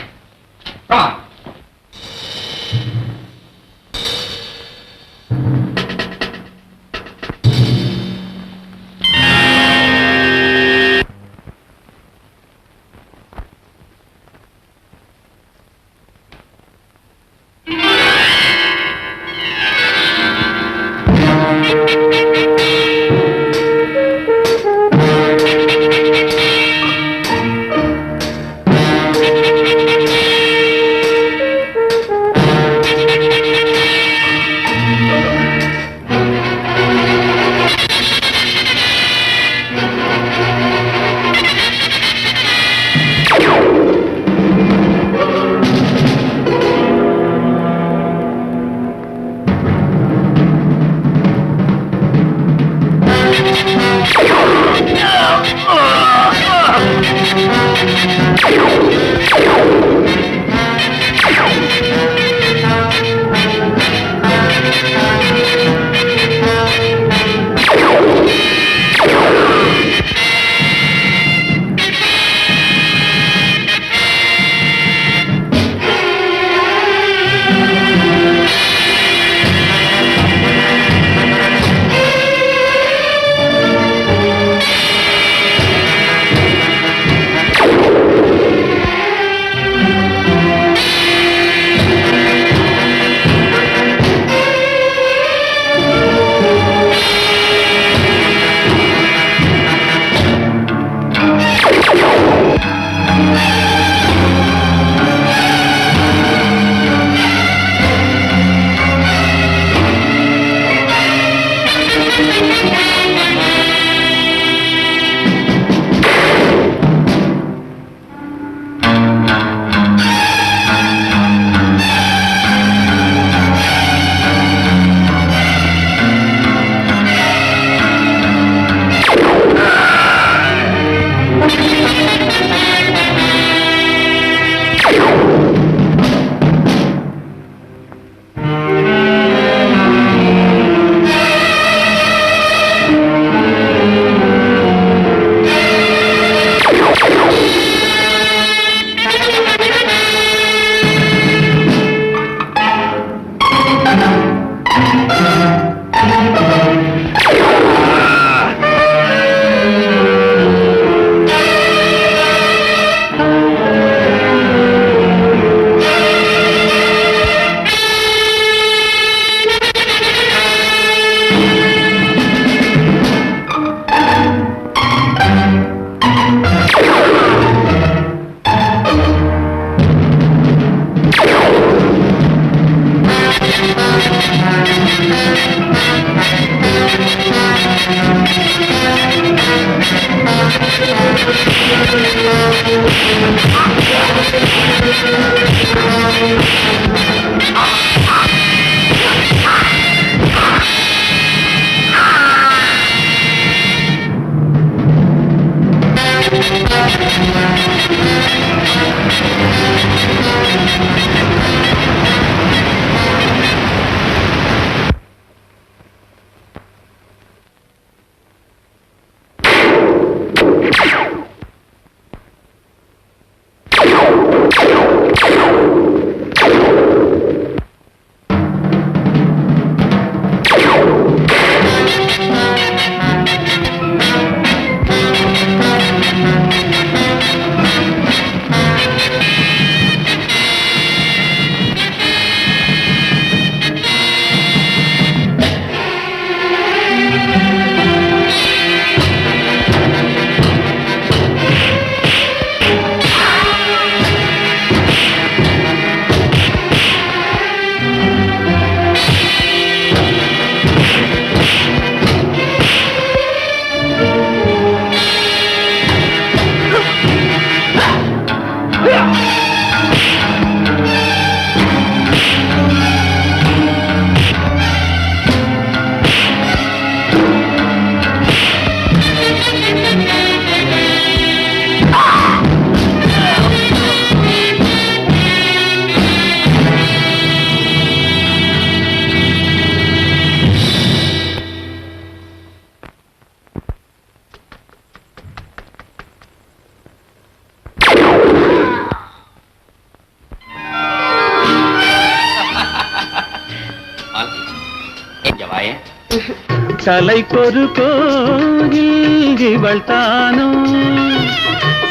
தலைக்கொரு கோயில் இவள் தானோ,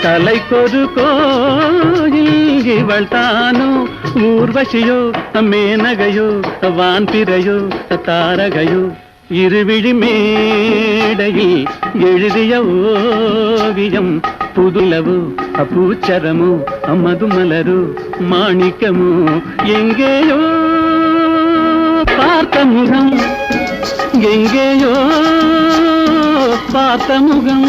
தலைக்கொரு கோயில் இவள் தானோ, ஊர்வசியோ மேனகையோ வான்பிறையோ தாரகையோ, இருவிழி மேடையில் எழுதிய ஓவியம், புதுலவு பூச்சரமோ மதுமலரு மாணிக்கமோ, எங்கேயோ பார்த்த முகம், எங்கேயோ பார்த்த முகம்.